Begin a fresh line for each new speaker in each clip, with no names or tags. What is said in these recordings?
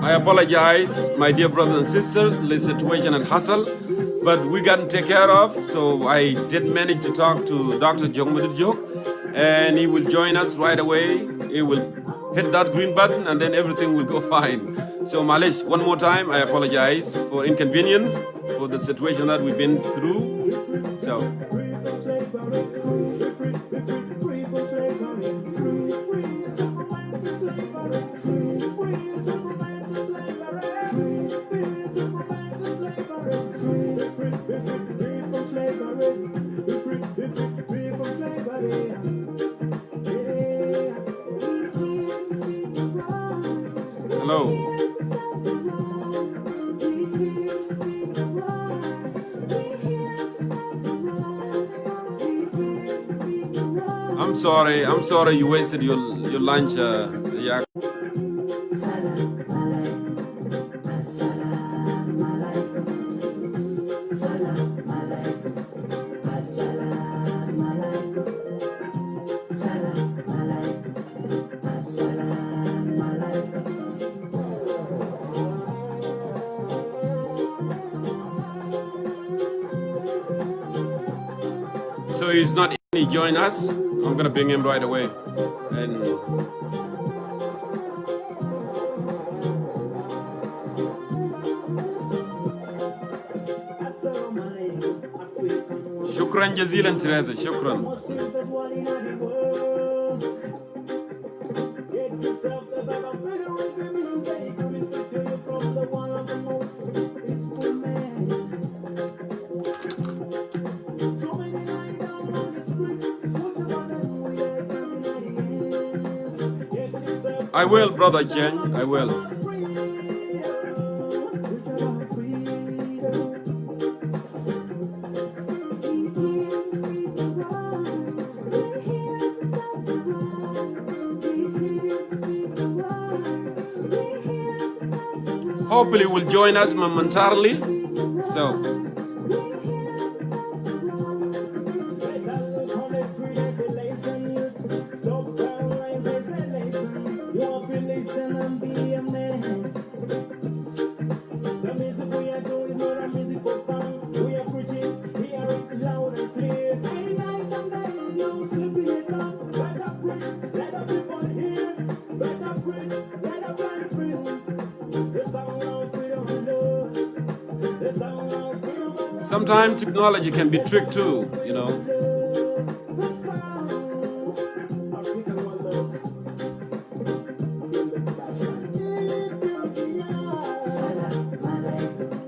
I apologize, my dear brothers and sisters, the situation at Hassel, but we got taken care of. So I did manage to talk to Dr. Jongkor, and he will join us right away. He will hit that green button, and then everything will go fine. So Malish, one more time, I apologize for inconvenience, for the situation that we've been through. So. Hello. I'm sorry you wasted your lunch, yeah. So he's not in, he joined us. I'm gonna bring him right away. And shukran jazilan Teresa, shukran. I will, brother Jen, I will. Hopefully will join us momentarily. So. Sometimes technology can be tricked too, you know.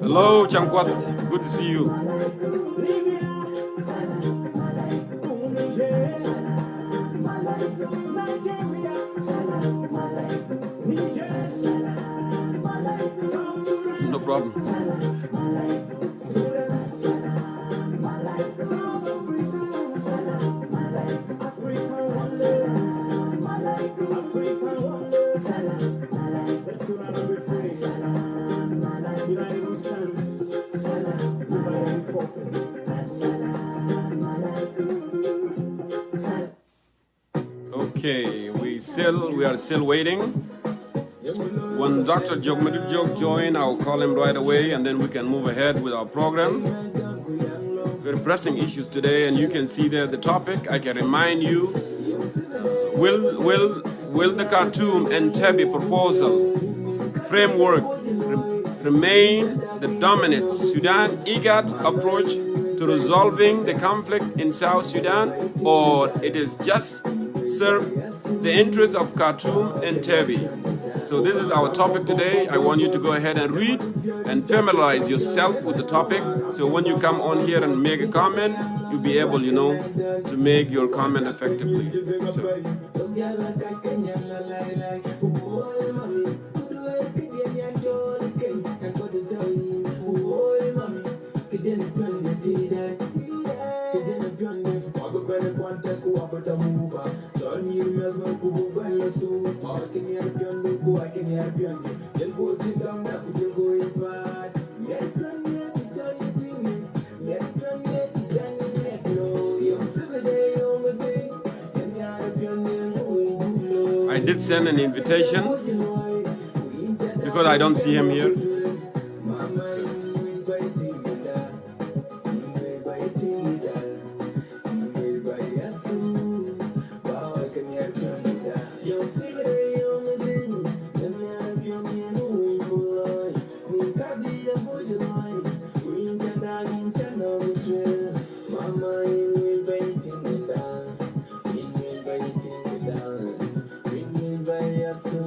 Hello, Jongkor. Good to see you. No problem. Okay, we are still waiting. When Dr. Jongkor join, I'll call him right away, and then we can move ahead with our program. Very pressing issues today, and you can see there the topic. I can remind you: will the Khartoum and Entebbe proposal framework remain the dominant Sudan IGAD approach to resolving the conflict in South Sudan, or it is just serve the interests of Khartoum and Entebbe? So this is our topic today. I want you to go ahead and read and familiarize yourself with the topic. So when you come on here and make a comment, you'll be able, you know, to make your comment effectively. So. I did send an invitation because I don't see him here.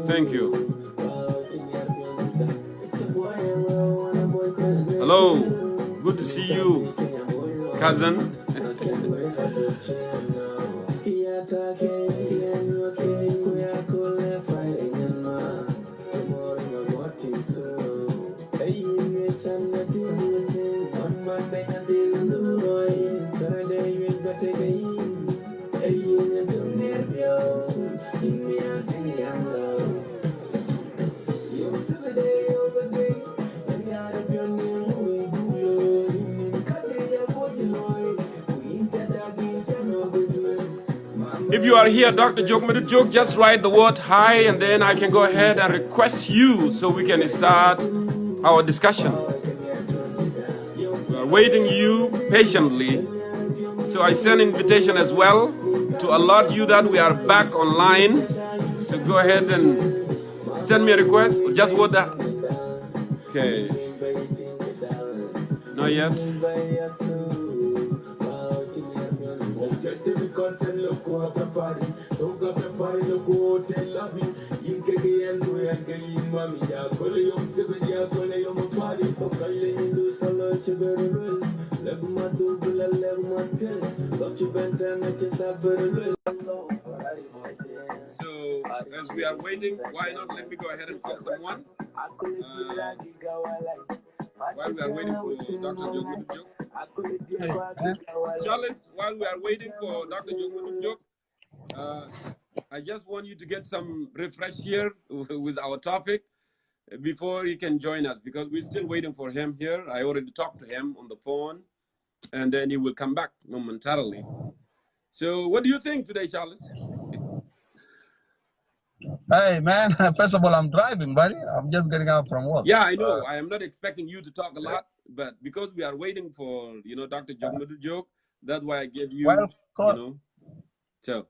Thank you. Hello, good to see you, cousin. If you are here, Dr. Joke, just write the word hi, and then I can go ahead and request you so we can start our discussion. We are waiting you patiently. So I send invitation as well to alert you that we are back online. So go ahead and send me a request or just word that. Okay. Not yet. So, as we are waiting, why not let me go ahead and call someone? While we are waiting for Dr. Joke. Charles, while we are waiting for Dr. Joke, I just want you to get some refresh here with our topic before he can join us, because we're still waiting for him here. I already talked to him on the phone, and then he will come back momentarily. So what do you think today, Charles?
Hey, man, first of all, I'm driving, buddy. I'm just getting out from work.
Yeah, I know. I am not expecting you to talk a lot, but because we are waiting for, Dr. Joke, that's why I gave you,
well,
so.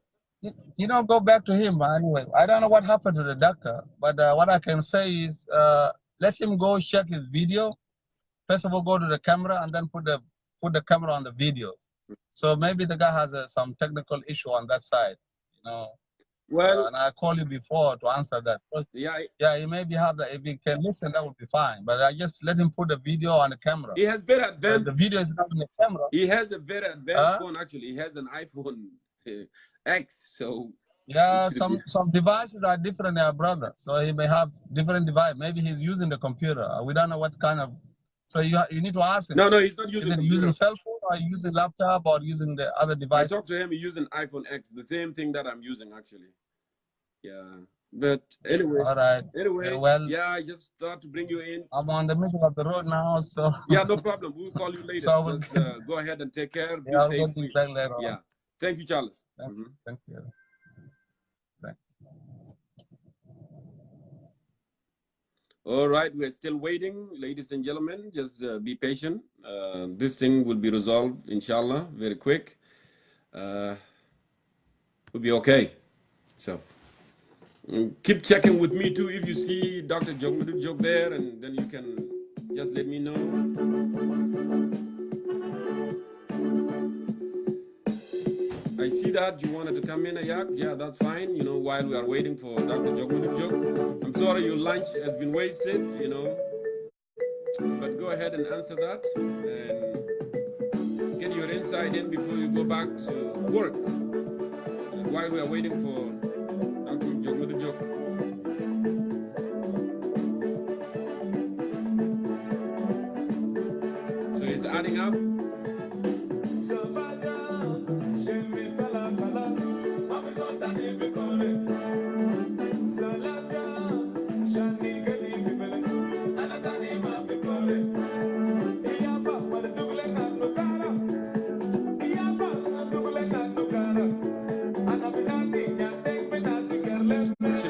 Go back to him anyway. I don't know what happened to the doctor, but what I can say is let him go check his video. First of all, go to the camera and then put the camera on the video. So maybe the guy has some technical issue on that side,
Well,
and I called you before to answer that. But
yeah,
he maybe have that. If he can listen, that would be fine. But I just let him put the video on the camera.
He has very advanced.
So the video is not in the camera.
He has a very advanced phone. Actually, he has an iPhone X. So
yeah, some devices are different, brother. So he may have different device. Maybe he's using the computer. We don't know what kind of. So you need to ask him.
No, he's not using.
Is it using cell phone or using laptop or using the other device?
I talked to him. He's using iPhone X, the same thing that I'm using actually. Yeah, but anyway.
All right.
Anyway,
well,
yeah, I just thought to bring you in.
I'm on the middle of the road now, so.
Yeah, no problem. We'll call you later. So just go ahead and take care.
Yeah, I'll get you back later.
Yeah. Thank you, Charles.
Thank you. Thank you.
All right, we're still waiting, ladies and gentlemen. Just be patient. This thing will be resolved, inshallah, very quick. We'll be okay. So keep checking with me too. If you see Dr. Joke there, and then you can just let me know. I see that you wanted to come in, Ayak. Yeah, that's fine. While we are waiting for Dr. Joke. I'm sorry your lunch has been wasted, but go ahead and answer that and get your insight in before you go back to work. And while we are waiting for Dr. Joke. So it's adding up.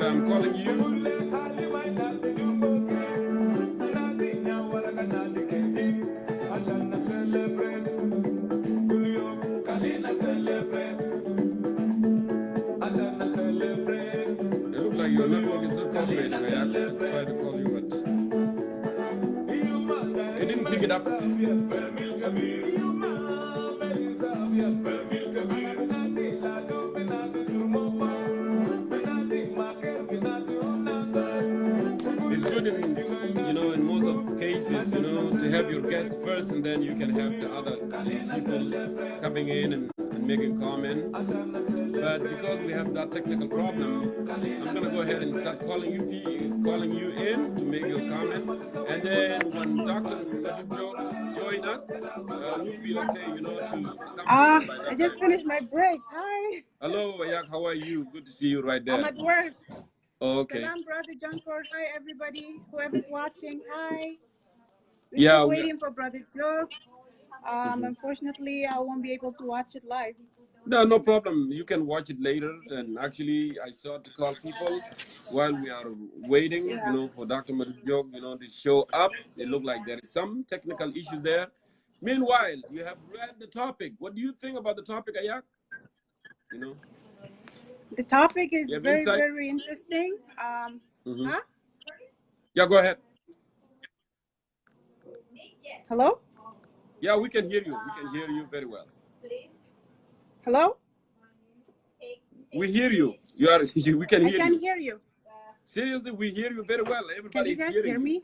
I'm calling you. your network is not cooperating. I tried to call you, but it didn't pick it up. It's good in, in most of cases, to have your guests first, and then you can have the other people coming in and making comments. But because we have that technical problem, I'm gonna go ahead and start calling you in to make your comment, and then when Dr. join us, we'll be okay, to come.
I just finished my break. Hi.
Hello, Ayak. How are you? Good to see you right there.
I'm at work.
Okay.
Salam, brother Jongkor. Hi, everybody. Whoever's watching. Hi. We're
Yeah,
still waiting for brother Joe. Unfortunately, I won't be able to watch it live.
No problem. You can watch it later. And actually, I saw to call people while we are waiting, for Dr. Madujog, to show up. It looked like there is some technical issue there. Meanwhile, you have read the topic. What do you think about the topic, Ayak?
The topic is very, very interesting.
Yeah, go ahead.
Hello?
Yeah, we can hear you. We can hear you very well.
Hello?
We hear you. We can hear you.
I can hear you.
Seriously, we hear you very well. Everybody
can you guys hear me?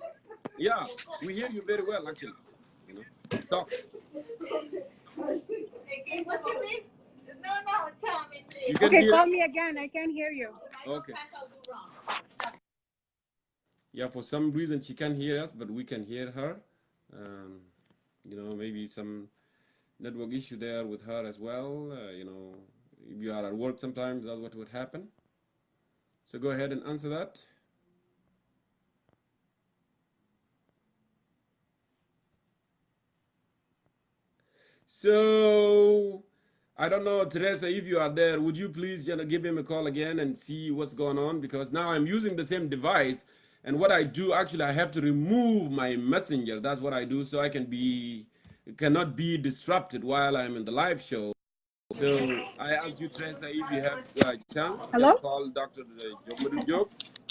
Yeah, we hear you very well, actually. Talk.
Okay, call me again. I can't hear you.
Okay. Yeah, for some reason she can't hear us, but we can hear her. Maybe some network issue there with her as well. If you are at work sometimes, that's what would happen. So go ahead and answer that. So I don't know, Teresa, if you are there, would you please give him a call again and see what's going on? Because now I'm using the same device, and what I do, actually, I have to remove my messenger. That's what I do, so I cannot be disrupted while I'm in the live show. So I ask you, Teresa, if you have a chance, just call Dr. Jongkor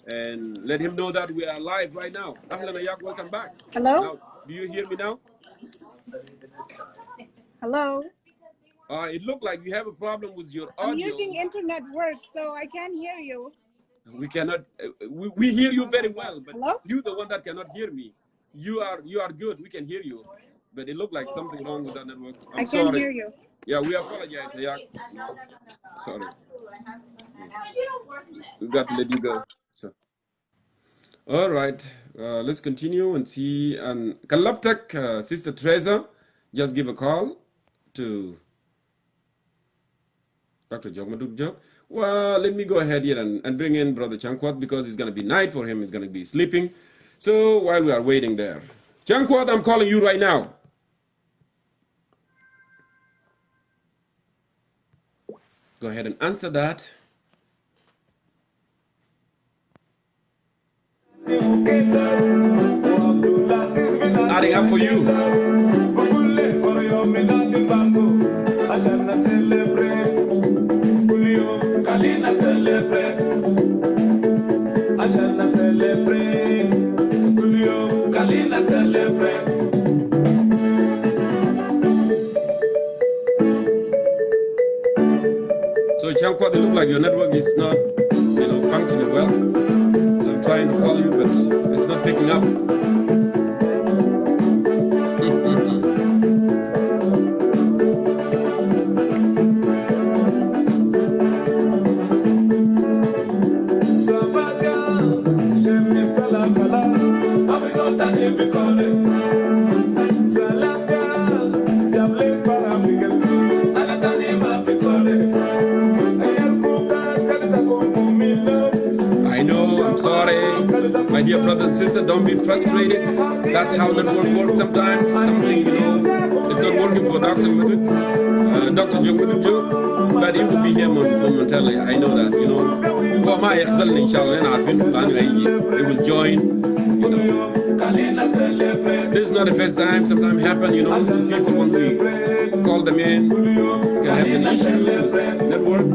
and let him know that we are live right now. Ahlan Ayak, welcome back.
Hello?
Now, do you hear me now?
Hello?
It looked like you have a problem with your audio.
I'm using internet work, so I can't hear you.
We cannot. We hear you very well, but
Hello?
you're the one that cannot hear me. You are good. We can hear you, but it looked like something wrong with that network.
I can't hear you.
Yeah, we apologize, Ayak. Sorry. We got to let you go. So, all right. Let's continue and see. And Kalaftek, Sister Teresa, just give a call to Dr. Jongkor. Well, let me go ahead here and bring in Brother Chankwat, because it's going to be night for him. He's going to be sleeping. So while we are waiting there, Chankwat, I'm calling you right now. Go ahead and answer that. Adding up for you. So Chankwat, it looks like your network is not, functioning well. So I'm trying to call you, but it's not picking up. My dear brothers and sisters, don't be frustrated. That's how network works sometimes. Something, it's not working for Dr. Dr. Jongkor, but he will be here momentarily. I know that, He will join, This is not the first time. Sometimes happen, people when we call them in, can have an issue with network.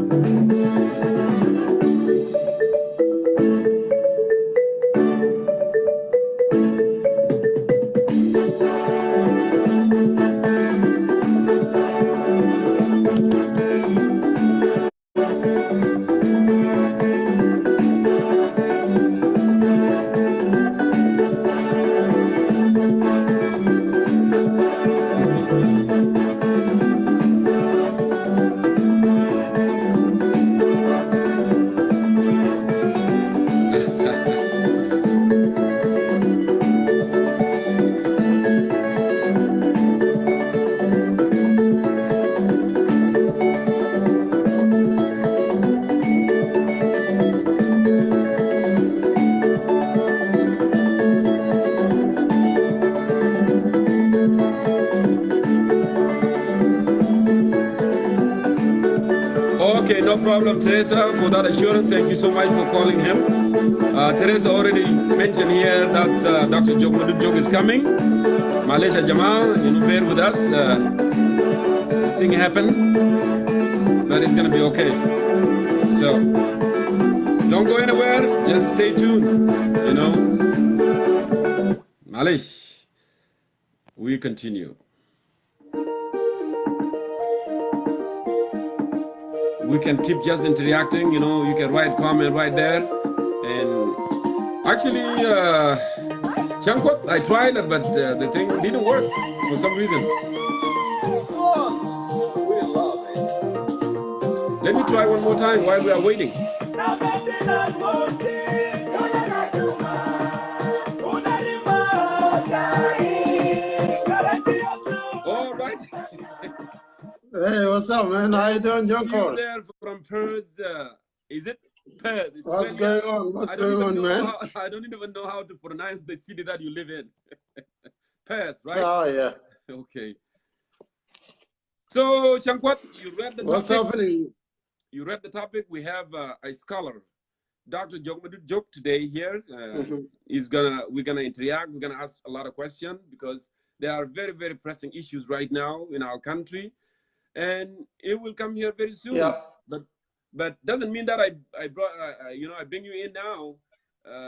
problem, Teresa, for that assurance. Thank you so much for calling him. Teresa already mentioned here that Dr. Jog is coming. Malaysia Jamal, bear with us. Thing happened, but it's gonna be okay. So don't go anywhere. Just stay tuned. Malish, we continue. We can keep just interacting. You can write comment right there. And actually, Jongkor, I tried it, but the thing didn't work for some reason. Let me try one more time while we are waiting. All right.
Hey, what's up, man? How you doing, Jongkor?
You there from Perth? Is it Perth?
What's going on? What's going on, man?
I don't even know how to pronounce the city that you live in. Perth, right?
Oh, yeah.
Okay. So, Jongkor, you read the topic.
What's happening?
You read the topic. We have a scholar, Dr. Jog today here. We're gonna interact. We're gonna ask a lot of questions because there are very, very pressing issues right now in our country, and it will come here very soon.
Yeah.
But doesn't mean that I bring you in now.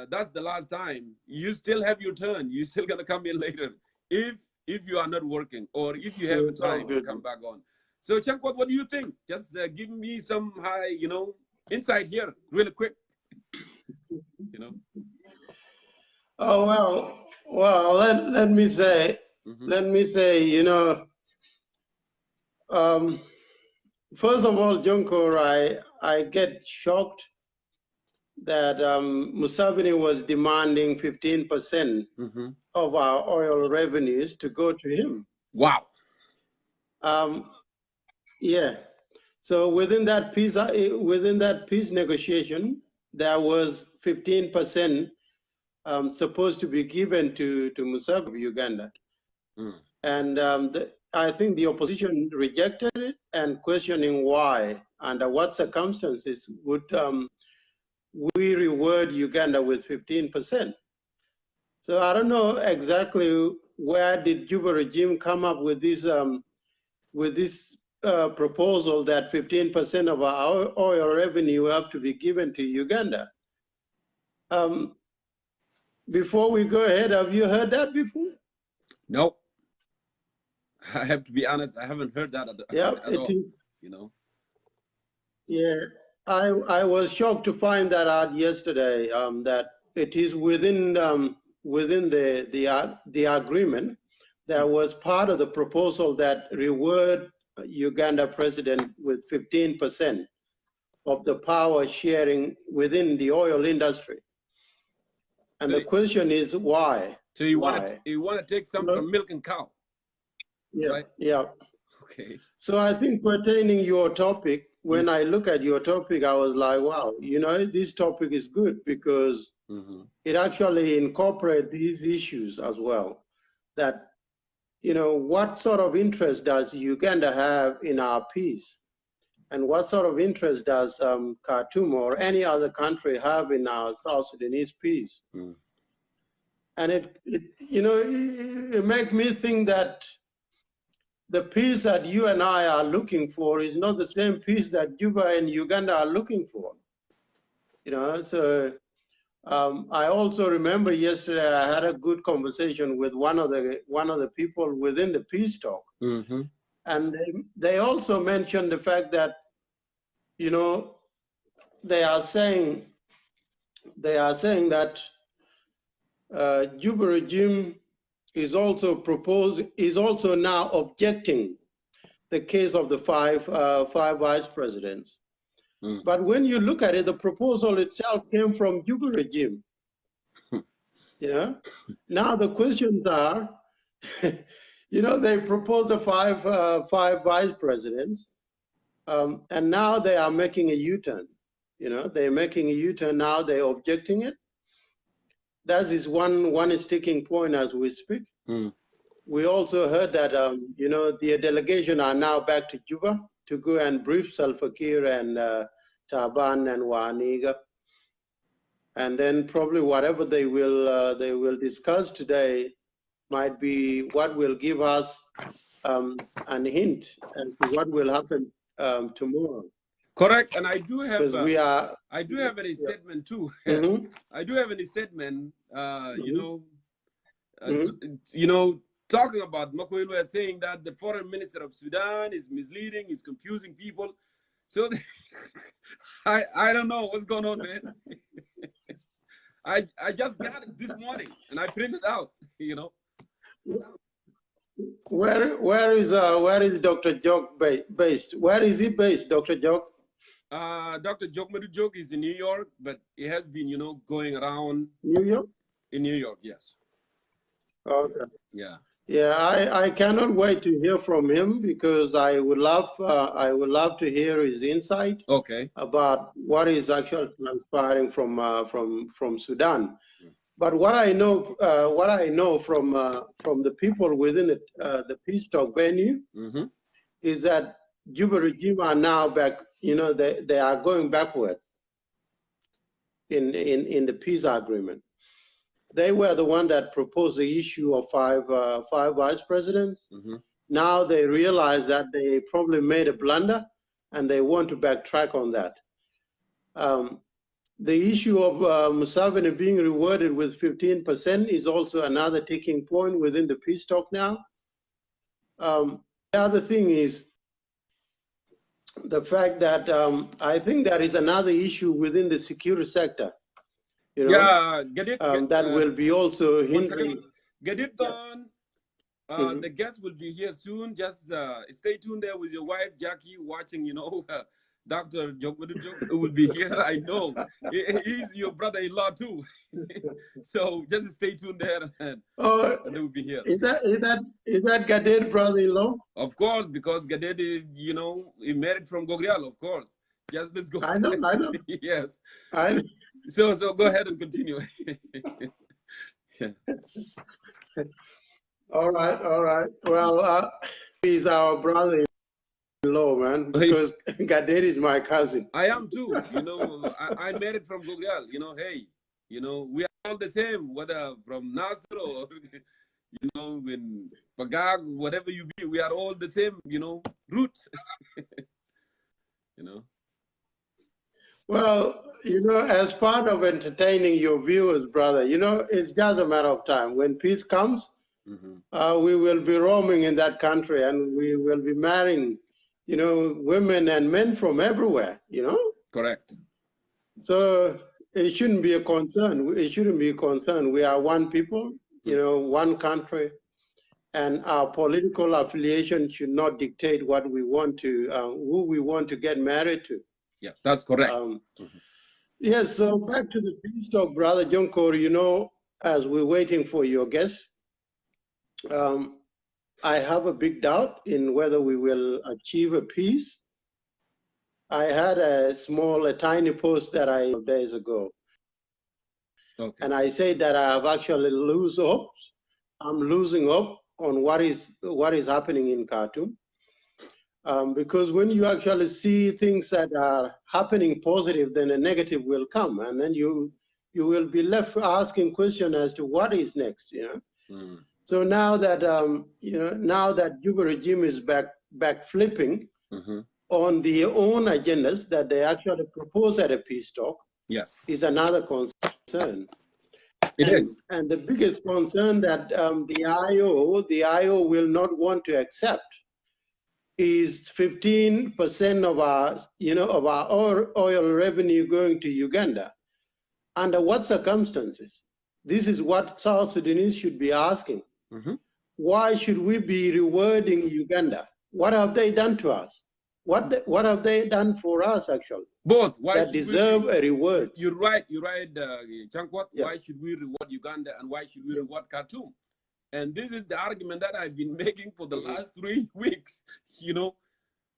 That's the last time. You still have your turn. You still gonna come in later if you are not working or if you have time to come back on. So, Jongkor, what do you think? Just give me some insight here, really quick.
Oh well. Let me say. First of all, Jongkor, I get shocked that Museveni was demanding 15% of our oil revenues to go to him.
Wow.
Yeah. So within that peace negotiation, there was 15% supposed to be given to Museveni of Uganda, and I think the opposition rejected it and questioning why, under what circumstances would we reward Uganda with 15%. So I don't know exactly where did Juba regime come up with this proposal that 15% of our oil revenue have to be given to Uganda. Before we go ahead, have you heard that before?
No. I have to be honest, I haven't heard that at all.
Is. Yeah, I was shocked to find that out yesterday, that it is within the agreement that was part of the proposal that reward Uganda president with 15% of the power sharing within the oil industry. And the question is why?
So you want to take some from milk and cow?
Yeah,
right?
Yeah.
Okay.
So I think pertaining your topic, when I look at your topic, I was like, wow, this topic is good because it actually incorporates these issues as well. That, what sort of interest does Uganda have in our peace? And what sort of interest does Khartoum or any other country have in our South Sudanese peace? And it makes me think that the peace that you and I are looking for is not the same peace that Juba and Uganda are looking for. So I also remember yesterday I had a good conversation with one of the people within the peace talk, and they also mentioned the fact that they are saying that Juba regime is also now objecting the case of the five vice presidents. But when you look at it, the proposal itself came from Juba regime. Now the questions are, they proposed the five vice presidents, and now they are making a U-turn. They're making a U-turn now. They're objecting it. That is one sticking point as we speak. We also heard that the delegation are now back to Juba to go and brief Salva Kiir and Taban and Waniga. And then probably whatever they will discuss today might be what will give us an hint as to what will happen tomorrow.
Correct, and I do have
Because we are.
I do have a statement too. I do have a statement. You know, talking about Makwelwe saying that the foreign minister of Sudan is misleading, is confusing people. So I don't know what's going on, man. I just got it this morning and I printed it out. You know.
Where is Dr. Jok based? Where is he based, Dr. Jok?
Dr. Jok Madujok is in New York, but he has been, you know, going around
New York.
In New York, yes.
Okay.
Yeah.
Yeah, I cannot wait to hear from him because I would love to hear his insight.
Okay.
About what is actually transpiring from Sudan. But what I know from the people within the peace talk venue is that Juba regime are now back. You know, they are going backward in the peace agreement. They were the one that proposed the issue of five vice presidents. Now they realize that they probably made a blunder, and they want to backtrack on that. The issue of Museveni being rewarded with 15% is also another ticking point within the peace talk now. The other thing is the fact that I think there is another issue within the security sector. You know,
yeah, get it.
That will be also hindering.
Get it done. The guest will be here soon. Just stay tuned there with your wife, Jackie, watching, you know, Dr. Jok will be here. I know. He's your brother-in-law too. So just stay tuned there and they will be here.
Is that Gadet brother-in-law?
Of course, because Gadet is, you know, he married from Gogrial, of course. Just let's go.
I know.
Yes.
I know.
So go ahead and continue. Yeah.
All right. Well, he's our brother-in-law, man, because Gadet is my cousin.
I am too. You know, I married from Gogrial. You know, hey, you know, we are all the same, whether from Nasser or, you know, in Pagag, whatever you be, we are all the same, you know, roots. You know.
Well, you know, as part of entertaining your viewers, brother, you know, it's just a matter of time. When peace comes, we will be roaming in that country and we will be marrying, you know, women and men from everywhere, you know?
Correct.
So it shouldn't be a concern. It shouldn't be a concern. We are one people, you know, one country, and our political affiliation should not dictate what we want to, who we want to get married to.
Yeah, that's correct.
Yes, so back to the peace talk, brother Jongkor, you know, as we're waiting for your guest, I have a big doubt in whether we will achieve a peace. I had a tiny post that I days ago. Okay. And I say that I have actually lose hope. I'm losing hope on what is happening in Khartoum. Because when you actually see things that are happening positive, then a negative will come, and then you will be left asking questions as to what is next. You know. So now that you know, now that Juba regime is back flipping on their own agendas that they actually propose at a peace talk,
yes,
is another concern.
It is,
and the biggest concern that the IO will not want to accept is 15% of our, you know, of our oil revenue going to Uganda. Under what circumstances? This is what South Sudanese should be asking. Why should we be rewarding Uganda? What have they done to us? What have they done for us, actually?
Both. Why
that deserve a reward.
You're right, Chankwat. Yeah. Why should we reward Uganda and why should we reward Khartoum? And this is the argument that I've been making for the last 3 weeks. You know,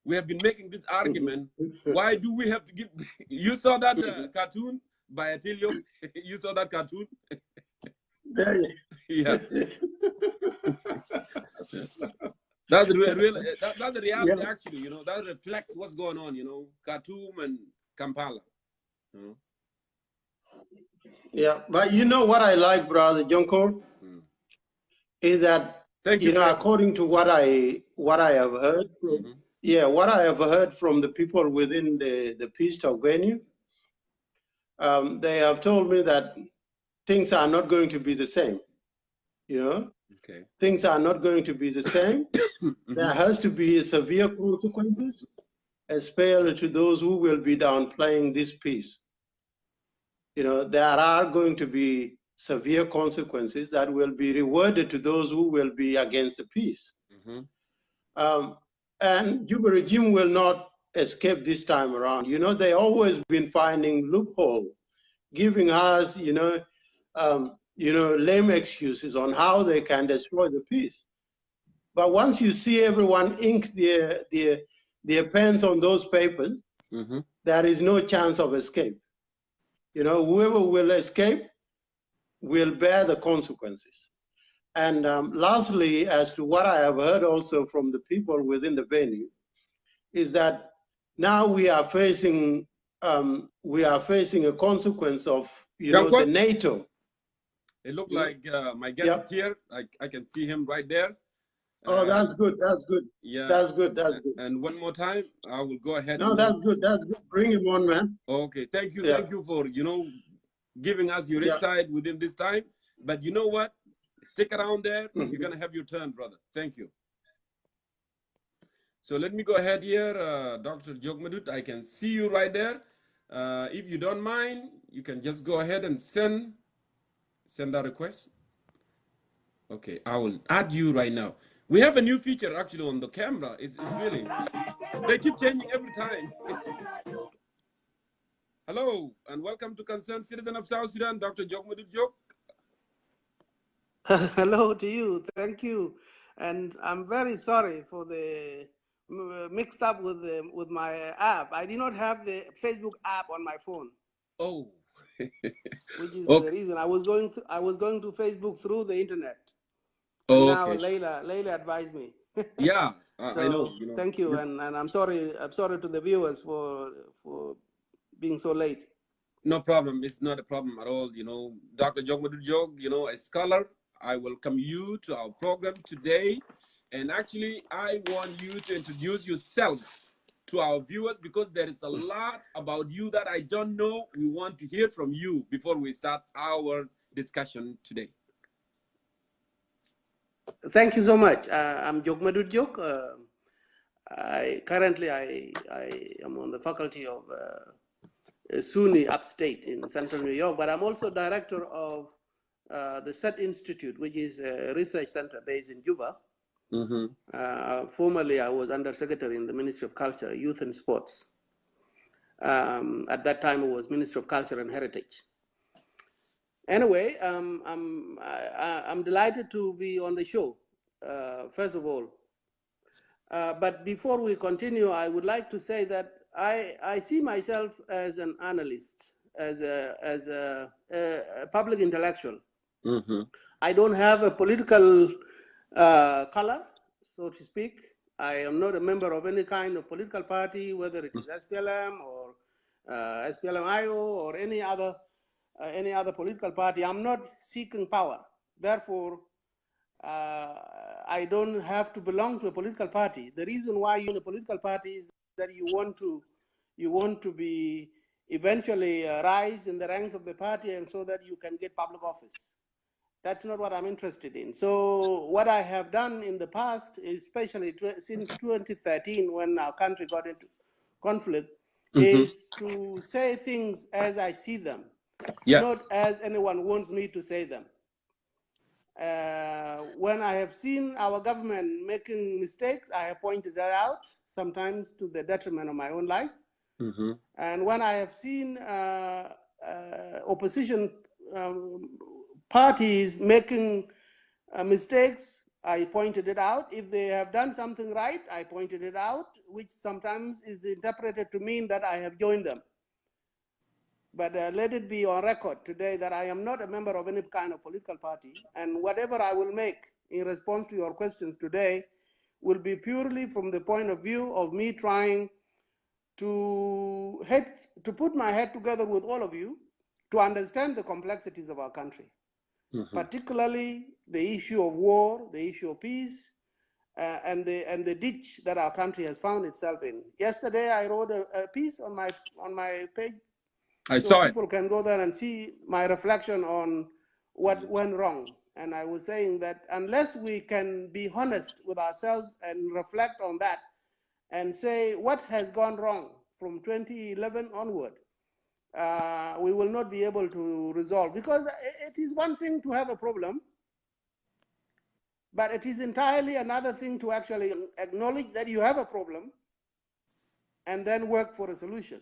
we have been making this argument. Why do we have to give? You saw that cartoon by Attilio? You saw that cartoon? Yeah. That's the reality, actually. You know, that reflects what's going on. You know, Khartoum and Kampala.
Yeah, but you know what I like, brother Jongkor, is that according to what I have heard, what I have heard from the people within the peace talk venue, they have told me that things are not going to be the same. Things are not going to be the same. There has to be severe consequences, especially to those who will be downplaying this peace. There are going to be severe consequences that will be rewarded to those who will be against the peace. And Juba regime will not escape this time around. They always been finding loophole, giving us, lame excuses on how they can destroy the peace. But once you see everyone ink their pens on those papers, there is no chance of escape. Whoever will escape will bear the consequences. And lastly, as to what I have heard also from the people within the venue, is that now we are facing a consequence of the NATO.
It looked like my guest is here. I can see him right there.
Oh, that's good. That's good.
Yeah,
that's good. That's good.
And one more time, I will go ahead.
No, that's good. That's good. Bring him on, man.
Okay, thank you. Thank you for giving us your insight within this time. But you know what? Stick around there. You're gonna have your turn, brother. Thank you. So let me go ahead here, Dr. Jogmadut. I can see you right there. If you don't mind, you can just go ahead and send that request. Okay, I will add you right now. We have a new feature actually on the camera. It's really, they keep changing every time. Hello, and welcome to Concerned Citizen of South Sudan, Dr. Jogmadut Jok.
Hello to you, thank you. And I'm very sorry for the mixed up with my app. I did not have the Facebook app on my phone.
Oh.
Which is the reason I was going to Facebook through the internet. And now Layla advised me.
Yeah,
so
I know.
Thank you, and I'm sorry to the viewers for being so late.
No problem. It's not a problem at all. Dr. Jogmadut Jog, a scholar, I welcome you to our program today. And actually, I want you to introduce yourself to our viewers because there is a lot about you that I don't know. We want to hear from you before we start our discussion today.
Thank you so much. I'm Jogmadut Jog. Currently, I am on the faculty of SUNY upstate in central New York, but I'm also director of the SET Institute, which is a research center based in Juba. Formerly, I was undersecretary in the Ministry of Culture, Youth and Sports. At that time, it was Ministry of Culture and Heritage. Anyway, I'm delighted to be on the show, first of all. But before we continue, I would like to say that I see myself as an analyst, as a public intellectual. I don't have a political color, so to speak. I am not a member of any kind of political party, whether it is SPLM or SPLM-IO or any other political party. I'm not seeking power. Therefore, I don't have to belong to a political party. The reason why you're in a political party is that you want to be eventually rise in the ranks of the party, and so that you can get public office. That's not what I'm interested in. So what I have done in the past, especially since 2013, when our country got into conflict, is to say things as I see them, not as anyone wants me to say them. When I have seen our government making mistakes, I have pointed that out, sometimes to the detriment of my own life. And when I have seen opposition parties making mistakes, I pointed it out. If they have done something right, I pointed it out, which sometimes is interpreted to mean that I have joined them. But let it be on record today that I am not a member of any kind of political party, and whatever I will make in response to your questions today will be purely from the point of view of me trying to put my head together with all of you to understand the complexities of our country, particularly the issue of war, the issue of peace, and the ditch that our country has found itself in. Yesterday, I wrote a piece on my page, so people can go there and see my reflection on what went wrong. And I was saying that unless we can be honest with ourselves and reflect on that and say what has gone wrong from 2011 onward, we will not be able to resolve. Because it is one thing to have a problem, but it is entirely another thing to actually acknowledge that you have a problem and then work for a solution.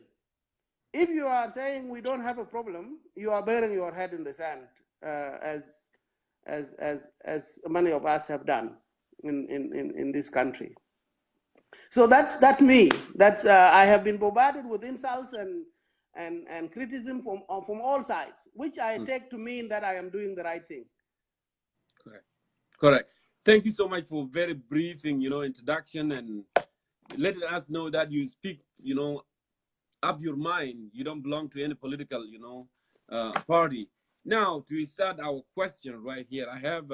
If you are saying we don't have a problem, you are burying your head in the sand, as many of us have done in this country. So that's me. That's I have been bombarded with insults and criticism from all sides, which I take to mean that I am doing the right thing.
Correct. Thank you so much for very briefing, introduction and letting us know that you speak, up your mind. You don't belong to any political, party. Now, to start our question right here, I have,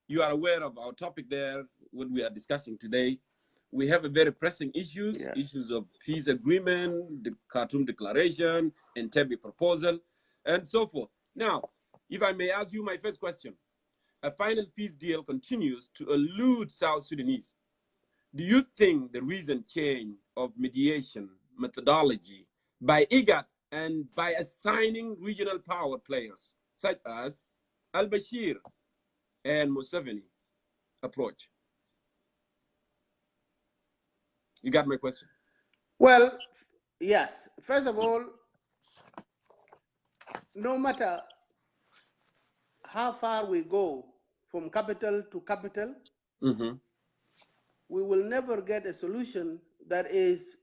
you are aware of our topic there, what we are discussing today. We have a very pressing issues of peace agreement, the Khartoum Declaration, Entebbe proposal, and so forth. Now, if I may ask you my first question, a final peace deal continues to elude South Sudanese. Do you think the recent change of mediation methodology by IGAD and by assigning regional power players such as al-Bashir and Museveni approach? You got my question?
Well, yes. First of all, no matter how far we go from capital to capital, we will never get a solution that is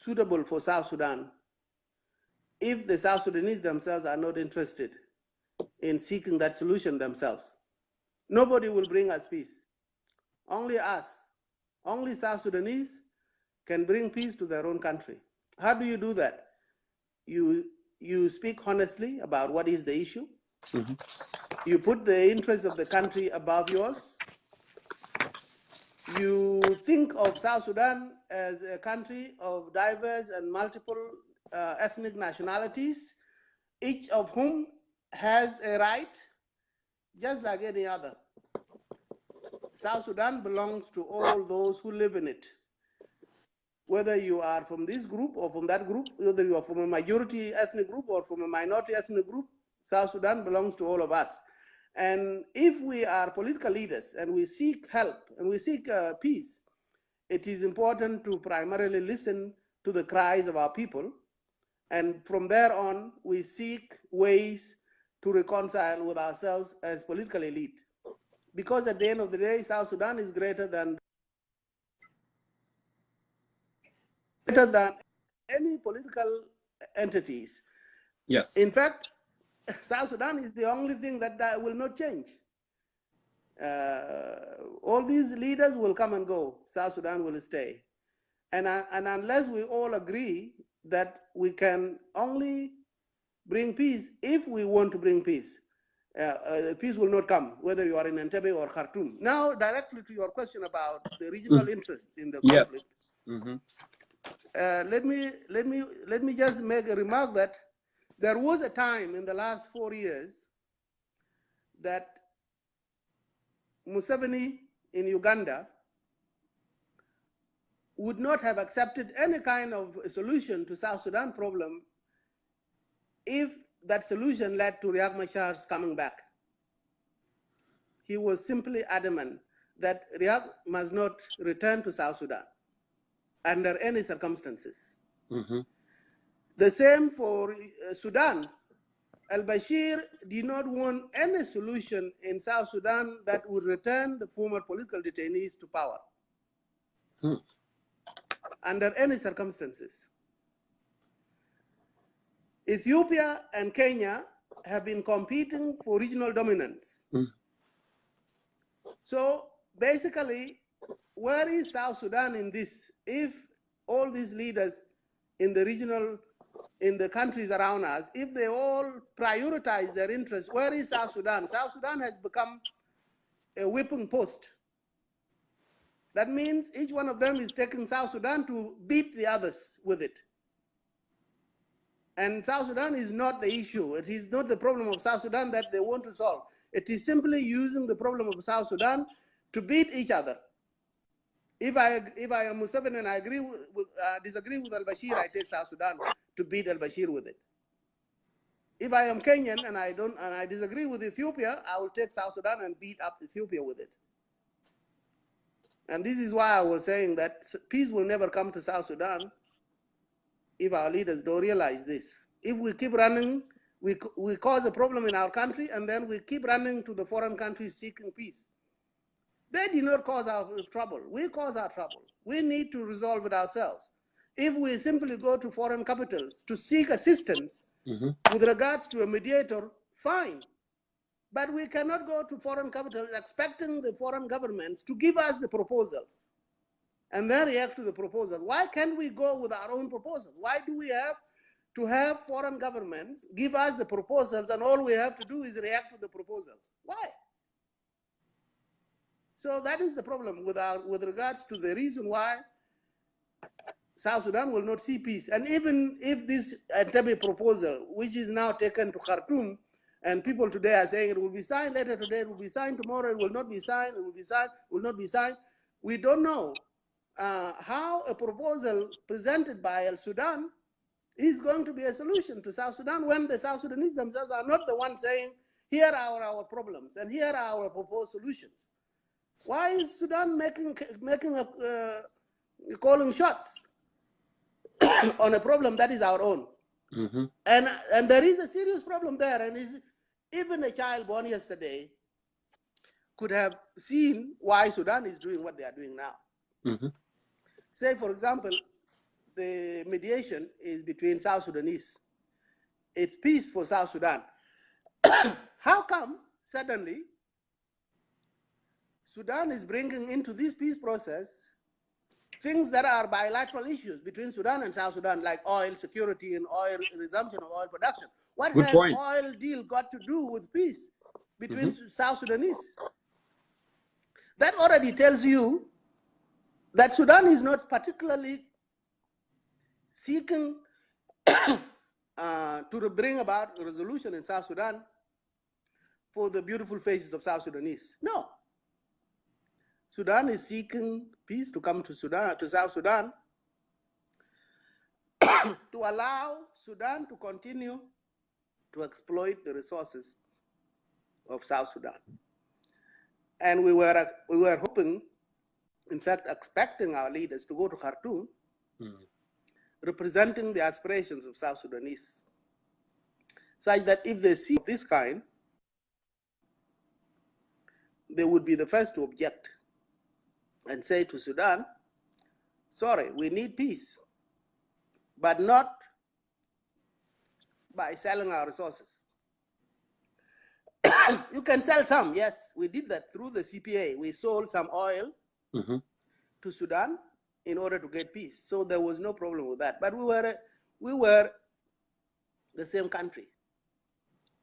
suitable for South Sudan if the South Sudanese themselves are not interested in seeking that solution themselves. Nobody will bring us peace. Only us, only South Sudanese can bring peace to their own country. How do you do that? You speak honestly about what is the issue. You put the interests of the country above yours. You think of South Sudan as a country of diverse and multiple ethnic nationalities, each of whom has a right, just like any other. South Sudan belongs to all those who live in it. Whether you are from this group or from that group, whether you are from a majority ethnic group or from a minority ethnic group, South Sudan belongs to all of us. And if we are political leaders and we seek help and we seek peace, it is important to primarily listen to the cries of our people. And from there on, we seek ways to reconcile with ourselves as political elite. Because at the end of the day, South Sudan is greater than any political entities.
Yes.
In fact, South Sudan is the only thing that will not change. All these leaders will come and go. South Sudan will stay. And unless we all agree that we can only bring peace if we want to bring peace, peace will not come, whether you are in Entebbe or Khartoum. Now, directly to your question about the regional interests in the conflict. Let me just make a remark that there was a time in the last 4 years that Museveni in Uganda would not have accepted any kind of solution to South Sudan problem if that solution led to Riek Machar's coming back. He was simply adamant that Riek must not return to South Sudan under any circumstances. The same for Sudan. Al-Bashir did not want any solution in South Sudan that would return the former political detainees to power under any circumstances. Ethiopia and Kenya have been competing for regional dominance. So basically, where is South Sudan in this? If all these leaders in the regional, in the countries around us, if they all prioritize their interests, where is South Sudan? South Sudan has become a whipping post. That means each one of them is taking South Sudan to beat the others with it. And South Sudan is not the issue. It is not the problem of South Sudan that they want to solve. It is simply using the problem of South Sudan to beat each other. If I am Museveni and I disagree with al-Bashir, I take South Sudan to beat al-Bashir with it. If I am Kenyan and I disagree with Ethiopia, I will take South Sudan and beat up Ethiopia with it. And this is why I was saying that peace will never come to South Sudan if our leaders don't realize this. If we keep running, we cause a problem in our country, and then we keep running to the foreign countries seeking peace. They did not cause our trouble. We cause our trouble. We need to resolve it ourselves. If we simply go to foreign capitals to seek assistance with regards to a mediator, fine. But we cannot go to foreign capitals expecting the foreign governments to give us the proposals and then react to the proposals. Why can't we go with our own proposals? Why do we have to have foreign governments give us the proposals and all we have to do is react to the proposals? Why? So that is the problem with regards to the reason why South Sudan will not see peace. And even if this Entebbe proposal, which is now taken to Khartoum, and people today are saying it will be signed later today, it will be signed tomorrow, it will not be signed, it will be signed, it will not be signed. We don't know how a proposal presented by El Sudan is going to be a solution to South Sudan when the South Sudanese themselves are not the ones saying, here are our problems and here are our proposed solutions. Why is Sudan calling shots on a problem that is our own? And there is a serious problem there, and even a child born yesterday could have seen why Sudan is doing what they are doing now. Say, for example, the mediation is between South Sudanese. It's peace for South Sudan. How come suddenly Sudan is bringing into this peace process things that are bilateral issues between Sudan and South Sudan, like oil security and oil resumption of oil production? What has oil deal got to do with peace between South Sudanese? That already tells you that Sudan is not particularly seeking to bring about a resolution in South Sudan for the beautiful faces of South Sudanese. No. Sudan is seeking peace to come to South Sudan, to allow Sudan to continue to exploit the resources of South Sudan. And we were hoping, in fact, expecting our leaders to go to Khartoum, representing the aspirations of South Sudanese, such that if they see this kind, they would be the first to object and say to Sudan, sorry, we need peace, but not by selling our resources. You can sell some, yes, we did that through the CPA. We sold some oil to Sudan in order to get peace. So there was no problem with that. But we were the same country.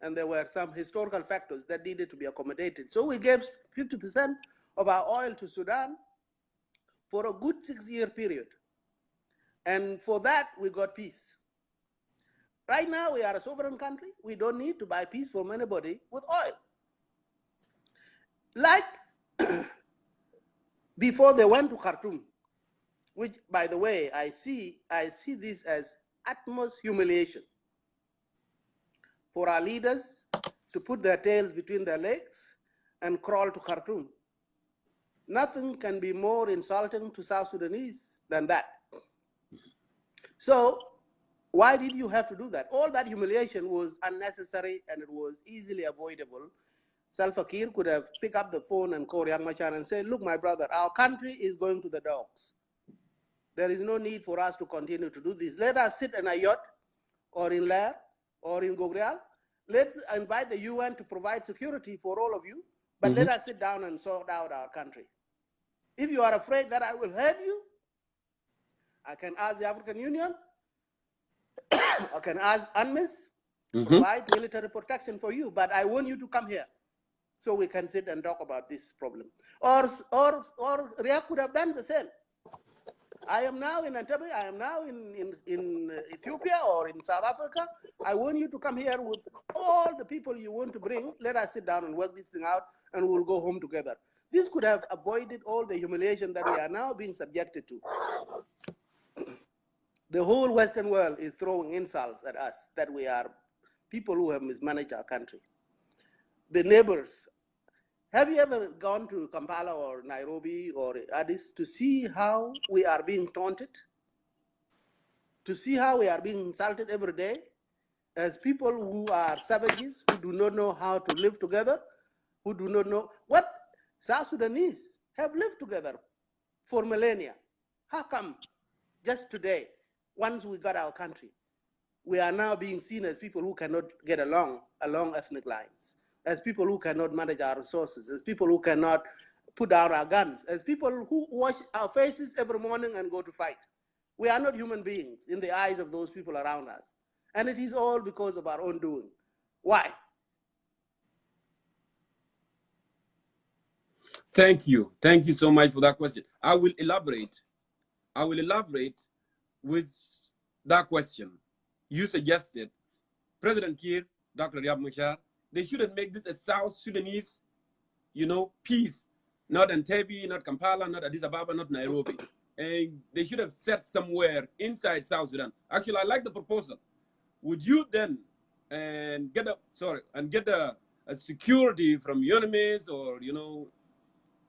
And there were some historical factors that needed to be accommodated. So we gave 50% of our oil to Sudan for a good 6-year period. And for that, we got peace. Right now, we are a sovereign country. We don't need to buy peace from anybody with oil. Like before they went to Khartoum, which, by the way, I see this as utmost humiliation for our leaders to put their tails between their legs and crawl to Khartoum. Nothing can be more insulting to South Sudanese than that. So why did you have to do that? All that humiliation was unnecessary and it was easily avoidable. Salva Kiir could have picked up the phone and called Riek Machar and said, look, my brother, our country is going to the dogs. There is no need for us to continue to do this. Let us sit in a yacht or in Lair or in Gogrial. Let's invite the UN to provide security for all of you, but let us sit down and sort out our country. If you are afraid that I will hurt you, I can ask the African Union I can ask UNMISS, provide military protection for you, but I want you to come here so we can sit and talk about this problem. Or Riyadh could have done the same. I am now in Entebbe, I am now in Ethiopia or in South Africa. I want you to come here with all the people you want to bring. Let us sit down and work this thing out, and we'll go home together. This could have avoided all the humiliation that we are now being subjected to. The whole Western world is throwing insults at us that we are people who have mismanaged our country. The neighbors. Have you ever gone to Kampala or Nairobi or Addis to see how we are being taunted? To see how we are being insulted every day as people who are savages, who do not know how to live together, who do not know what South Sudanese have lived together for millennia. How come just today, once we got our country, we are now being seen as people who cannot get along ethnic lines, as people who cannot manage our resources, as people who cannot put down our guns, as people who wash our faces every morning and go to fight? We are not human beings in the eyes of those people around us. And it is all because of our own doing. Why?
Thank you. Thank you so much for that question. I will elaborate with that question. You suggested President Kiir, Dr. Riek Machar, they shouldn't make this a South Sudanese, peace. Not Entebbe, not Kampala, not Addis Ababa, not Nairobi. And they should have set somewhere inside South Sudan. Actually, I like the proposal. Would you then get a security from UNMISS or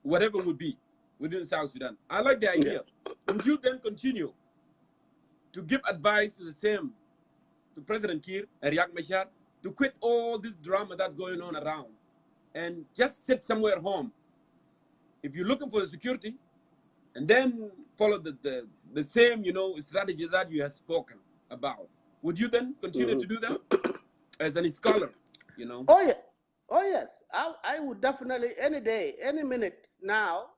whatever would be within South Sudan? I like the idea. Yeah. Would you then continue to give advice to President Kiir and Riek Machar to quit all this drama that's going on around and just sit somewhere home? If you're looking for the security, and then follow the same strategy that you have spoken about, would you then continue to do that as a scholar?
Oh yeah, oh yes. I would definitely, any day, any minute now,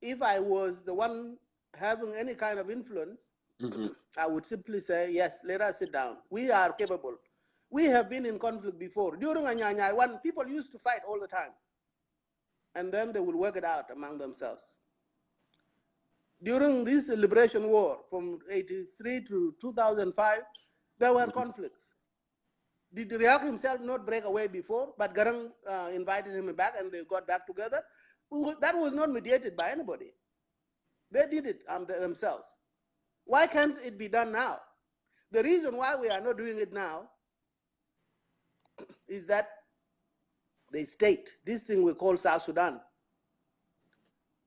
if I was the one having any kind of influence, I would simply say, yes, let us sit down. We are capable. We have been in conflict before. During Anyanya, when people used to fight all the time, and then they will work it out among themselves. During this liberation war from 83 to 2005, there were conflicts. Did Riek himself not break away before, but Garang invited him back and they got back together? That was not mediated by anybody. They did it themselves. Why can't it be done now? The reason why we are not doing it now is that the state, this thing we call South Sudan,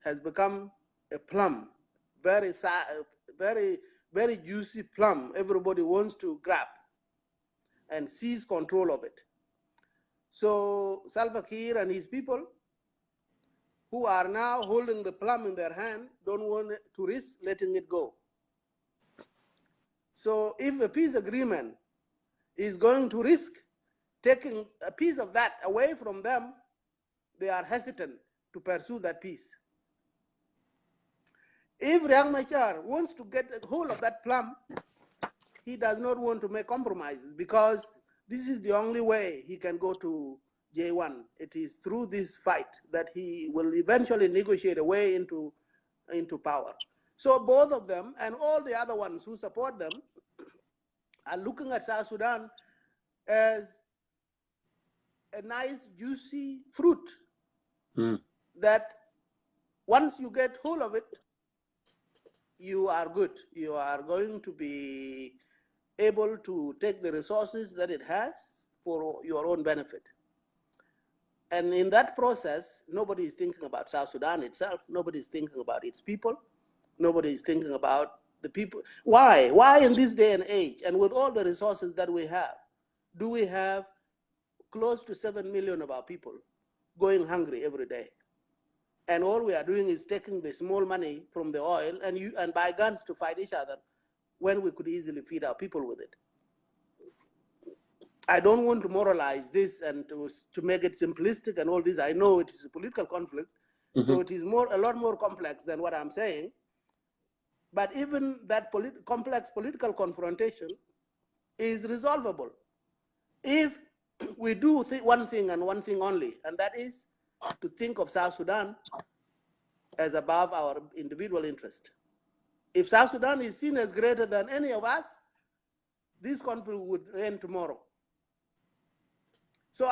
has become a plum, very juicy plum. Everybody wants to grab and seize control of it. So Salva Kiir and his people, who are now holding the plum in their hand, don't want to risk letting it go. So if a peace agreement is going to risk taking a piece of that away from them, they are hesitant to pursue that peace. If Riek Machar wants to get a hold of that plum, he does not want to make compromises because this is the only way he can go to J1. It is through this fight that he will eventually negotiate a way into power. So both of them and all the other ones who support them are looking at South Sudan as a nice, juicy fruit that once you get hold of it, you are good. You are going to be able to take the resources that it has for your own benefit. And in that process, nobody is thinking about South Sudan itself. Nobody is thinking about its people. Nobody is thinking about the people. Why? Why in this day and age, and with all the resources that we have, do we have close to 7 million of our people going hungry every day? And all we are doing is taking the small money from the oil and buy guns to fight each other when we could easily feed our people with it. I don't want to moralize this and to make it simplistic and all this. I know it is a political conflict, so it is a lot more complex than what I'm saying. But even that complex political confrontation is resolvable if we do one thing and one thing only, and that is to think of South Sudan as above our individual interest. If South Sudan is seen as greater than any of us, this conflict would end tomorrow. So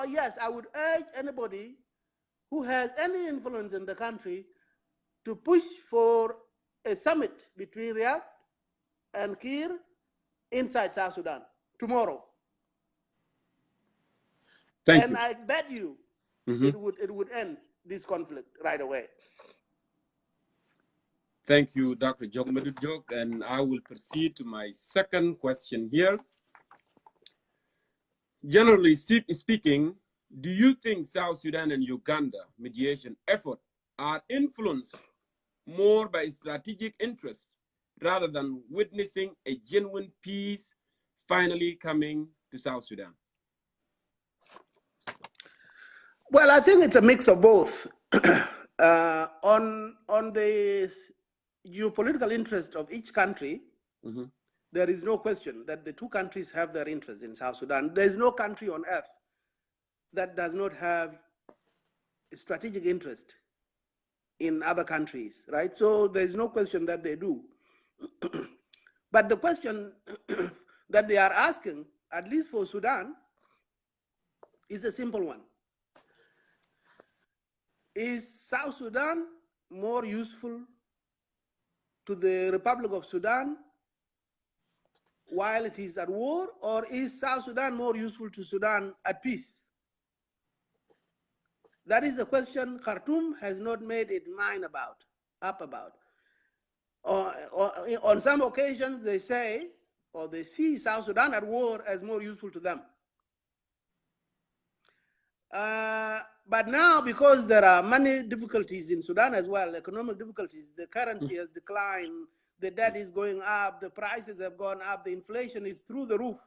yes, I would urge anybody who has any influence in the country to push for a summit between Riyadh and Kir inside South Sudan tomorrow.
Thank you.
And I bet you it would end this conflict right away.
Thank you, Dr. Jok, and I will proceed to my second question here. Generally speaking, do you think South Sudan and Uganda mediation effort are influenced more by strategic interests rather than witnessing a genuine peace finally coming to South Sudan?
Well, I think it's a mix of both. On the geopolitical interest of each country, there is no question that the two countries have their interests in South Sudan. There is no country on earth that does not have a strategic interest in other countries, right? So there is no question that they do. But the question that they are asking, at least for Sudan, is a simple one. Is South Sudan more useful to the Republic of Sudan while it is at war, or is South Sudan more useful to Sudan at peace? That is the question Khartoum has not made its mind up about. On some occasions, they say, or they see South Sudan at war as more useful to them. But now, because there are many difficulties in Sudan as well, economic difficulties, the currency has declined, the debt is going up, the prices have gone up, the inflation is through the roof.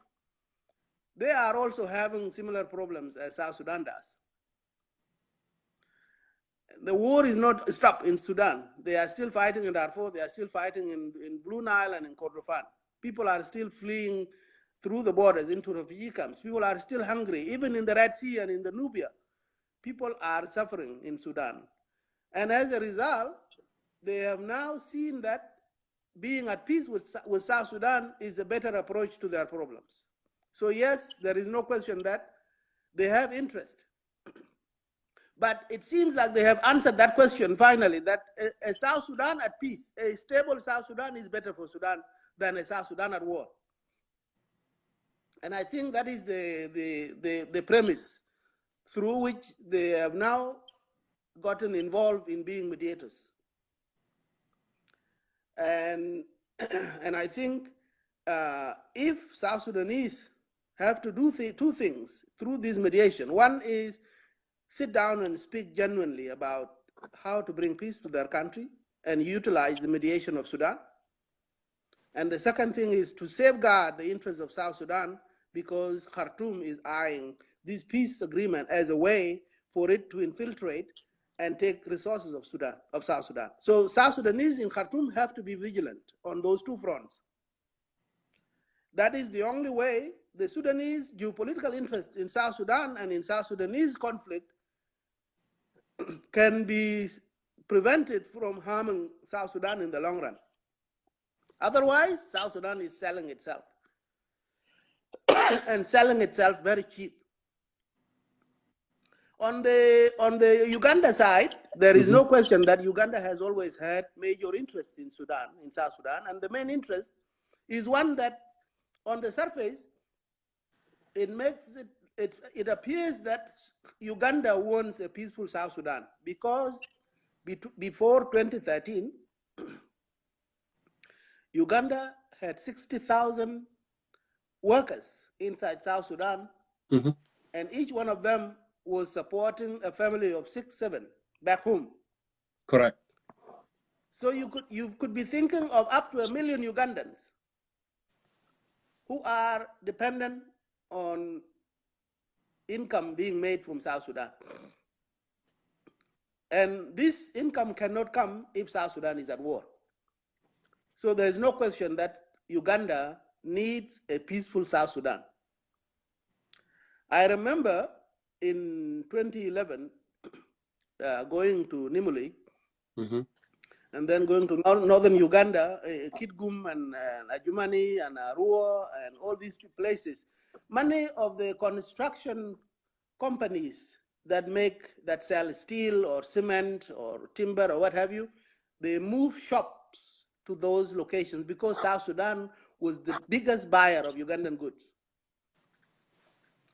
They are also having similar problems as South Sudan does. The war is not stopped in Sudan. They are still fighting in Darfur, they are still fighting in Blue Nile and in Kordofan. People are still fleeing through the borders into refugee camps. People are still hungry, even in the Red Sea and in the Nubia. People are suffering in Sudan. And as a result, they have now seen that being at peace with South Sudan is a better approach to their problems. So yes, there is no question that they have interest. But it seems like they have answered that question finally, that a South Sudan at peace, a stable South Sudan is better for Sudan than a South Sudan at war. And I think that is the premise through which they have now gotten involved in being mediators. And I think if South Sudanese have to do two things through this mediation, one is sit down and speak genuinely about how to bring peace to their country and utilize the mediation of Sudan. And the second thing is to safeguard the interests of South Sudan, because Khartoum is eyeing this peace agreement as a way for it to infiltrate and take resources of South Sudan. So South Sudanese in Khartoum have to be vigilant on those two fronts. That is the only way the Sudanese geopolitical interests in South Sudan and in South Sudanese conflict can be prevented from harming South Sudan in the long run. Otherwise, South Sudan is selling itself and selling itself very cheap. On the Uganda side, there is no question that Uganda has always had major interest in Sudan, in South Sudan, and the main interest is one that, on the surface, it appears that Uganda wants a peaceful South Sudan, because before 2013, Uganda had 60,000 workers inside South Sudan, and each one of them was supporting a family of 6, 7 back home.
Correct.
So you could be thinking of up to 1 million Ugandans who are dependent on income being made from South Sudan. And this income cannot come if South Sudan is at war. So there's no question that Uganda needs a peaceful South Sudan. I remember in 2011 going to Nimuli, and then going to northern Uganda, Kitgum and Ajumani and Arua and all these places. Many of the construction companies that sell steel or cement or timber or what have you, they move shops to those locations because South Sudan was the biggest buyer of Ugandan goods.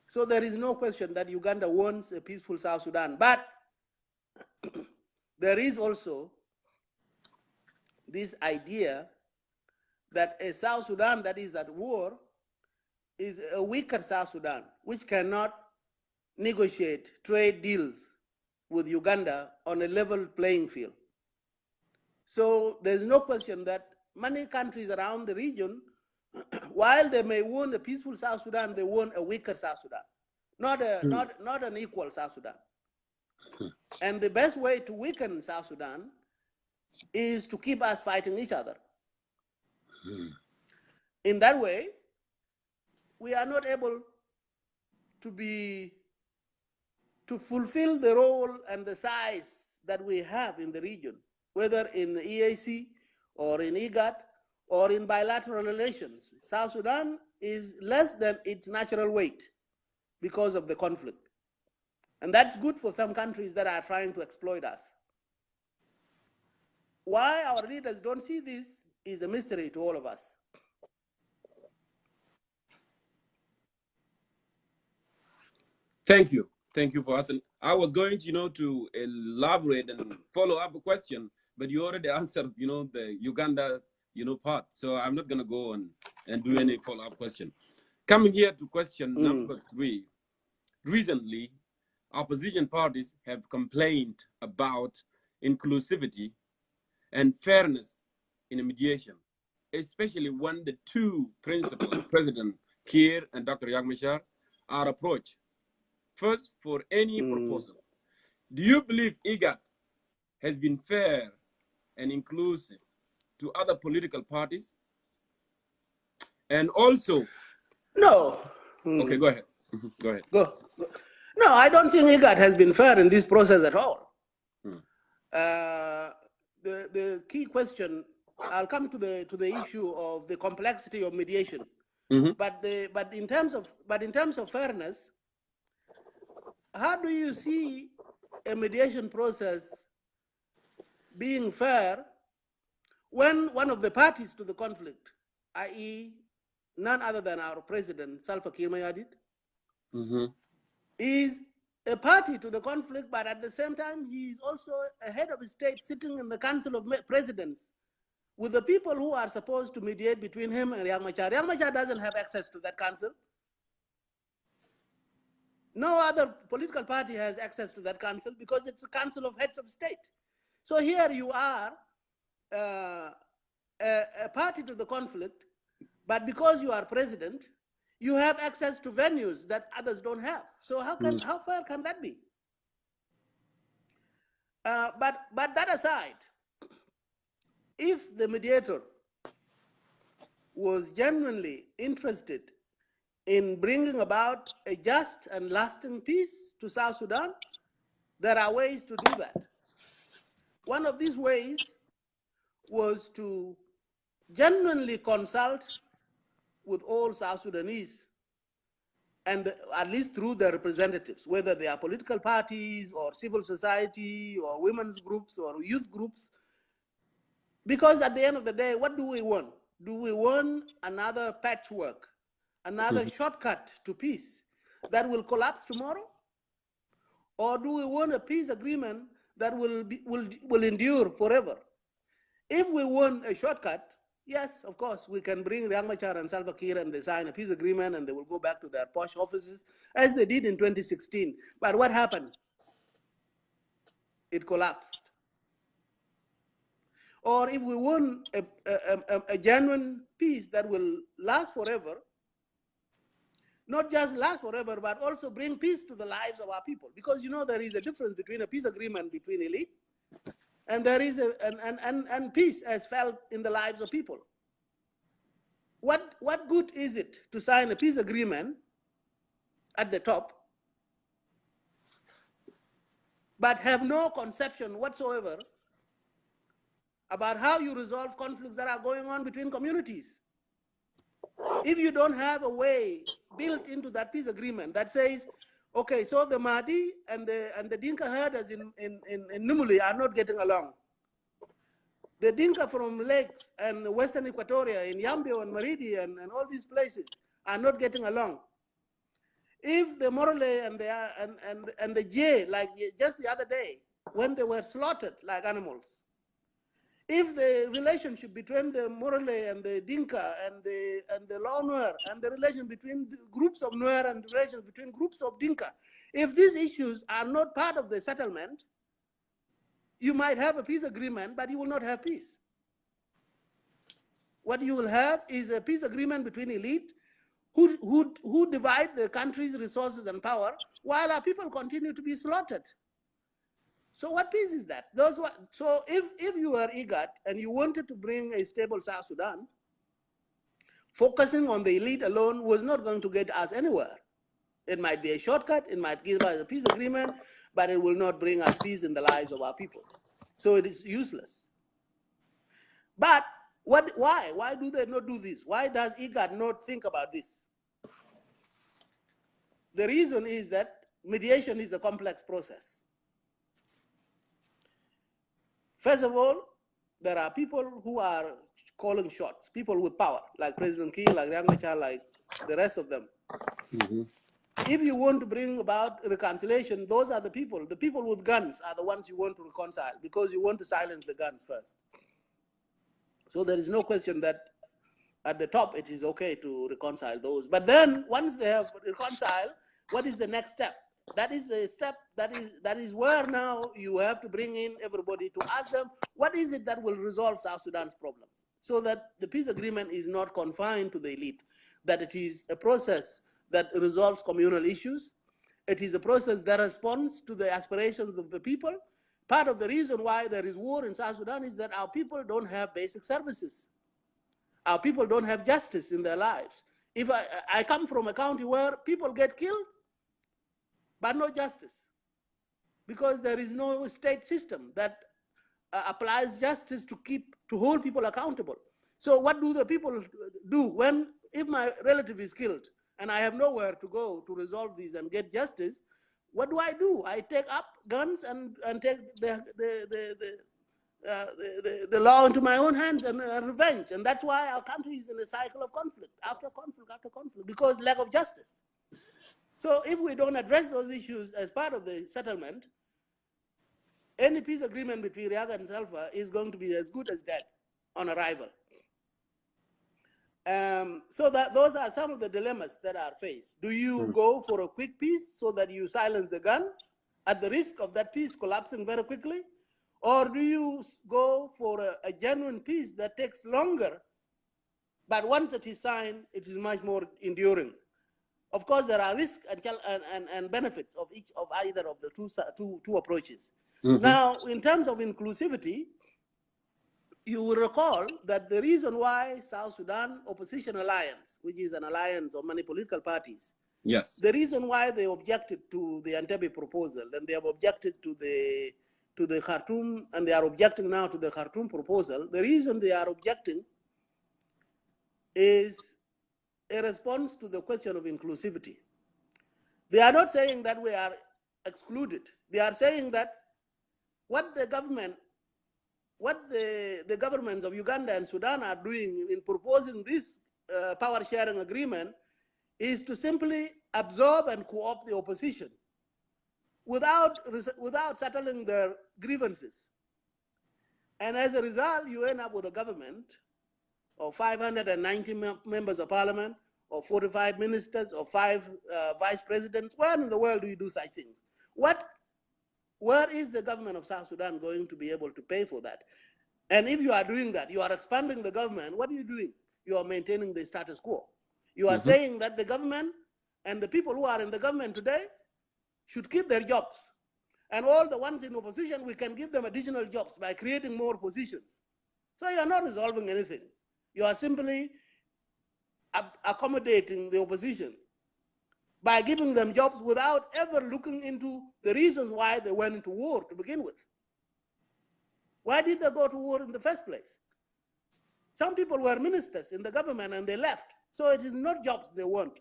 So there is no question that Uganda wants a peaceful South Sudan, but there is also this idea that a South Sudan that is at war is a weaker South Sudan, which cannot negotiate trade deals with Uganda on a level playing field. So there's no question that many countries around the region, while they may want a peaceful South Sudan, they want a weaker South Sudan, not an equal South Sudan. And the best way to weaken South Sudan is to keep us fighting each other. In that way, we are not able to fulfill the role and the size that we have in the region, whether in EAC or in IGAD or in bilateral relations. South Sudan is less than its natural weight because of the conflict. And that's good for some countries that are trying to exploit us. Why our leaders don't see this is a mystery to all of us.
Thank you. Thank you for asking. I was going to, to elaborate and follow up a question, but you already answered, the Uganda, part. So I'm not going to go on and do any follow-up question. Coming here to question number 3. Recently, opposition parties have complained about inclusivity and fairness in mediation, especially when the two principal, President Kiir and Dr. Riek Machar, are approached. First, for any proposal, do you believe IGAD has been fair and inclusive to other political parties? And also,
no.
Okay, go ahead. Go ahead.
Go. No, I don't think IGAD has been fair in this process at all. The key question, I'll come to the issue of the complexity of mediation. But in terms of fairness, how do you see a mediation process being fair when one of the parties to the conflict, i.e., none other than our president, Salva Kiir Mayardit, is a party to the conflict, but at the same time, he is also a head of state sitting in the Council of Presidents with the people who are supposed to mediate between him and Riek Machar. Riek Machar doesn't have access to that council. No other political party has access to that council because it's a council of heads of state. So here you are, a party to the conflict, but because you are president, you have access to venues that others don't have. So how fair can that be? But that aside, if the mediator was genuinely interested in bringing about a just and lasting peace to South Sudan, there are ways to do that. One of these ways was to genuinely consult with all South Sudanese, and at least through their representatives, whether they are political parties or civil society or women's groups or youth groups. Because at the end of the day, what do we want? Do we want another patchwork, another shortcut to peace that will collapse tomorrow? Or do we want a peace agreement that will endure forever? If we want a shortcut, yes, of course, we can bring Riek Machar and Salva Kiir and they sign a peace agreement and they will go back to their posh offices as they did in 2016. But what happened? It collapsed. Or if we want a genuine peace that will last forever, not just last forever, but also bring peace to the lives of our people. Because there is a difference between a peace agreement between elite and there is and peace as felt in the lives of people. What good is it to sign a peace agreement at the top, but have no conception whatsoever about how you resolve conflicts that are going on between communities? If you don't have a way built into that peace agreement that says, okay, so the Mahdi and the Dinka herders in Numuli are not getting along. The Dinka from Lakes and Western Equatoria in Yambio and Maridi and all these places are not getting along. If the Morale and the Jay, like just the other day, when they were slaughtered like animals, if the relationship between the Morale and the Dinka and the Law Nuer and the relation between groups of Nuer and relations between groups of Dinka, if these issues are not part of the settlement, you might have a peace agreement, but you will not have peace. What you will have is a peace agreement between elite who divide the country's resources and power, while our people continue to be slaughtered. So what peace is that? So if you were IGAD and you wanted to bring a stable South Sudan, focusing on the elite alone was not going to get us anywhere. It might be a shortcut, it might give us a peace agreement, but it will not bring us peace in the lives of our people. So it is useless. But why? Why do they not do this? Why does IGAD not think about this? The reason is that mediation is a complex process. First of all, there are people who are calling shots, people with power, like President Kiir, like Riek Machar, like the rest of them. Mm-hmm. If you want to bring about reconciliation, those are the people. The people with guns are the ones you want to reconcile because you want to silence the guns first. So there is no question that at the top it is okay to reconcile those. But then once they have reconciled, what is the next step? That is the step that is where now you have to bring in everybody to ask them, what is it that will resolve South Sudan's problems? So that the peace agreement is not confined to the elite, that it is a process that resolves communal issues. It is a process that responds to the aspirations of the people. Part of the reason why there is war in South Sudan is that our people don't have basic services. Our people don't have justice in their lives. If I come from a county where people get killed, but no justice, because there is no state system that applies justice to hold people accountable. So what do the people do if my relative is killed and I have nowhere to go to resolve this and get justice? What do? I take up guns and take the law into my own hands and revenge. And that's why our country is in a cycle of conflict after conflict after conflict, because lack of justice. So if we don't address those issues as part of the settlement, any peace agreement between Riek and Salva is going to be as good as dead on arrival. So that those are some of the dilemmas that are faced. Do you go for a quick peace so that you silence the gun at the risk of that peace collapsing very quickly? Or do you go for a genuine peace that takes longer, but once it is signed, it is much more enduring? Of course, there are risks and benefits of either of the two approaches. Mm-hmm. Now, in terms of inclusivity, you will recall that the reason why South Sudan Opposition Alliance, which is an alliance of many political parties, yes, the reason why they objected to the Entebbe proposal, and they have objected to the Khartoum, and they are objecting now to the Khartoum proposal, the reason they are objecting is a response to the question of inclusivity. They are not saying that we are excluded. They are saying that what the governments of Uganda and Sudan are doing in proposing this power sharing agreement is to simply absorb and co-opt the opposition without settling their grievances. And as a result, you end up with a government of 590 members of parliament, or 45 ministers, or 5 vice presidents. Where in the world do you do such things? Where is the government of South Sudan going to be able to pay for that? And if you are doing that, you are expanding the government, what are you doing? You are maintaining the status quo. You are saying that the government and the people who are in the government today should keep their jobs. And all the ones in opposition, we can give them additional jobs by creating more positions. So you are not resolving anything. You are simply accommodating the opposition by giving them jobs without ever looking into the reasons why they went into war to begin with. Why did they go to war in the first place? Some people were ministers in the government and they left. So it is not jobs they want.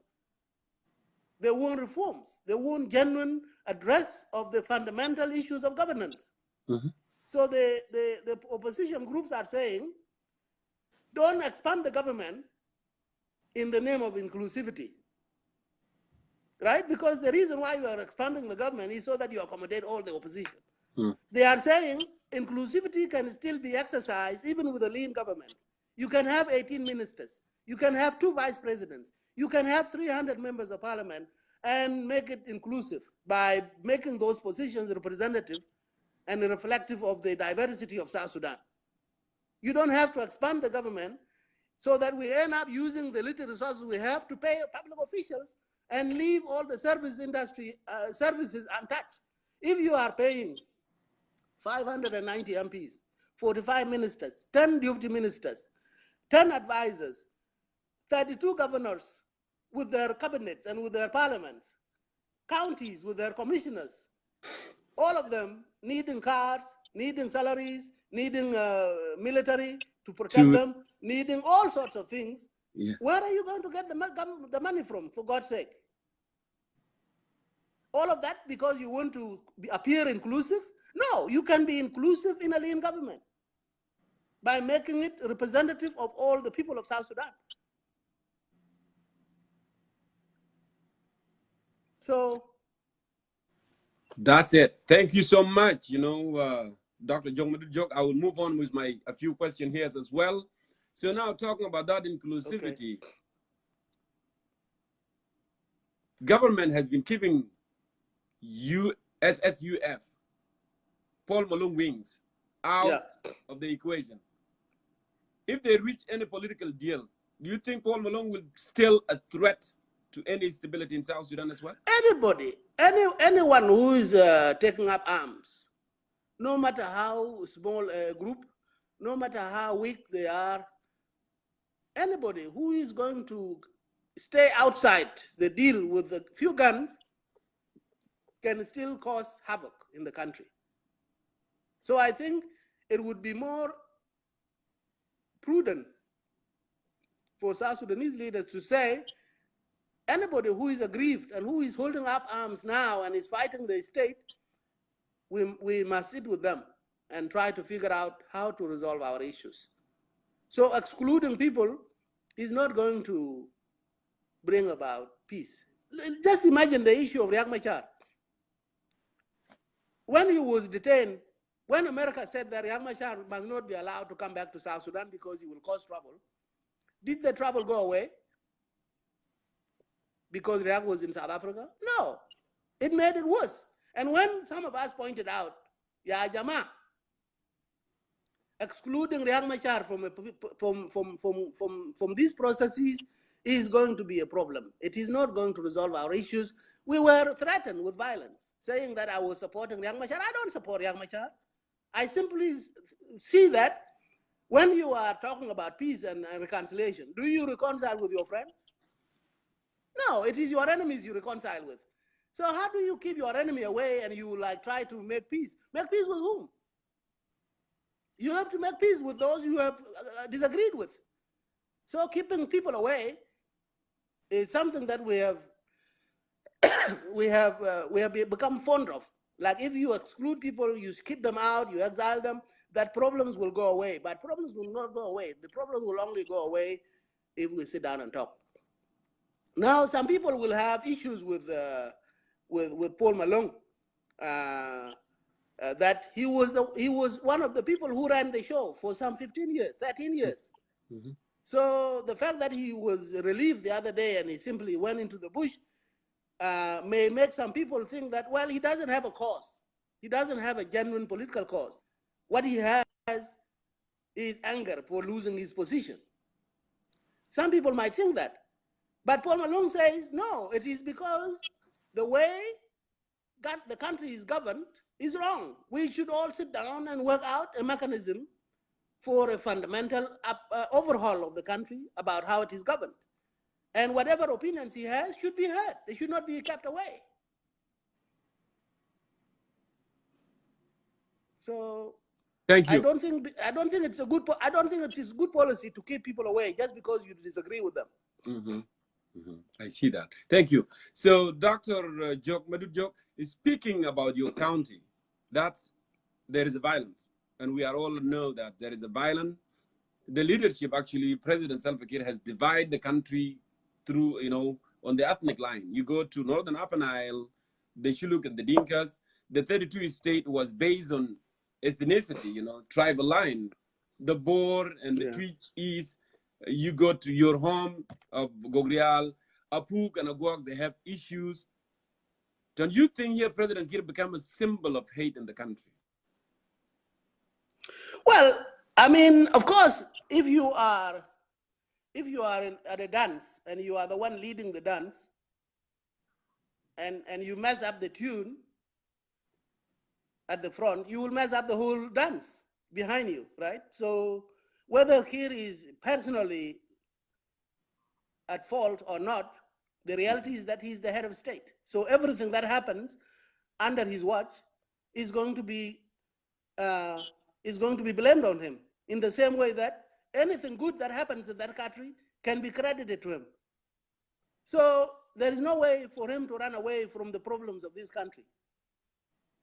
They want reforms. They want genuine address of the fundamental issues of governance.
Mm-hmm.
So the opposition groups are saying, don't expand the government in the name of inclusivity. Right? Because the reason why you are expanding the government is so that you accommodate all the opposition.
Mm.
They are saying inclusivity can still be exercised even with a lean government. You can have 18 ministers. You can have 2 vice presidents. You can have 300 members of parliament and make it inclusive by making those positions representative and reflective of the diversity of South Sudan. You don't have to expand the government so that we end up using the little resources we have to pay public officials and leave all the service industry services untouched. If you are paying 590 MPs, 45 ministers, 10 deputy ministers, 10 advisors, 32 governors with their cabinets and with their parliaments, counties with their commissioners, all of them needing cars, needing salaries, needing military to protect them, needing all sorts of things.
Yeah.
Where are you going to get the money from, for God's sake? All of that because you want to appear inclusive? No, you can be inclusive in a lean government by making it representative of all the people of South Sudan. So
that's it. Thank you so much. You know, Dr. Jongkor, I will move on with a few questions here as well. So now talking about that inclusivity, okay. Government has been keeping SSUF, Paul Malone wings, out of the equation. If they reach any political deal, do you think Paul Malone will still a threat to any stability in South Sudan as well?
Anybody, anyone who is taking up arms, no matter how small a group, no matter how weak they are, anybody who is going to stay outside the deal with a few guns can still cause havoc in the country. So I think it would be more prudent for South Sudanese leaders to say, anybody who is aggrieved and who is holding up arms now and is fighting the state, we must sit with them and try to figure out how to resolve our issues. So excluding people is not going to bring about peace. Just imagine the issue of Riek Machar. When he was detained, when America said that Riek Machar must not be allowed to come back to South Sudan because he will cause trouble, did the trouble go away because Riek was in South Africa? No, it made it worse. And when some of us pointed out, Ya Jama, excluding Riek Machar from these processes is going to be a problem. It is not going to resolve our issues. We were threatened with violence, saying that I was supporting Riek Machar. I don't support Riek Machar. I simply see that when you are talking about peace and reconciliation, do you reconcile with your friends? No, it is your enemies you reconcile with. So how do you keep your enemy away and you like try to make peace? Make peace with whom? You have to make peace with those you have disagreed with. So keeping people away is something that we have become fond of. Like if you exclude people, you keep them out, you exile them, that problems will go away. But problems will not go away. The problems will only go away if we sit down and talk. Now, some people will have issues with Paul Malone. That he was one of the people who ran the show for some 15 years, 13 years. Mm-hmm. So the fact that he was relieved the other day and he simply went into the bush may make some people think that, well, he doesn't have a cause. He doesn't have a genuine political cause. What he has is anger for losing his position. Some people might think that. But Paul Malone says, no, it is because the way the country is governed is wrong. We should all sit down and work out a mechanism for a fundamental overhaul of the country about how it is governed. And whatever opinions he has should be heard. They should not be kept away. So
Thank you.
I don't think it's a good policy to keep people away just because you disagree with them.
I see that. Thank you. So Dr. Madud Jok is speaking about your county, that there is a violence, and we are all know that there is a violence. The leadership, actually, President Salva Kiir has divided the country through, on the ethnic line. You go to Northern Upper Nile, they should look at the Dinkas. The 32 state was based on ethnicity, tribal line. The Boer and the Twitch East, you go to your home of Gogrial, Apuk and Agwag, they have issues. Don't you think here President Kiir become a symbol of hate in the country?
Well, I mean, of course, if you are at a dance and you are the one leading the dance, and you mess up the tune at the front, you will mess up the whole dance behind you, right? So whether Kiir is personally at fault or not, the reality is that he's the head of state. So everything that happens under his watch is going to be blamed on him, in the same way that anything good that happens in that country can be credited to him. So there is no way for him to run away from the problems of this country,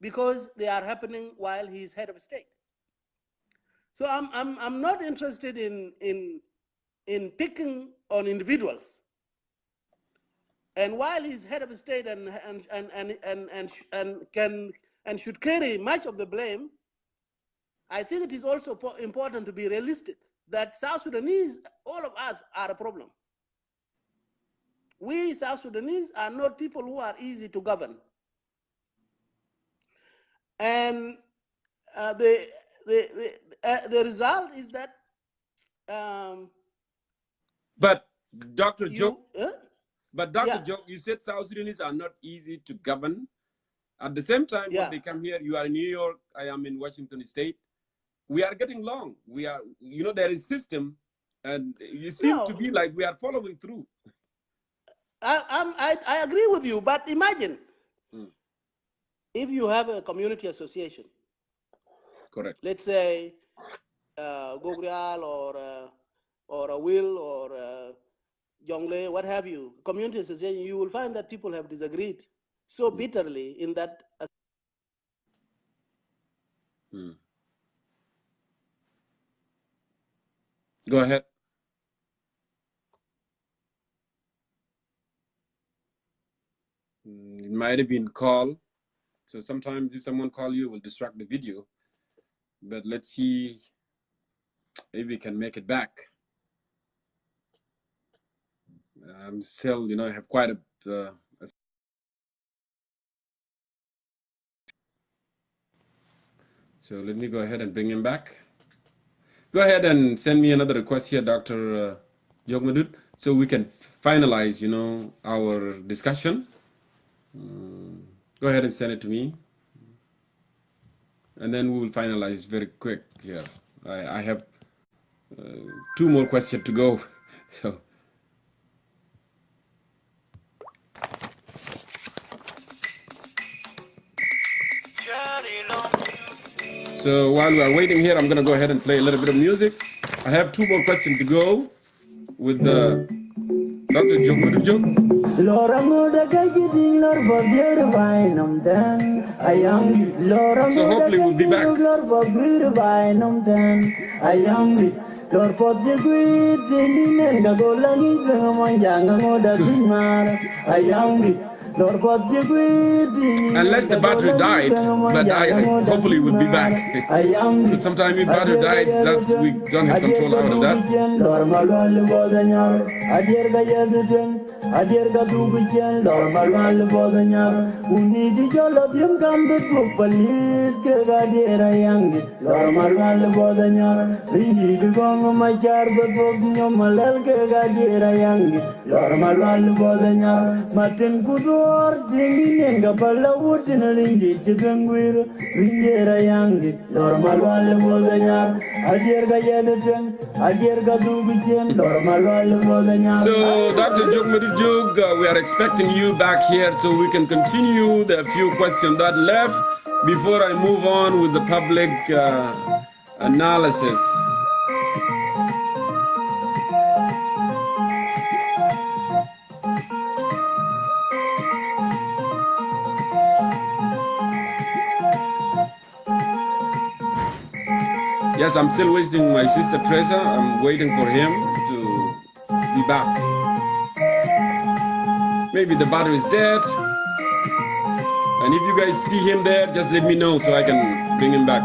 because they are happening while he's head of state. So I'm not interested in picking on individuals. And while he's head of state and should carry much of the blame, I think it is also important to be realistic that South Sudanese, all of us, are a problem. We South Sudanese are not people who are easy to govern. And the result is that.
But Dr. Jok, Jok, you said South Sudanese are not easy to govern. At the same time, when they come here, you are in New York, I am in Washington State. We are getting along. We are, there is system, and you seem to be like we are following through.
I agree with you, but imagine if you have a community association.
Correct.
Let's say Gogrial or a Will or Jongle, what have you, community association, you will find that people have disagreed so bitterly in that.
Go ahead. It might have been called. So sometimes if someone calls you, it will distract the video. But let's see if we can make it back. I'm still, I have quite a so let me go ahead and bring him back. Go ahead and send me another request here, Dr. Jogmadut, so we can finalize, our discussion. Go ahead and send it to me. And then we will finalize very quick here. I have 2 more questions to go. So while we are waiting here, I'm going to go ahead and play a little bit of music. I have 2 more questions to go with Dr. Jok. So hopefully we'll be back. Unless the battery died, but I hopefully will be back. Because sometimes if battery dies, we don't have control out of that.
kuduor dingin gabala wutin ringi chigangwir ringera yangi normal wal modanyar ajer ga yedeten ajer ga dubichen normal wal modanyar.
So, Dr. Jog, we are expecting you back here so we can continue the few questions that left before I move on with the public analysis. Yes, I'm still waiting my sister Teresa. I'm waiting for him to be back. Maybe the battery is dead. And if you guys see him there, just let me know so I can bring him back.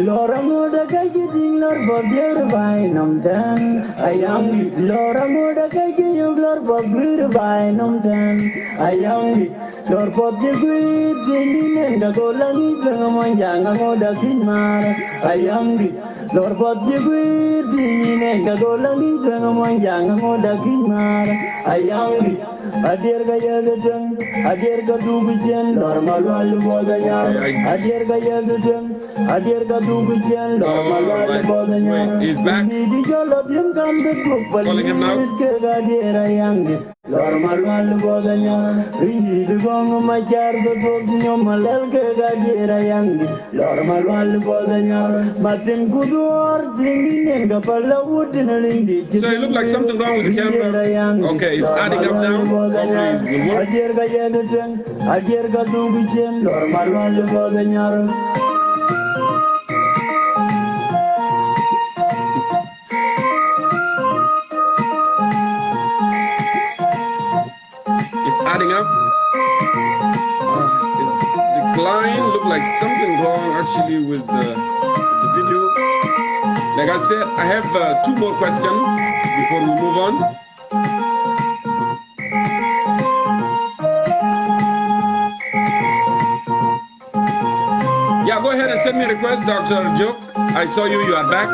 Lora muda kaki ting lor bogir by nom ten. Ayang Lora muda kaki yug lor bogir by nom ten. Ayang lor bogir gui ting in the golani pengamanjang amoda kinmar. Ayang lor bogir gui ting in the golani pengamanjang amoda kinmar. Ayang adir gaya gedeng adir gadubijen lor malwal bodanya. Adir gaya gedeng adir gadubijen.
Wait, he's back. Calling him now.
Normal bodanya ringi gong machar go nyomalel ke gadira yangi normal bodanya matin kudur dingin gapala wutin ringi.
So it looked like something wrong with the camera. Okay, it's adding up now. Hopefully it will work.
Ajer ga yedeten ajer ga dubichen normal bodanya.
Adding up. His decline looked like something wrong actually with the video. Like I said, I have 2 more questions before we move on. Yeah, go ahead and send me a request, Dr. Jok. I saw you are back.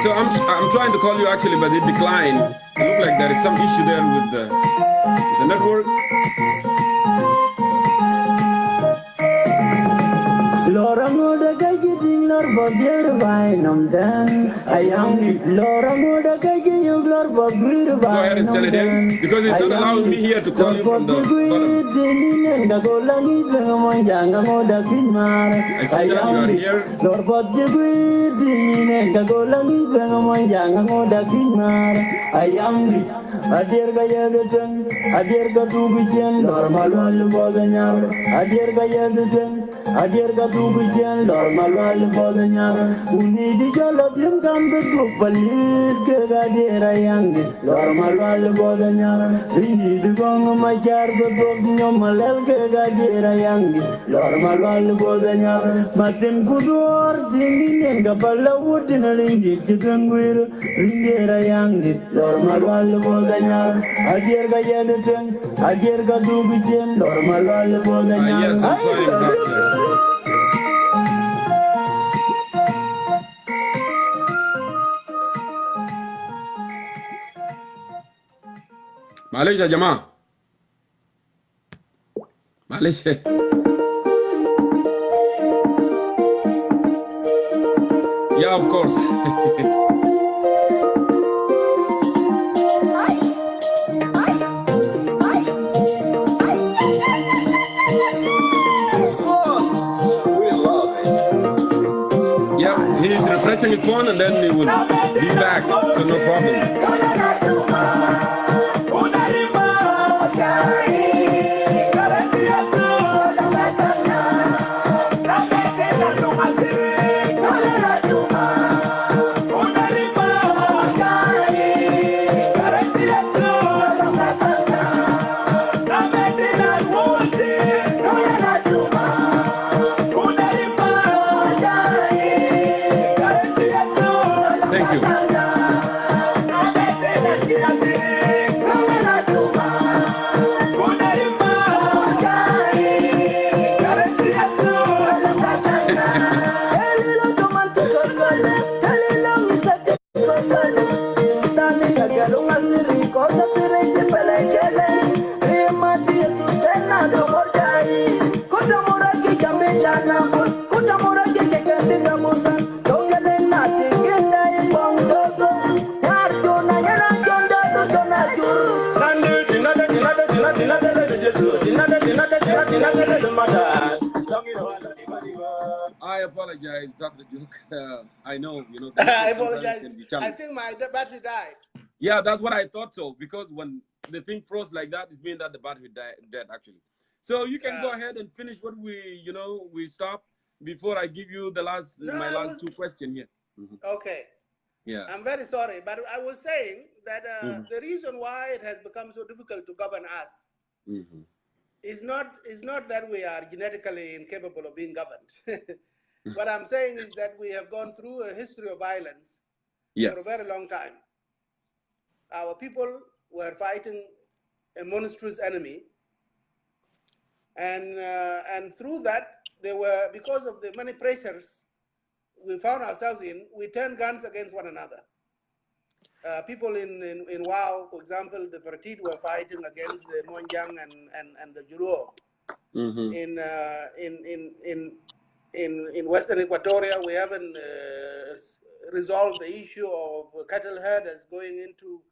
So I'm trying to call you actually, but it declined. It looked like there is some issue there with the network.
Lora muda kaki ting lor bogir by nom ten. Ayang Lora muda kaki yug lor bogir by.
Go ahead and send it in because it's not allowing me here to call you from the bottom. I see that you are here.
Lor bogir dingin gagolangi pengamanjang ngoda kinar. Ayang adir gaya gedeng adir gadubijen normal wal bodanya. Adir gaya gedeng adir gadubijen normal wal bodanya. Uni di jalab yang kambe balit ke gadira yangi normal wal bodanya. Rini di gong machar godog nyomalel ke gadira yangi normal wal bodanya. Matin kudur dingin gapala wutin ringi chigangwir ringera yangi normal wal bodanya. Ajer ga yedeten ajer ga dubijen normal wal bodanya.
Yes, I'm trying, Doctor. Malaysia, Jama. Malaysia. Yeah, of course. Yeah, he's refreshing his phone and then he will be back, so no problem. Thank you. apologize, Dr. Duke. I know, the
I
network sometimes
apologize.
can be
I
challenging.
think my battery died.
Yeah, that's what I thought so, because when the thing froze like that, it means that the battery dead actually. So you can go ahead and finish what we stopped before I give you the my last two questions here.
Okay.
Yeah.
I'm very sorry, but I was saying that the reason why it has become so difficult to govern us is not that we are genetically incapable of being governed. What I'm saying is that we have gone through a history of violence for a very long time. Our people were fighting a monstrous enemy, and through that, because of the many pressures we found ourselves in, we turned guns against one another. People in Wau, for example, the Fertit were fighting against the Monjang and the Juruo. In Western Equatoria, we haven't resolved the issue of cattle herders going into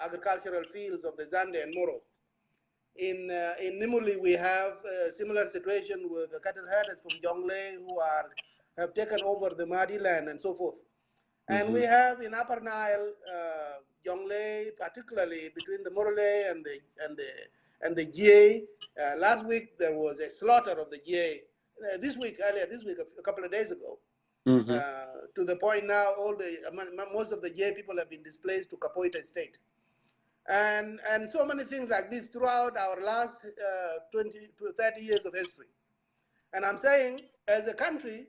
agricultural fields of the Zande and Moro. In Nimuli, we have a similar situation with the cattle herders from Jonglei who have taken over the Mahdi land and so forth. And we have in Upper Nile, Jonglei, particularly between the Morole and the GA. Last week there was a slaughter of the GA. Earlier this week, a couple of days ago, to the point now most of the GA people have been displaced to Capoeira State. And so many things like this throughout our last 20 to 30 years of history. And I'm saying, as a country,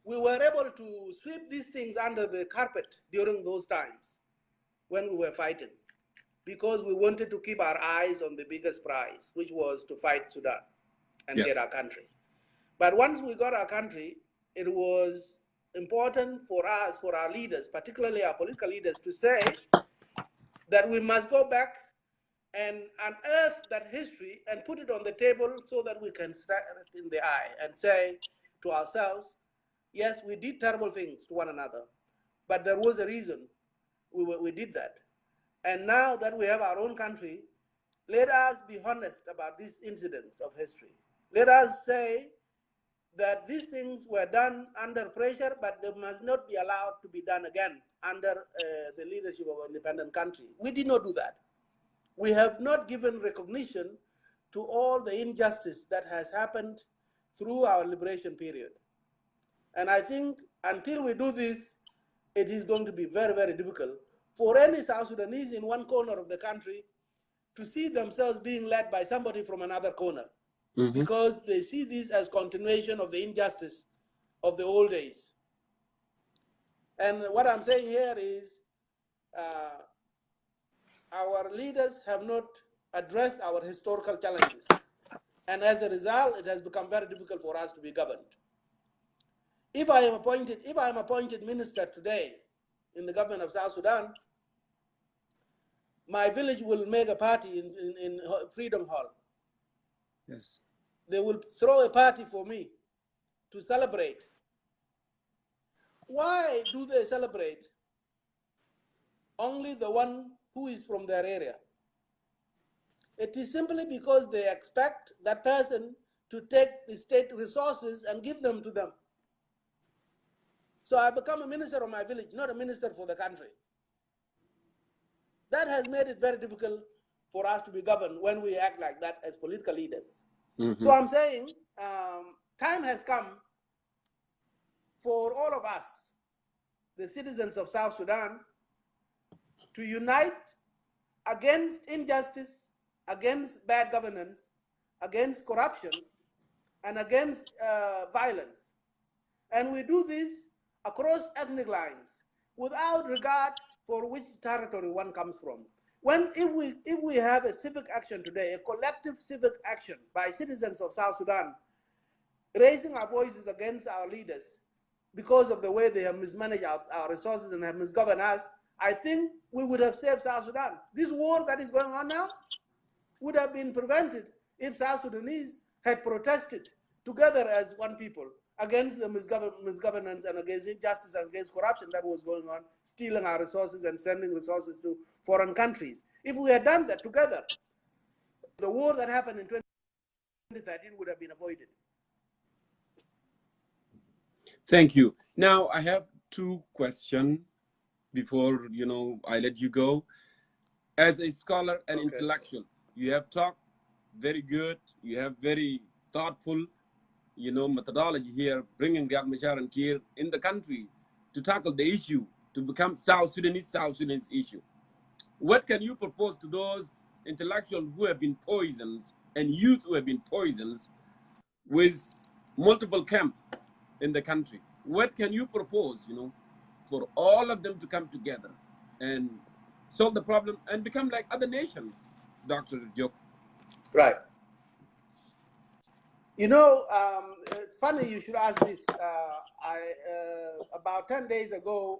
we were able to sweep these things under the carpet during those times when we were fighting, because we wanted to keep our eyes on the biggest prize, which was to fight Sudan and get our country. But once we got our country, it was important for us, for our leaders, particularly our political leaders, to say that we must go back and unearth that history and put it on the table so that we can stare it in the eye and say to ourselves, yes, we did terrible things to one another, but there was a reason we did that. And now that we have our own country, let us be honest about these incidents of history. Let us say that these things were done under pressure, but they must not be allowed to be done again under the leadership of an independent country. We did not do that. We have not given recognition to all the injustice that has happened through our liberation period. And I think until we do this, it is going to be very, very difficult for any South Sudanese in one corner of the country to see themselves being led by somebody from another corner, because they see this as continuation of the injustice of the old days. And what I'm saying here is our leaders have not addressed our historical challenges. And as a result, it has become very difficult for us to be governed. If I am appointed minister today in the government of South Sudan, my village will make a party in Freedom Hall.
Yes.
They will throw a party for me to celebrate. Why do they celebrate only the one who is from their area? It is simply because they expect that person to take the state resources and give them to them. So I become a minister of my village, not a minister for the country. That has made it very difficult for us to be governed when we act like that as political leaders. So I'm saying time has come for all of us, the citizens of South Sudan, to unite against injustice, against bad governance, against corruption, and against violence. And we do this across ethnic lines without regard for which territory one comes from. If we have a civic action today, a collective civic action by citizens of South Sudan, raising our voices against our leaders because of the way they have mismanaged our resources and have misgoverned us, I think we would have saved South Sudan. This war that is going on now would have been prevented if South Sudanese had protested together as one people against the misgovernance and against injustice and against corruption that was going on, stealing our resources and sending resources to foreign countries. If we had done that together, the war that happened in 2013 would have been avoided.
Thank you. Now I have two questions before I let you go. As a scholar and
Okay.
intellectual, you have talked very good. You have very thoughtful, methodology here, bringing Riek Machar and Kir in the country to tackle the issue, to become South Sudanese issue. What can you propose to those intellectuals who have been poisoned and youth who have been poisoned with multiple camps in the country? What can you propose, for all of them to come together and solve the problem and become like other nations, Dr. Jok?
Right. It's funny you should ask this. About 10 days ago,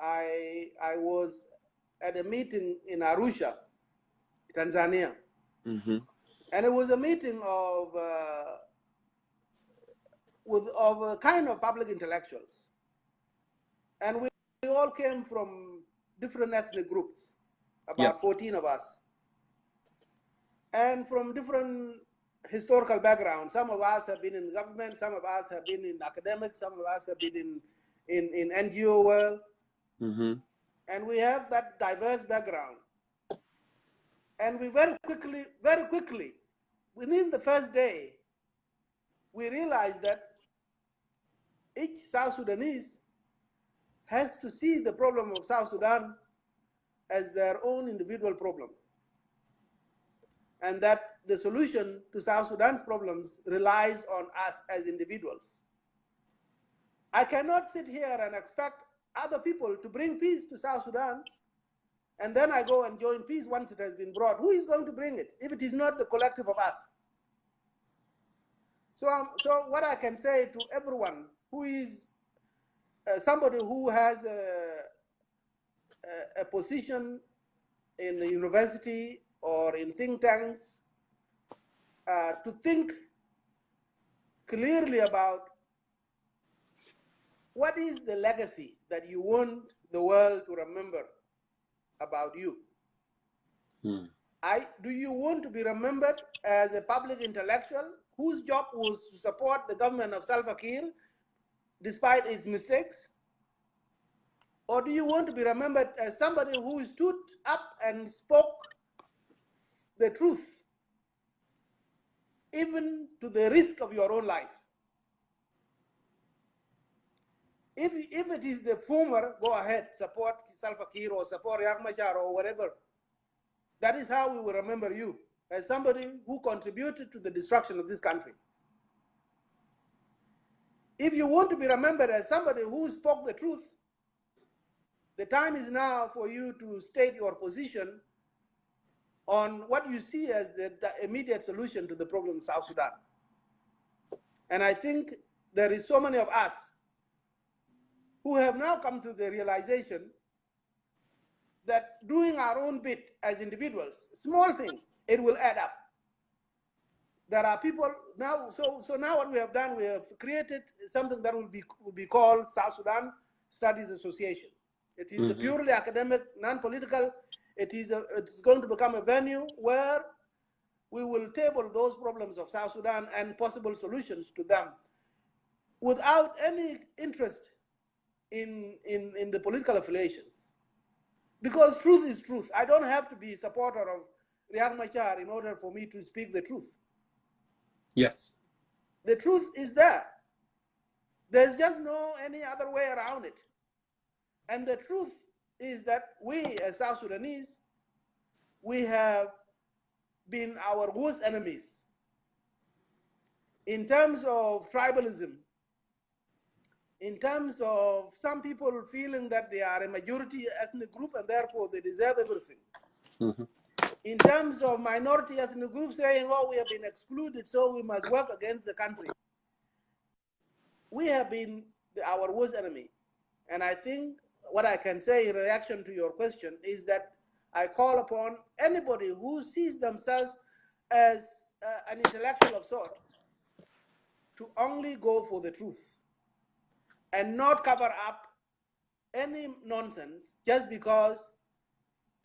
I was at a meeting in Arusha, Tanzania.
Mm-hmm.
And it was a meeting of a kind of public intellectuals. And we all came from different ethnic groups, about 14 of us. And from different historical backgrounds. Some of us have been in government, some of us have been in academics, some of us have been in NGO world.
Mm-hmm.
And we have that diverse background. And we very quickly, within the first day, we realized that each South Sudanese has to see the problem of South Sudan as their own individual problem. And that the solution to South Sudan's problems relies on us as individuals. I cannot sit here and expect other people to bring peace to South Sudan, and then I go and join peace once it has been brought. Who is going to bring it if it is not the collective of us? So what I can say to everyone who is somebody who has a position in the university or in think tanks, to think clearly about what is the legacy that you want the world to remember about you. Do you want to be remembered as a public intellectual whose job was to support the government of Salva Kiir despite its mistakes? Or do you want to be remembered as somebody who stood up and spoke the truth, even to the risk of your own life? If it is the former, go ahead, support Salva Kiir or support Riek Machar or whatever. That is how we will remember you, as somebody who contributed to the destruction of this country. If you want to be remembered as somebody who spoke the truth, the time is now for you to state your position on what you see as the immediate solution to the problem of South Sudan. And I think there is so many of us who have now come to the realization that doing our own bit as individuals, small thing, it will add up. There are people now, so now what we have done, we have created something that will be called South Sudan Studies Association. It is a purely academic, non-political. It's going to become a venue where we will table those problems of South Sudan and possible solutions to them without any interest in the political affiliations. Because truth is truth. I don't have to be a supporter of Riek Machar in order for me to speak the truth.
Yes.
The truth is there. There's just no any other way around it. And the truth is that we as South Sudanese, we have been our worst enemies. In terms of tribalism, in terms of some people feeling that they are a majority ethnic group and therefore they deserve everything. In terms of minority ethnic groups saying, oh, we have been excluded, so we must work against the country. We have been our worst enemy. And I think what I can say in reaction to your question is that I call upon anybody who sees themselves as an intellectual of sort to only go for the truth and not cover up any nonsense just because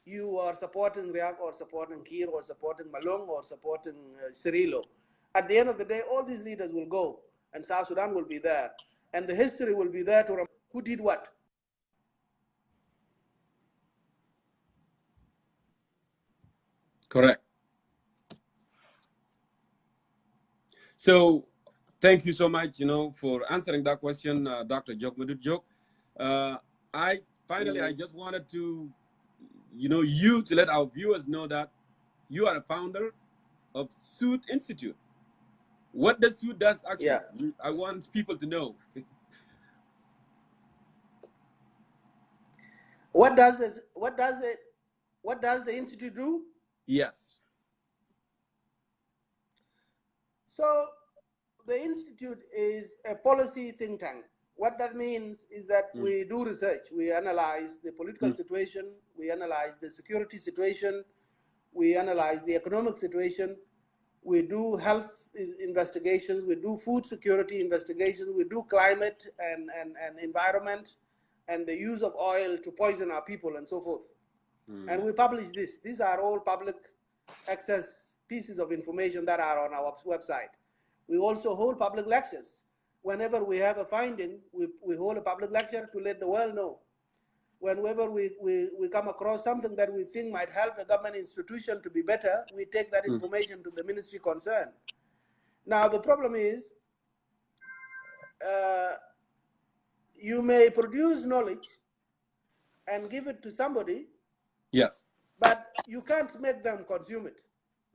you are supporting Riek or supporting Kiir or supporting Malong or supporting Cirilo. At the end of the day, all these leaders will go and South Sudan will be there. and the history will be there to remember who did what.
Correct. So thank you so much, for answering that question, Dr. Jokmadut Jok. I just wanted to, you to let our viewers know that you are a founder of Suit Institute. What the Suit does actually,
Yeah.
I want people to know.
What does the institute do?
Yes.
So the institute is a policy think tank. What that means is that we do research. We analyze the political situation. We analyze the security situation. We analyze the economic situation. We do health investigations. We do food security investigations. We do climate and environment and the use of oil to poison our people and so forth. And we publish this. These are all public access pieces of information that are on our website. We also hold public lectures. Whenever we have a finding, we hold a public lecture to let the world know. Whenever we come across something that we think might help a government institution to be better, we take that information to the ministry concerned. Now, the problem is, you may produce knowledge and give it to somebody.
Yes.
But you can't make them consume it.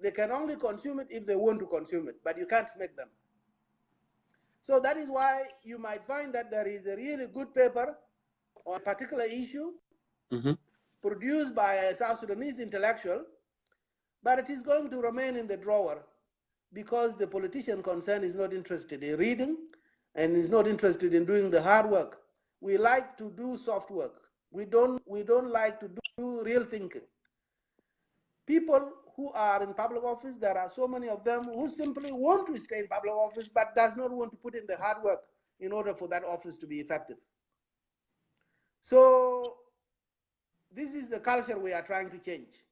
They can only consume it if they want to consume it, but you can't make them. So that is why you might find that there is a really good paper on a particular issue produced by a South Sudanese intellectual, but it is going to remain in the drawer because the politician concerned is not interested in reading and is not interested in doing the hard work. We like to do soft work. We don't like to do real thinking. People who are in public office, there are so many of them who simply want to stay in public office but does not want to put in the hard work in order for that office to be effective. So this is the culture we are trying to change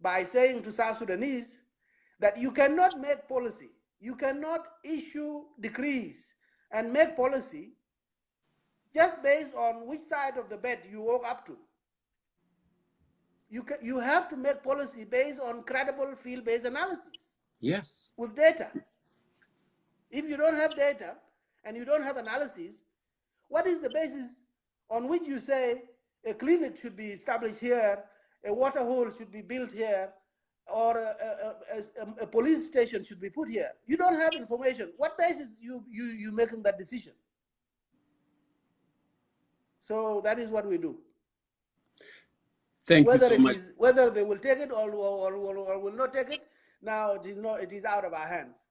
by saying to South Sudanese that you cannot make policy, you cannot issue decrees and make policy just based on which side of the bed you walk up to. You have to make policy based on credible field-based analysis.
Yes.
With data. If you don't have data and you don't have analysis, what is the basis on which you say a clinic should be established here, a water hole should be built here, or a police station should be put here? You don't have information. What basis you making that decision? So that is what we do.
Thank you so much.
Whether they will take it or will not take it, now it is out of our hands.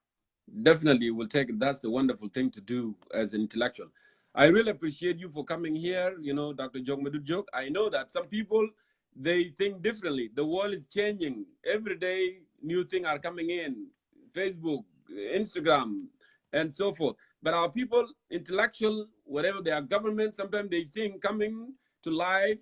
Definitely will take it. That's a wonderful thing to do as an intellectual. I really appreciate you for coming here, Dr. Jokmadut Jok. I know that some people, they think differently. The world is changing. Every day, new things are coming in. Facebook, Instagram, and so forth. But our people, intellectual, whatever they are government, sometimes they think coming to life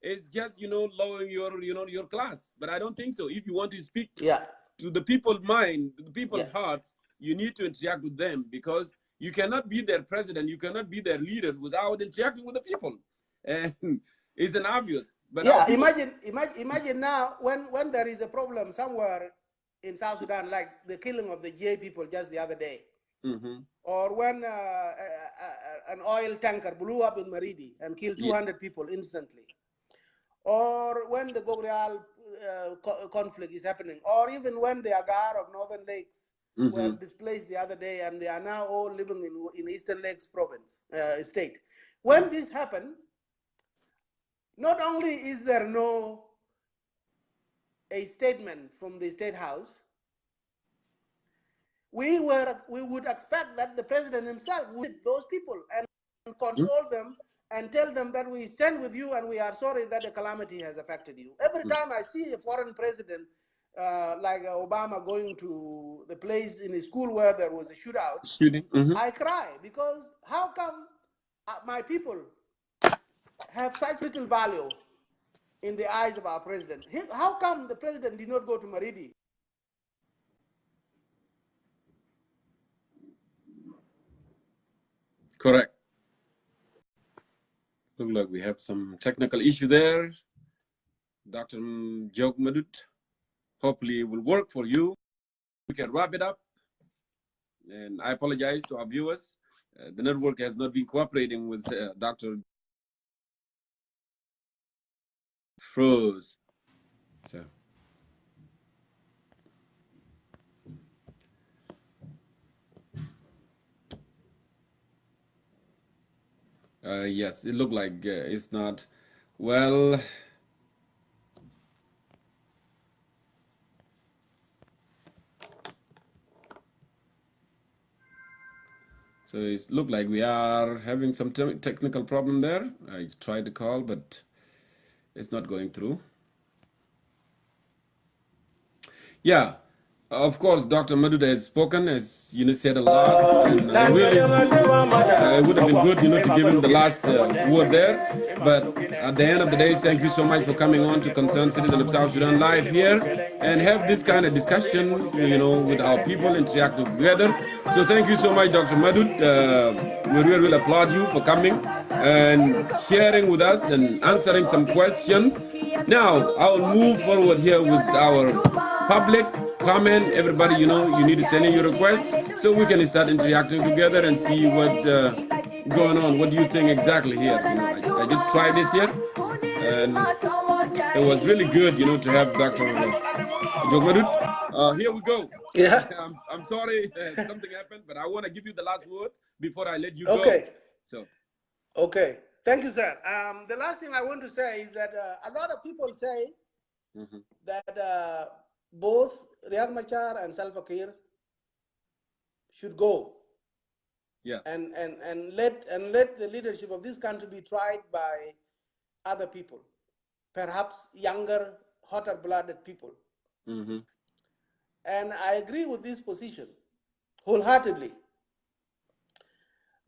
is just, lowering your class. But I don't think so. If you want to speak to the people's mind, the people's hearts, you need to interact with them, because you cannot be their president, you cannot be their leader without interacting with the people. And it's an obvious. But
imagine now when there is a problem somewhere in South Sudan, like the killing of the J people just the other day, or when an oil tanker blew up in Maridi and killed 200 people instantly, or when the Gogreal conflict is happening, or even when the Agar of Northern Lakes were displaced the other day and they are now all living in Eastern Lakes province, state. When this happens, not only is there a statement from the State House, we would expect that the president himself would those people and console them and tell them that we stand with you and we are sorry that the calamity has affected you. Every time I see a foreign president like Obama going to the place in his school where there was a shooting, I cry, because how come my people have such little value in the eyes of our president? How come the president did not go to Maridi?
Correct. Look like we have some technical issue there. Dr. Jok Madut, hopefully it will work for you. We can wrap it up. And I apologize to our viewers. The network has not been cooperating with Dr. Froze. So. Yes, it looked like it's not well. So it looked like we are having some technical problem there. I tried to call, but it's not going through. Yeah, of course, Dr. Maduda has spoken, as you know, said a lot, and really, it would have been good, to give him the last word there. But at the end of the day, thank you so much for coming on to Concerned Citizen of South Sudan live here and have this kind of discussion, with our people interacting together. So thank you so much, Dr. Madud. We really will applaud you for coming and sharing with us and answering some questions. Now, I'll move forward here with our public comment. Everybody, you need to send in your request so we can start interacting together and see what going on. What do you think exactly here? I did try this here, and it was really good, to have Dr. Jogmadut. Here we go.
Yeah.
I'm sorry something happened, but I want to give you the last word before I let you
go.
So.
Okay. Thank you, sir. The last thing I want to say is that a lot of people say that both Riek Machar and Salva Kiir should go.
Yes.
And let the leadership of this country be tried by other people, perhaps younger, hotter-blooded people. And I agree with this position wholeheartedly.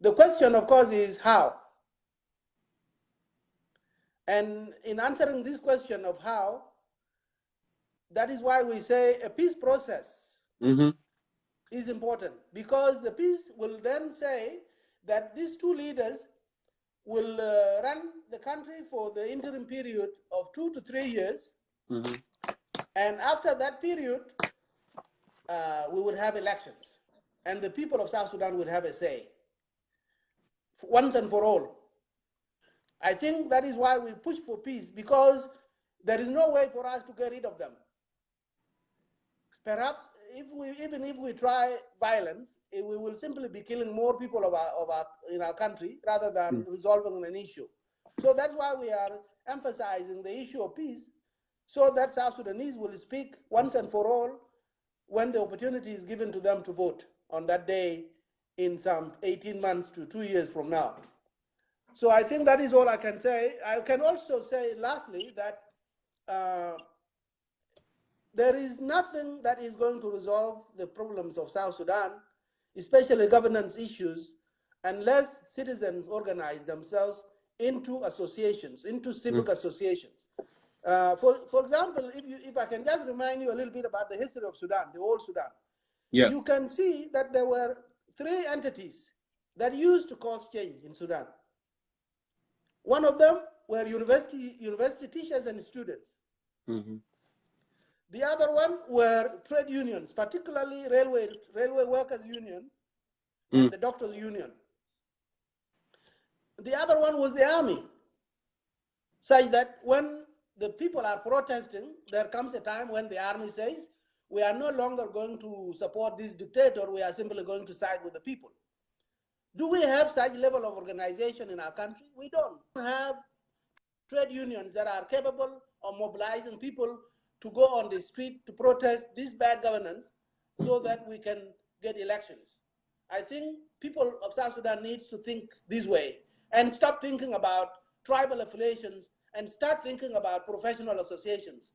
The question, of course, is how. And in answering this question of how, that is why we say a peace process is important, because the peace will then say that these two leaders will run the country for the interim period of 2 to 3 years. And after that period, we would have elections. And the people of South Sudan would have a say, once and for all. I think that is why we push for peace, because there is no way for us to get rid of them. Perhaps even if we try violence, we will simply be killing more people in our country rather than resolving an issue. So that's why we are emphasizing the issue of peace, so that South Sudanese will speak once and for all when the opportunity is given to them to vote on that day in some 18 months to 2 years from now. So I think that is all I can say. I can also say, lastly, that there is nothing that is going to resolve the problems of South Sudan, especially governance issues, unless citizens organize themselves into associations, into civic associations. For example, if I can just remind you a little bit about the history of Sudan, the old Sudan, you can see that there were 3 entities that used to cause change in Sudan. One of them were university teachers and students. The other one were trade unions, particularly railway workers union and the doctors union. The other one was the army, such that when the people are protesting, there comes a time when the army says, we are no longer going to support this dictator, we are simply going to side with the people. Do we have such level of organization in our country? We don't have trade unions that are capable of mobilizing people to go on the street to protest this bad governance so that we can get elections. I think people of South Sudan needs to think this way and stop thinking about tribal affiliations and start thinking about professional associations.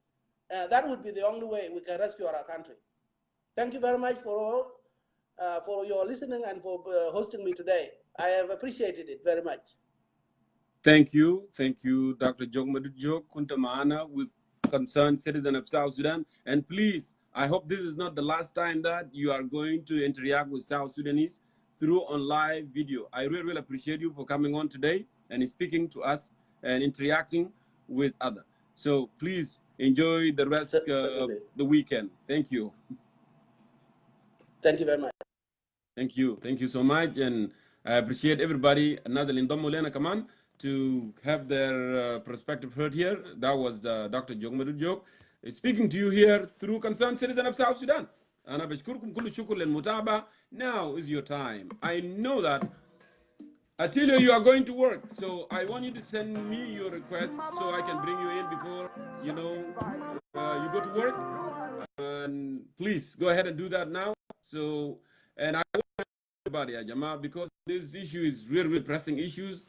That would be the only way we can rescue our country. Thank you very much for your listening and for hosting me today. I have appreciated it very much.
Thank you, Dr. Jogmadut Jog Kuntamana with Concerned Citizen of South Sudan. And please, I hope this is not the last time that you are going to interact with South Sudanese. through on live video. I really, really appreciate you for coming on today and speaking to us and interacting with others. So please enjoy the rest of the weekend. Thank you.
Thank you very much.
Thank you. Thank you so much. And I appreciate everybody. Another Lindomo Lena Kaman to have their perspective heard here. That was Dr. Jongkor Jok speaking to you here through Concerned Citizen of South Sudan. Now is your time. I know that Attilio, you are going to work, so I want you to send me your request so I can bring you in before you go to work. And please go ahead and do that now. So, and I want everybody, Ajama, because this issue is really, really pressing issues.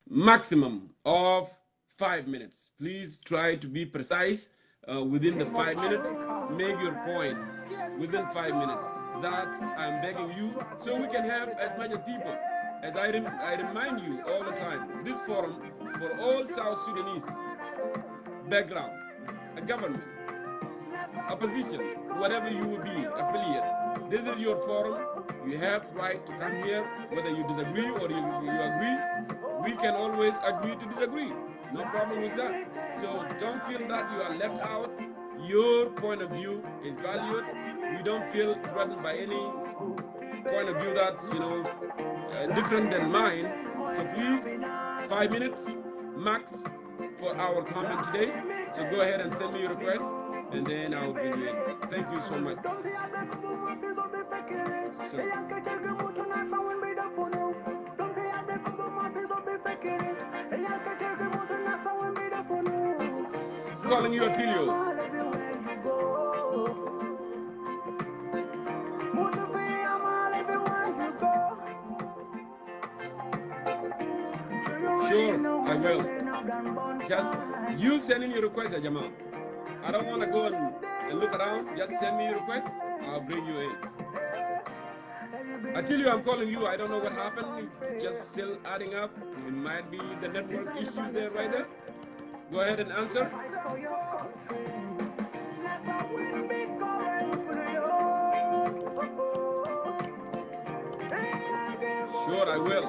Maximum of 5 minutes. Please try to be precise within the 5 minutes. Make your point within 5 minutes. That I'm begging you, so we can have as much as people. As I remind you all the time, this forum for all South Sudanese background, a government, opposition, whatever you will be, affiliate. This is your forum. You have right to come here, whether you disagree or you agree. We can always agree to disagree. No problem with that. So don't feel that you are left out. Your point of view is valued. We don't feel threatened by any point of view that, different than mine. So please, 5 minutes max for our comment today. So go ahead and send me your request, and then I will bring you in. Thank you so much. Calling you Attilio. Sure, I will. Just you send in your request, Jamal. I don't want to go and look around. Just send me your request. I'll bring you in. Attilio, I'm calling you. I don't know what happened. It's just still adding up. It might be the network issues there right there. Go ahead and answer. Sure, I will.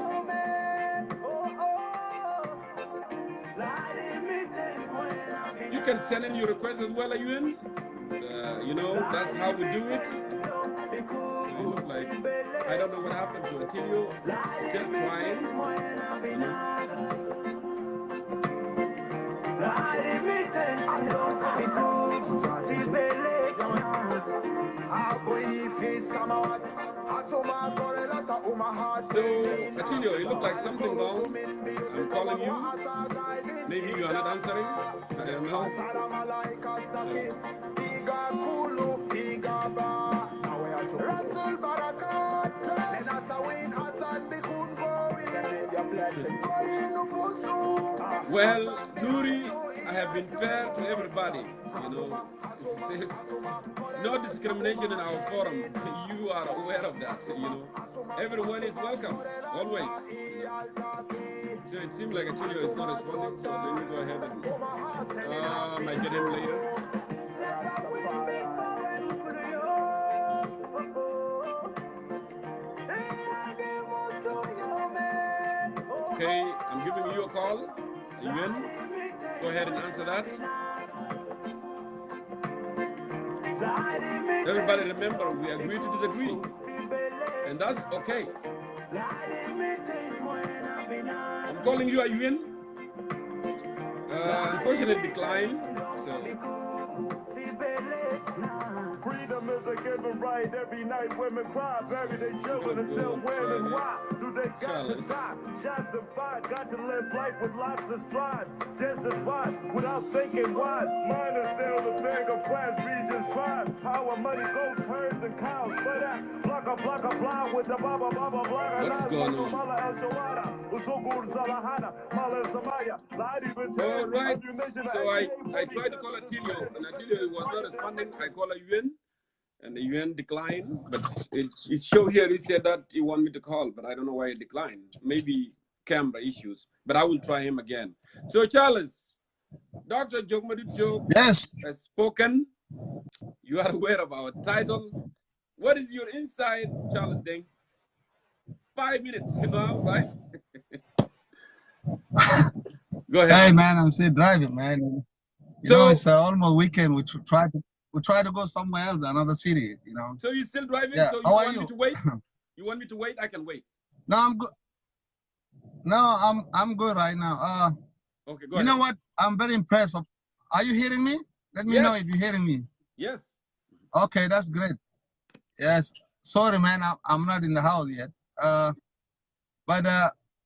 You can send in your request as well, are you in? That's how we do it. So it looks like, I don't know what happened to Attilio. Still trying. So, Attilio, it looked like something wrong. I'm calling you. Maybe you are not answering. I don't know. Well, Nuri, I have been fair to everybody. No discrimination in our forum. You are aware of that. Everyone is welcome, always. So it seems like Attilio is not responding. So let me go ahead and I get him later. Okay, I'm giving you a call. Are you in? Go ahead and answer that. Everybody remember, we agree to disagree. And that's okay. I'm calling you, are you in? Unfortunately, decline. So.
Freedom is a given right. Every night women cry, bury their children until when and why do they got to die? Shots and fight, got to live life with lots of strides. Just as wide, without thinking wide. Mine is still the thing of class regions tribe. Power, money, goats, herds, and cows. But that block a block with the baba baba block.
What's going on? All right. So I tried to call Attilio, and Attilio was not responding. I called a UN, and the UN declined. But it showed here, he said that he wanted me to call, but I don't know why he declined. Maybe camera issues, but I will try him again. So Charles, Dr. Jongkor
Yes.
has spoken. You are aware of our title. What is your insight, Charles Deng? 5 minutes, you know, right? Go ahead.
Hey man, I'm still driving, man. You know, it's almost weekend. We try to go somewhere else, another city. You know.
So you're still driving?
Yeah.
So you
How are
want
you?
me to wait? You want me to wait? I can wait.
No, I'm good. No, I'm good right now.
Okay, go
you
ahead.
know what? I'm very impressed. Are you hearing me? Let me know if you're hearing me.
Yes.
Okay, that's great. Yes. Sorry, man. I'm not in the house yet. But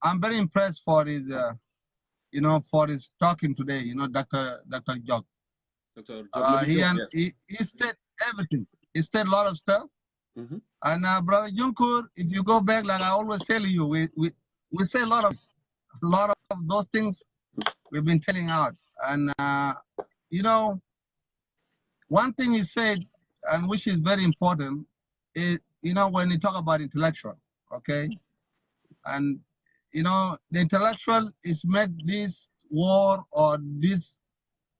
I'm very impressed for his, you know, for his talking today. You know, Dr. Jog.
Dr. Jog,
he said everything. He said a lot of stuff.
Mm-hmm.
And brother Jongkor, if you go back, like I always tell you, we say a lot of those things we've been telling out. And you know, one thing he said, and which is very important, is, you know, when you talk about intellectual, okay, and you know, the intellectual is make this war or this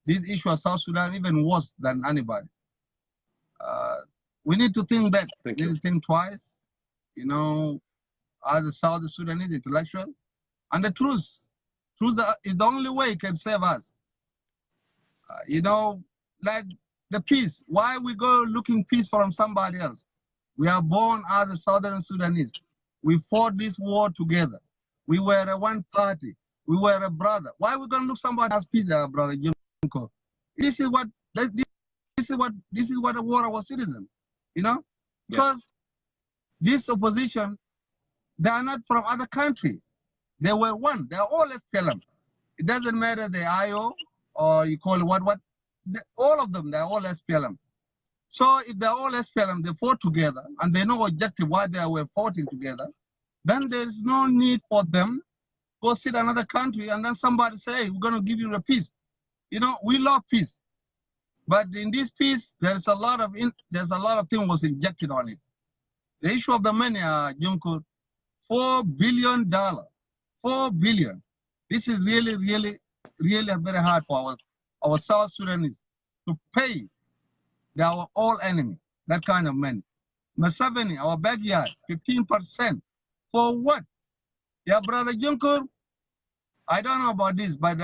issue of South Sudan even worse than anybody. We need to think back. We need to think twice. You know, as the South Sudanese intellectual, and the truth is the only way it can save us. You know, like the peace. Why we go looking peace from somebody else? We are born as a Southern Sudanese. We fought this war together. We were a one party. We were a brother. Why we gonna look somebody else's peace, brother Jongkor? This is what the war of our citizens. You know, because this opposition, they are not from other country. They were one. They are all SPLM. It doesn't matter the IO or you call it what. All of them, they're all SPLM. So if they're all SPLM, they fought together and they know objective why they were fighting together, then there's no need for them go sit another country and then somebody say, hey, we're going to give you the peace. You know, we love peace. But in this peace, there's a lot of things was injected on it. The issue of the money, Jongkor, $4 billion. $4 billion. This is really very hard for our South Sudanese to pay our all enemy that kind of money. Masaveni, our backyard, 15%. For what? Yeah, brother Jongkor, I don't know about this, but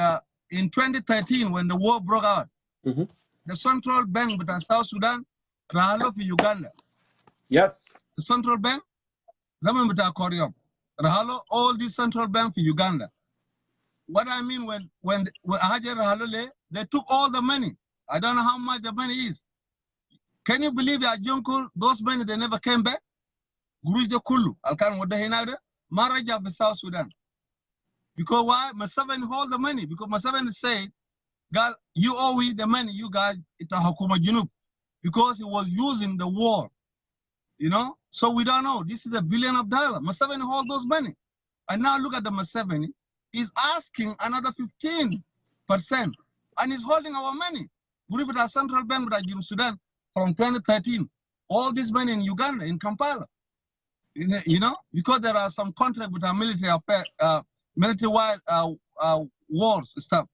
in 2013, when the war broke out, the central bank of South Sudan, Rahalo for Uganda.
Yes.
The central bank, Zaman Bata Koryom. Rahalo, all these central bank for Uganda. What I mean when Hajar Rahalo, they took all the money. I don't know how much the money is. Can you believe that Jongkor, those money, they never came back? Guruj de Kulu, Alkan Wadahinada, Maraja of South Sudan. Because why? Museveni hold the money. Because Museveni said, God, you owe me the money, you guys, it's a Hakuma Junub. Because he was using the war. You know? So we don't know. This is $1 billion. Museveni hold those money. And now look at the Museveni. He's asking another 15%. And he's holding our money. Group with our central bank with Sudan from 2013. All this money in Uganda, in Kampala. You know, because there are some contracts with our military affairs, military-wide wars and stuff.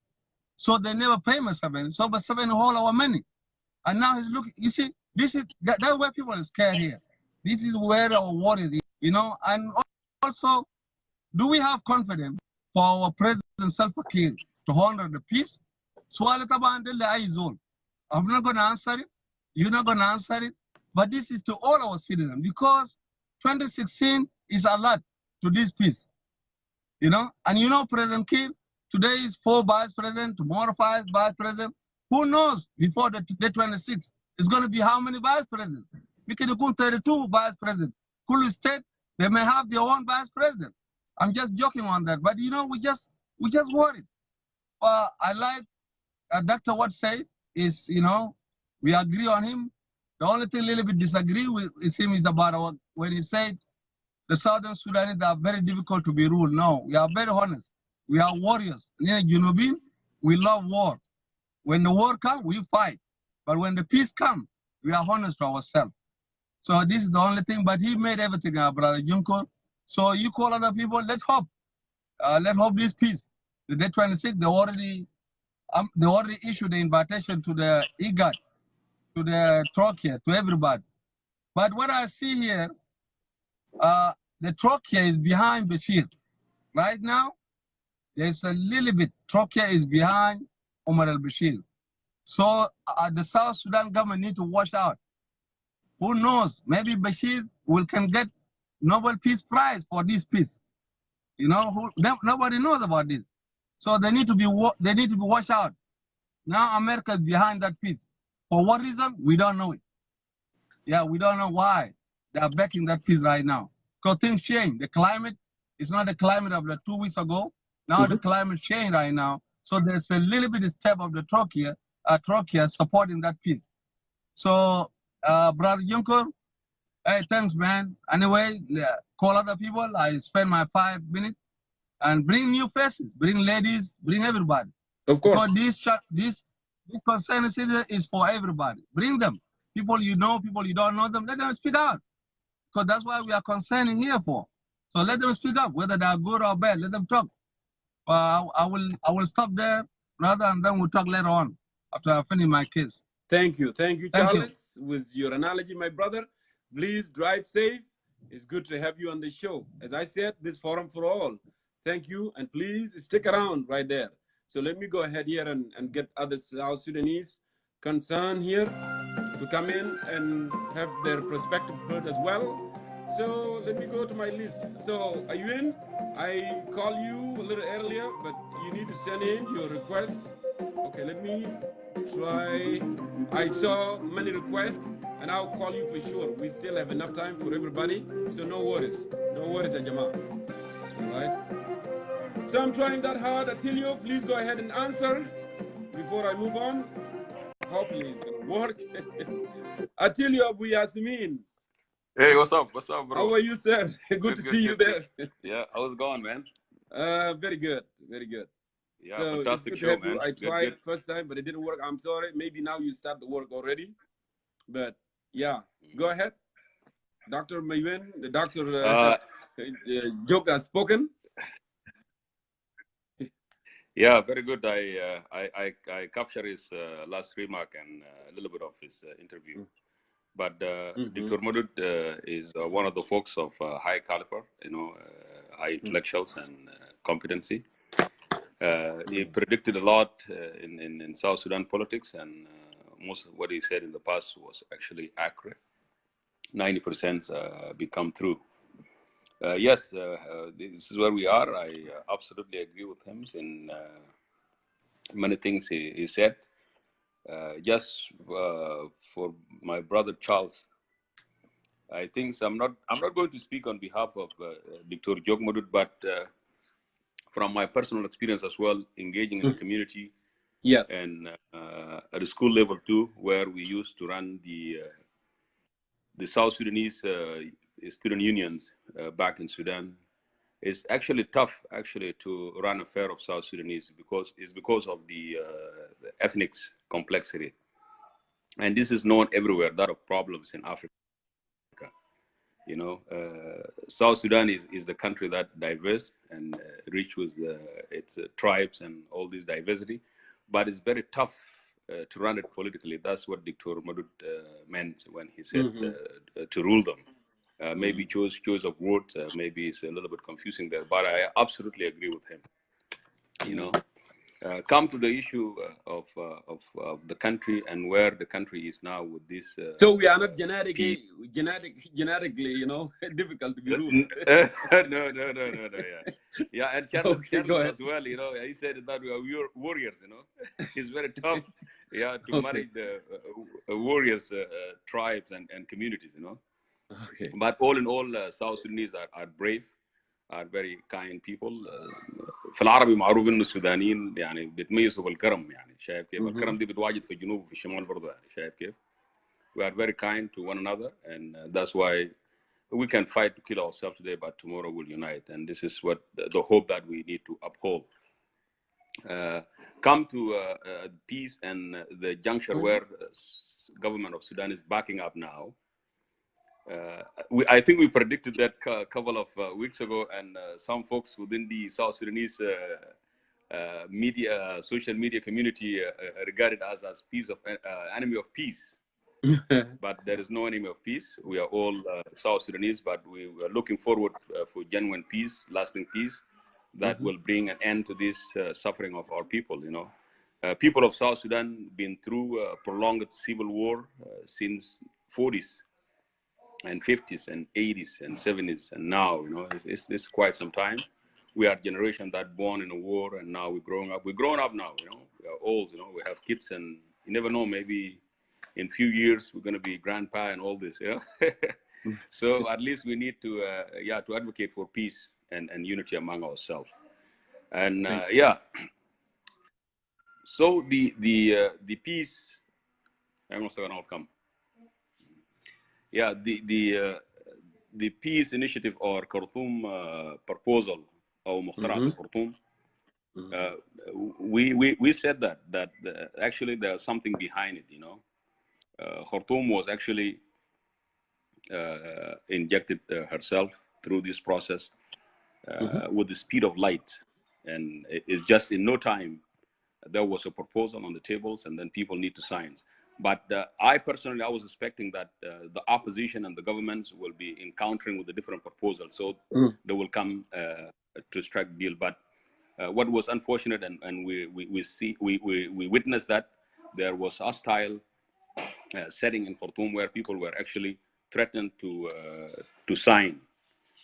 So they never pay Museveni. So Museveni hold our money. And now he's looking, you see, that's where people are scared here. This is where our war is, you know. And also, do we have confidence for our President Salva Kiir to honor the peace? I'm not going to answer it. You're not going to answer it. But this is to all our citizens because 2016 is a lot to this peace. You know, and you know, President Kiir, today is 4 vice president, tomorrow 5 vice president. Who knows before the 26th, it's going to be how many vice presidents? We can do 32 vice presidents. Kulu state, they may have their own vice president. I'm just joking on that, but you know, we just worried. I like Dr. Watt said is, you know, we agree on him. The only thing a little bit disagree with him is about when he said the Southern Sudanese are very difficult to be ruled. No, we are very honest. We are warriors. You know, we love war. When the war comes, we fight. But when the peace comes, we are honest to ourselves. So this is the only thing. But he made everything, brother Jongkor. So you call other people, let's hope. Let's hope this peace. The day 26, they already issued the invitation to the IGAD, to the Turkey, to everybody. But what I see here, the trachea is behind Bashir. Right now, there's a little bit, trachea is behind Omar al-Bashir. So the South Sudan government need to watch out. Who knows? Maybe Bashir can get Nobel Peace Prize for this peace. You know, nobody knows about this. So they need to be watched out. Now America is behind that peace. For what reason? We don't know it. Yeah, we don't know why they are backing that peace right now. Because things change. The climate is not the climate of the 2 weeks ago. Now the climate change right now. So there's a little bit of step of the trachea supporting that peace. So, Brother Jongkor, hey, thanks, man. Anyway, call other people. I spend my 5 minutes and bring new faces, bring ladies, bring everybody.
Of course.
Because this concern is for everybody. Bring them. People you know, people you don't know them, let them speak out. Because that's why we are concerning here for. So let them speak up, whether they are good or bad. Let them talk. I will stop there, brother, and then we'll talk later on after I finish my case.
Thank you, Charles, with your analogy, my brother. Please drive safe. It's good to have you on the show. As I said, this forum for all. Thank you, and please stick around right there. So let me go ahead here and get other South Sudanese concerned here to come in and have their perspective heard as well. So let me go to my list. So are you in? I called you a little earlier, but you need to send in your request. Okay, let me try. I saw many requests, and I'll call you for sure. We still have enough time for everybody, so no worries. No worries, Ajama. All right? So I'm trying that hard. Atilio, please go ahead and answer before I move on. Hopefully it's going to work. Atilio Abu Yasmin.
Hey, what's up? What's up, bro?
How are you, sir? Good to see you there.
Yeah, how's it going, man?
Very good. Very good.
Yeah,
so
fantastic
it's
show,
good to
man.
I
Good,
tried
good.
first time, but it didn't work. I'm sorry. Maybe now you start the work already. But yeah, go ahead. Dr. Maywen, the doctor joke has spoken.
Yeah, very good. I captured his last remark and a little bit of his interview. But Dr. Madud is one of the folks of high caliber, you know, high intellectuals and competency. He predicted a lot in South Sudan politics, and most of what he said in the past was actually accurate. 90% become true. Yes, this is where we are. I absolutely agree with him in many things he said. Just for my brother Charles, I think I'm not going to speak on behalf of Dr. Jogmadut, but from my personal experience as well, engaging in the community,
yes,
and at the school level too, where we used to run the South Sudanese student unions back in Sudan. It's actually tough, actually, to run a fair of South Sudanese because of the ethnic complexity, and this is known everywhere. There are problems in Africa. You know, South Sudan is the country that diverse and rich with its tribes and all this diversity, but it's very tough to run it politically. That's what Dr. Madud meant when he said to rule them. Maybe choice of words, maybe it's a little bit confusing there, but I absolutely agree with him. You know, come to the issue of the country and where the country is now with this.
So we are not genetically, you know, difficult to be ruled.
No. Yeah, and Charles,
Okay,
Charles as well. You know, he said that we are warriors. You know, it's very tough. Yeah, to manage the warriors, tribes and communities. You know.
Okay.
But all in all, South Sudanese are brave, are very kind people. في العربي معروف إنه السودانيين يعني بيتميزوا بالكرم، يعني شايف كيف الكرم دي بتواجد في الجنوب وفي الشمال برضه، يعني شايف كيف. We are very kind to one another, and that's why we can fight to kill ourselves today, but tomorrow we'll unite. And this is what the hope that we need to uphold. Come to peace and the juncture where government of Sudan is backing up now. I think we predicted that a couple of weeks ago, and some folks within the South Sudanese social media community regarded us as enemy of peace. but there is no enemy of peace. We are all South Sudanese, but we are looking forward for genuine peace, lasting peace, that will bring an end to this suffering of our people. You know, people of South Sudan been through a prolonged civil war since 40s and 50s and 80s and 70s, and now, you know, it's quite some time. We are a generation that born in a war, and now we're growing up. We're grown up now, you know. We are old, you know. We have kids, and you never know. Maybe in a few years we're going to be grandpa and all this, you know. So at least we need to, to advocate for peace and unity among ourselves. And so the peace. Hang on a second, I'll come. Yeah, the peace initiative or Khartoum proposal or Mukhtarat Khartoum. We said that actually there's something behind it, you know. Khartoum was actually injected herself through this process with the speed of light, and it's just in no time there was a proposal on the tables, and then people need to sign. But I personally, I was expecting that the opposition and the governments will be encountering with a different proposal, so they will come to strike deal. But what was unfortunate, and we witnessed that there was hostile setting in Khartoum where people were actually threatened to sign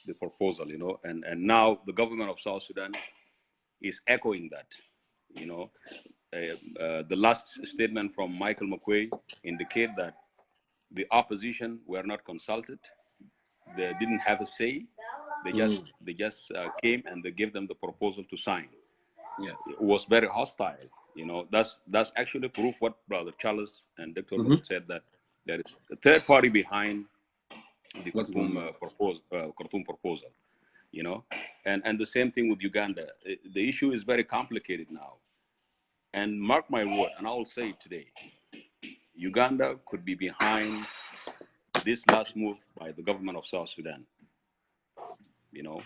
the proposal, you know, and now the government of South Sudan is echoing that, you know. The last statement from Michael McQuay indicate that the opposition were not consulted. They didn't have a say. They just came and they gave them the proposal to sign. Yes, it was very hostile. You know, that's actually proof what Brother Charles and Dr. said, that there is a third party behind the Khartoum proposal. You know, and the same thing with Uganda. The issue is very complicated now. And mark my word, and I will say it today, Uganda could be behind this last move by the government of South Sudan. You know,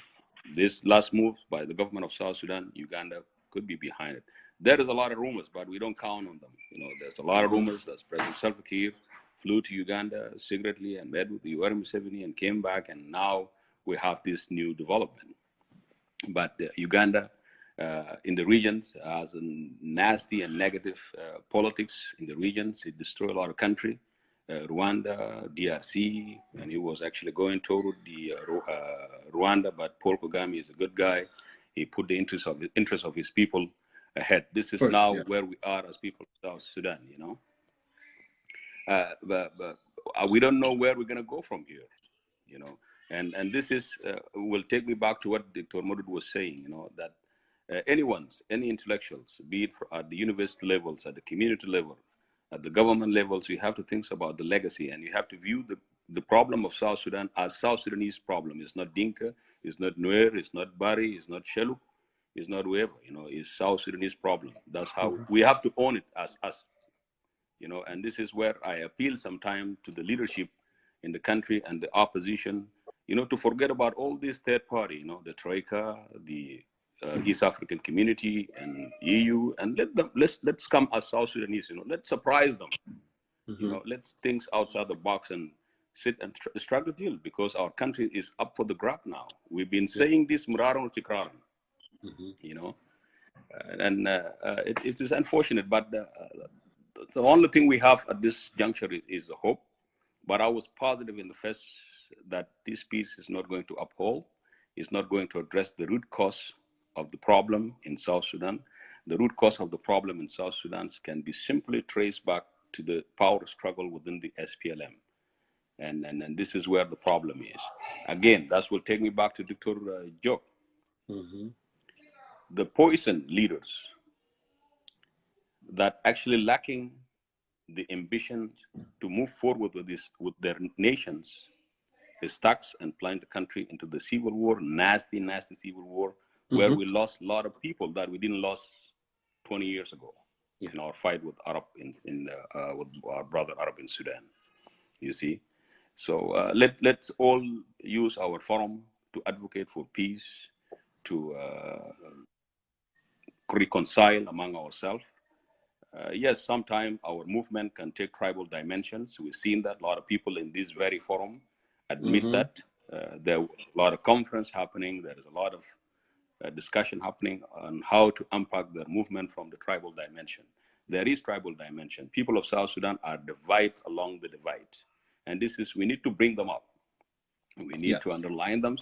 this last move by the government of South Sudan, Uganda could be behind it. There is a lot of rumors, but we don't count on them. You know, there's a lot of rumors that President Salva Kiir flew to Uganda secretly and met with Yoweri Museveni and came back, and now we have this new development. But Uganda, in the regions, has a nasty and negative politics in the regions. It destroyed a lot of country, Rwanda, DRC, and he was actually going toward the Rwanda, but Paul Kagame is a good guy. He put the interest of his people ahead. This is now where we are as people of South Sudan, you know. But we don't know where we're going to go from here, you know. And this is will take me back to what Dr. Modud was saying, you know, that any intellectuals, be it at the university levels, at the community level, at the government levels, you have to think about the legacy, and you have to view the problem of South Sudan as South Sudanese problem. It's not Dinka, it's not Nuer, it's not Bari, it's not Sheluk, it's not whoever, you know, it's South Sudanese problem. That's how we have to own it as us, you know. And this is where I appeal sometimes to the leadership in the country and the opposition, you know, to forget about all these third party, you know, the Troika, the East African community and EU, and let's come as South Sudanese, you know, let's surprise them, you know, let's think outside the box and sit and strike a deal, because our country is up for the grab now. We've been saying this muraran tikraran, you know, and it is unfortunate, but the only thing we have at this juncture is the hope. But I was positive in the first that this peace is not going to uphold, is not going to address the root cause of the problem in South Sudan. The root cause of the problem in South Sudan can be simply traced back to the power struggle within the SPLM. And this is where the problem is. Again, that will take me back to Dr. Joe. The poison leaders that actually lacking the ambition to move forward with their nations is stuck and plunged the country into the civil war, nasty civil war, where we lost a lot of people that we didn't lose 20 years ago in our fight with Arab with our brother Arab in Sudan. You see, so let's all use our forum to advocate for peace, to reconcile among ourselves, yes, sometimes our movement can take tribal dimensions. We've seen that a lot of people in this very forum admit that. There are a lot of conference happening. There is a lot of discussion happening on how to unpack the movement from the tribal dimension. There is tribal dimension. People of South Sudan are divided along the divide. And this is, we need to bring them up. We need to underline them.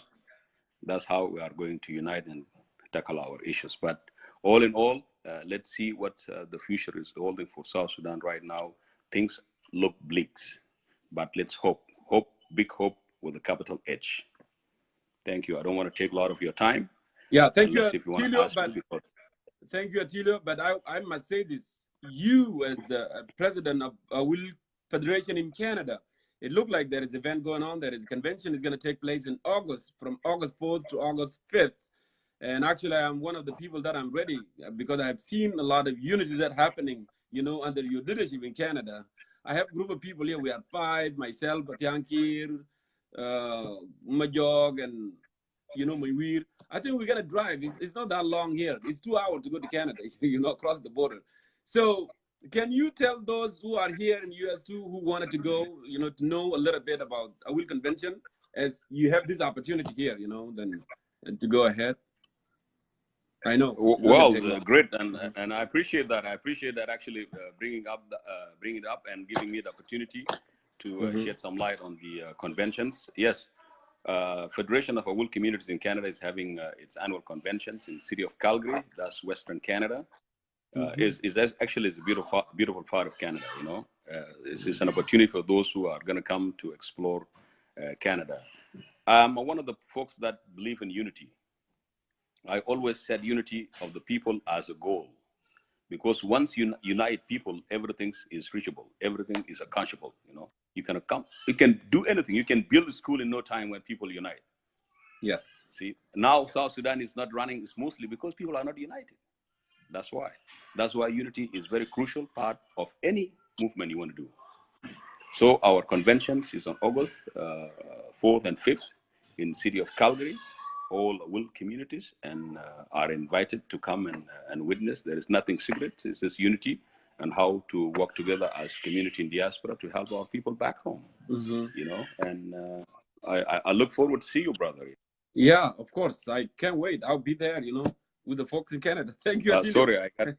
That's how we are going to unite and tackle our issues. But all in all, let's see what the future is holding for South Sudan right now. Things look bleak, but let's hope, big hope with a capital H. Thank you. I don't want to take a lot of your time.
Yeah, thank you,
if you want to ask me,
thank you, Attilio. But I must say this: you, as the president of Will Federation in Canada, it looked like there is an event going on. There is a convention is going to take place in August, from August 4th to August 5th. And actually, I'm one of the people that I'm ready because I have seen a lot of unity that happening, you know, under your leadership in Canada. I have a group of people here. We are 5, myself, Batiankir, Majog, and you know, Maywir. I think we're gonna drive. It's not that long here. It's 2 hours to go to Canada, you know, across the border. So can you tell those who are here in US too, who wanted to go, you know, to know a little bit about a Will Convention, as you have this opportunity here, you know, then to go ahead. I know.
Well, great, and I appreciate that. I appreciate that actually bringing it up and giving me the opportunity to shed some light on the conventions. Yes. Federation of Awil Communities in Canada is having its annual conventions in the city of Calgary. That's Western Canada. Is actually a beautiful part of Canada. You know, it's an opportunity for those who are going to come to explore Canada. I'm one of the folks that believe in unity. I always said unity of the people as a goal, because once you unite people, everything is reachable, everything is accountable. You know. You can do anything. You can build a school in no time when people unite.
Yes.
See, now South Sudan is not running smoothly because people are not united. That's why. That's why unity is very crucial part of any movement you want to do. So our conventions is on August 4th and 5th in the city of Calgary. All Will communities and are invited to come and witness. There is nothing secret. It's just unity and how to work together as community in diaspora to help our people back home. You know, and I look forward to see you, brother.
Yeah, of course. I can't wait. I'll be there, you know, with the folks in Canada. Thank you.
Sorry, I got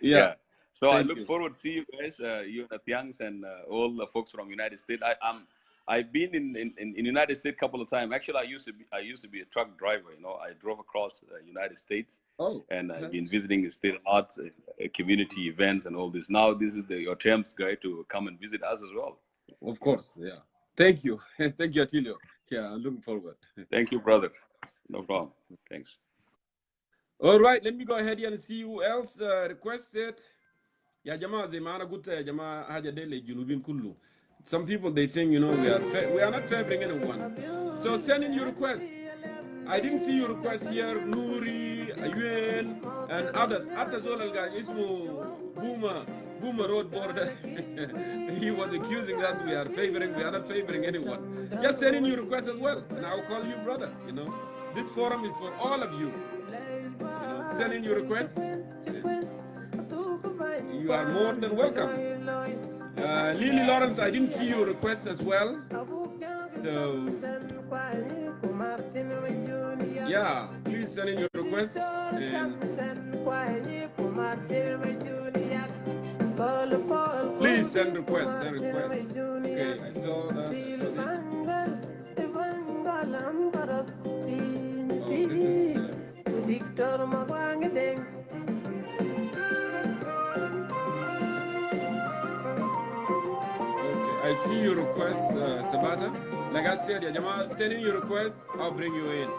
yeah.
So I look forward to see you guys, you and Tiangs and all the folks from United States. I've been in United States a couple of times. Actually, I used to be a truck driver. You know, I drove across the United States, and I've been visiting the state a lot, community events and all this. Now this is your terms guy to come and visit us as well.
Of course, yeah. Thank you, thank you, Attilio. Yeah, I'm looking forward.
Thank you, brother. No problem. Thanks.
All right, let me go ahead here and see who else requested. Yeah, Jama Zemana good Jama Haja Dele Junubin Kullu. Some people, they think, you know, we are not favoring anyone. So send in your request. I didn't see your request here. Nuri, Ayuen, and others. Others all guys. Ismu Boomer Road Border. He was accusing that we are not favoring anyone. Just send in your request as well, and I'll call you brother. You know, this forum is for all of you. You know, send in your request. You are more than welcome. Lily Lawrence, I didn't see your request as well. So, yeah, please send in your requests. And please send requests, Okay, I saw that. Oh, this is... I see your request, Sabata. Like I said, send in your request, I'll bring you in.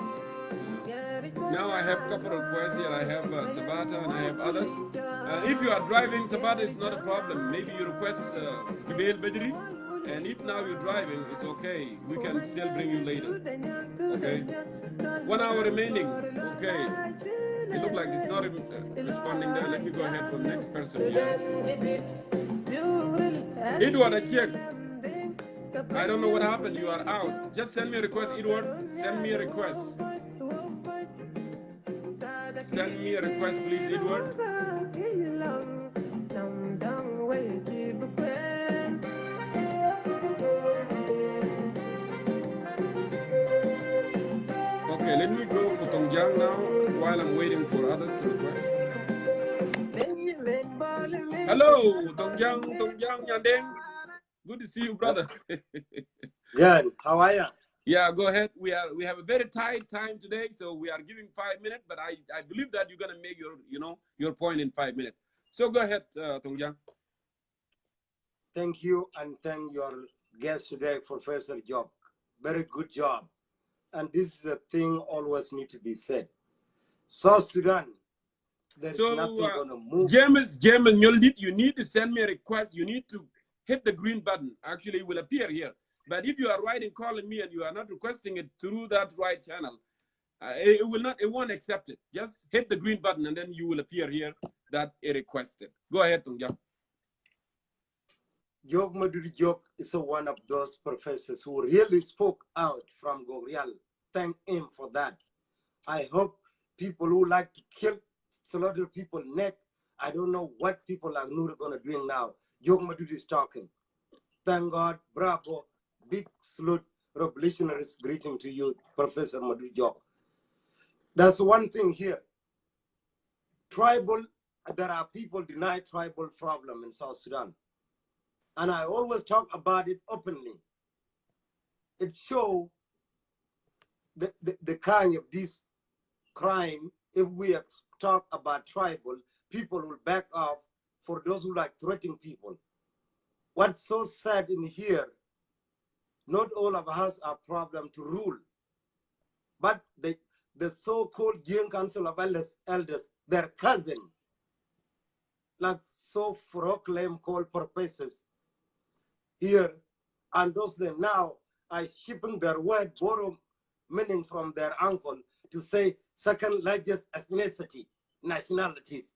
Now I have a couple of requests here. I have Sabata and I have others. If you are driving, Sabata is not a problem. Maybe you request Gibeil Bedri. And if now you're driving, it's okay. We can still bring you later. Okay? 1 hour remaining. Okay. It looks like it's not responding there. Let me go ahead for the next person here. Edward, I checked. I don't know what happened. You are out. Just send me a request, Edward. Send me a request. Send me a request, please, Edward. Okay, let me go for Tongjang now while I'm waiting for others to request. Hello, Tongjang Yandeng. Good to see you, brother.
Good. How are you?
Yeah, go ahead. We have a very tight time today, so we are giving 5 minutes. But I believe that you're gonna make your point in 5 minutes. So go ahead, Tongjang.
Thank you, and thank your guest today, Professor Job. Very good job. And this is a thing always need to be said. South Sudan, there's nothing gonna move.
James Nyoldit, you need to send me a request. You need to hit the green button. Actually, it will appear here. But if you are writing, calling me, and you are not requesting it through that right channel, it won't accept it. Just hit the green button, and then you will appear here that it requested. Go ahead, Tongjang.
Jog Maduri Jog is one of those professors who really spoke out from Gorial. Thank him for that. I hope people who like to kill, slaughter people neck, I don't know what people are not going to do now. Jog Maduri is talking. Thank God, bravo, big salute, revolutionaries greeting to you, Professor Maduri Jog. That's one thing here. Tribal, there are people deny tribal problem in South Sudan. And I always talk about it openly. It shows the kind of this crime. If we talk about tribal, people will back off for those who like threatening people. What's so sad in here, not all of us are problem to rule, but the so-called Young Council of Elders, their cousin, like so proclaimed called professors here, and those they now are shipping their word, borrow meaning from their uncle to say second largest ethnicity, nationalities.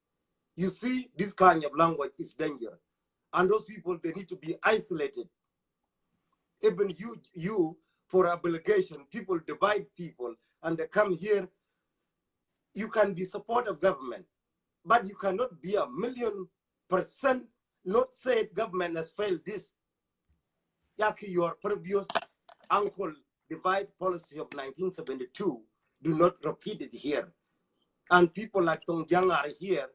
You see, this kind of language is dangerous. And those people, they need to be isolated. Even you for obligation, people divide people and they come here. You can be support of government, but you cannot be 1,000,000% not say government has failed this. Yaki, your previous uncle divide policy of 1972, do not repeat it here. And people like Tongjang are here.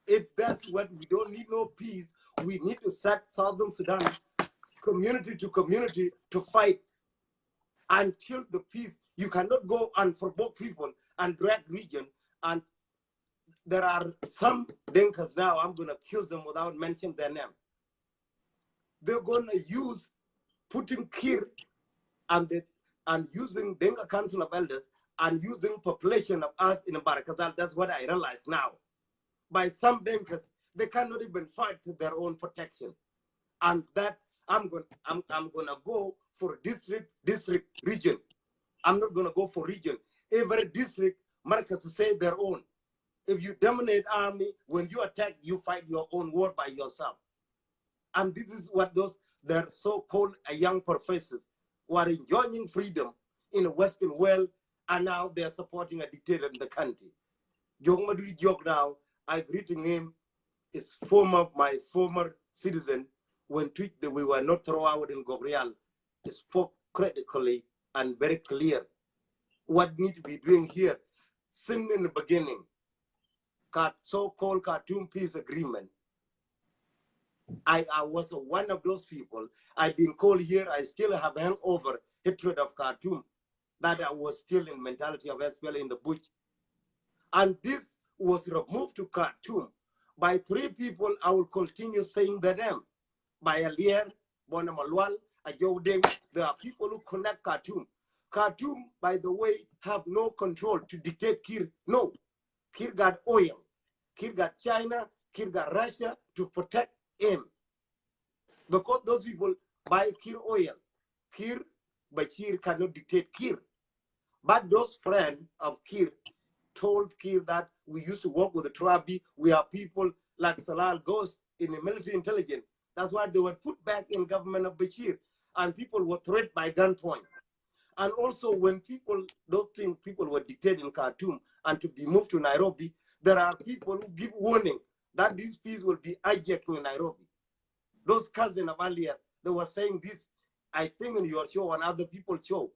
If that's what we don't need no peace, we need to set Southern Sudan community to community to fight until the peace. You cannot go and provoke people and drag region. And there are some Dinkas now, I'm going to accuse them without mentioning their name. They're going to use putting Kir and using Dinka Council of Elders and using population of us in Barakazal. That's what I realize now. By some Dinkas, they cannot even fight to their own protection. And that I'm gonna go for district, region. I'm not gonna go for region. Every district market to say their own. If you dominate army, when you attack, you fight your own war by yourself. And this is what their so-called young professors who are enjoying freedom in the Western world, and now they're supporting a dictator in the country. Jong Maduri Jog now, I greeting him, is my former citizen, when we were not thrown out in Gogrial, spoke critically and very clear what need to be doing here. Since in the beginning, so-called Khartoum peace agreement, I was one of those people. I've been called here, I still have hangover hatred of Khartoum, that I was still in mentality of SPL in the bush. And this was removed to Khartoum by 3 people. I will continue saying the name. By Alier, Bonamalwal, Ajodeng. There are people who connect Khartoum. Khartoum, by the way, have no control to dictate Kir. No. Kir got oil. Kir got China. Kir got Russia to protect him. Because those people buy Kir oil. Kir, Bashir cannot dictate Kir. But those friends of Kir told Kir that we used to work with the Trabi. We are people like Salal Ghost in the military intelligence. That's why they were put back in government of Bashir. And people were threatened by gunpoint. And also when people don't think people were dictated in Khartoum and to be moved to Nairobi, there are people who give warning that this peace will be hijacking in Nairobi. Those cousins of earlier, they were saying this, I think in your show and other people's show,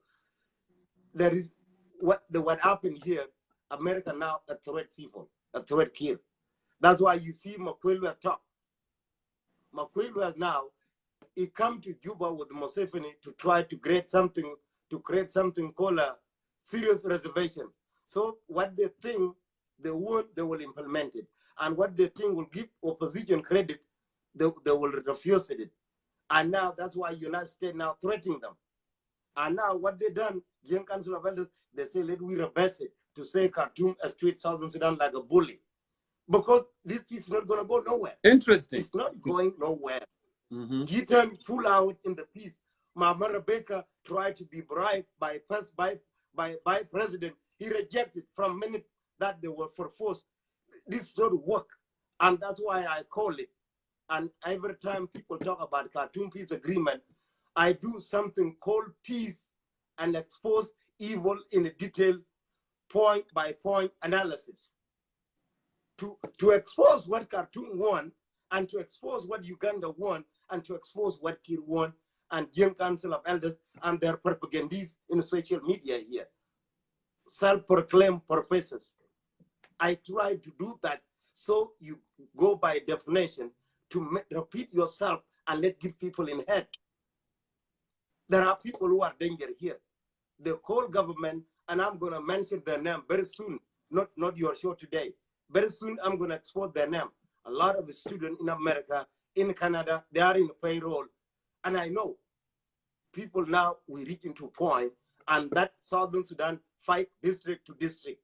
there is what happened here, America now a threat people, a threat kill. That's why you see Makwelwe talk. Makwelwe now, he come to Juba with Museveni to try to create something called a serious reservation. So what they think they want, they will implement it. And what they think will give opposition credit, they will refuse it. And now that's why United States now threatening them. And now what they done, Young Council of Elders, they say, let we reverse it to say Khartoum as treat Southern Sudan like a bully. Because this peace is not going to go nowhere.
Interesting.
It's not going nowhere.
Mm-hmm.
Turn pull out in the peace. Mama Rebecca tried to be bribed by president. He rejected from minute that they were for force. This is not work. And that's why I call it. And every time people talk about Khartoum peace agreement, I do something called peace and expose evil in a detailed point by point analysis. To expose what Khartoum won, and to expose what Uganda won, and to expose what Kir won, and Young Council of Elders and their propagandists in social media here. Self-proclaimed professors. I try to do that so you go by definition to repeat yourself and let give people in head. There are people who are danger here. The whole government, and I'm going to mention their name very soon, not your show today. Very soon, I'm going to expose their name. A lot of students in America, in Canada, they are in payroll. And I know people now, we reach into a point, and that Southern Sudan fight district to district.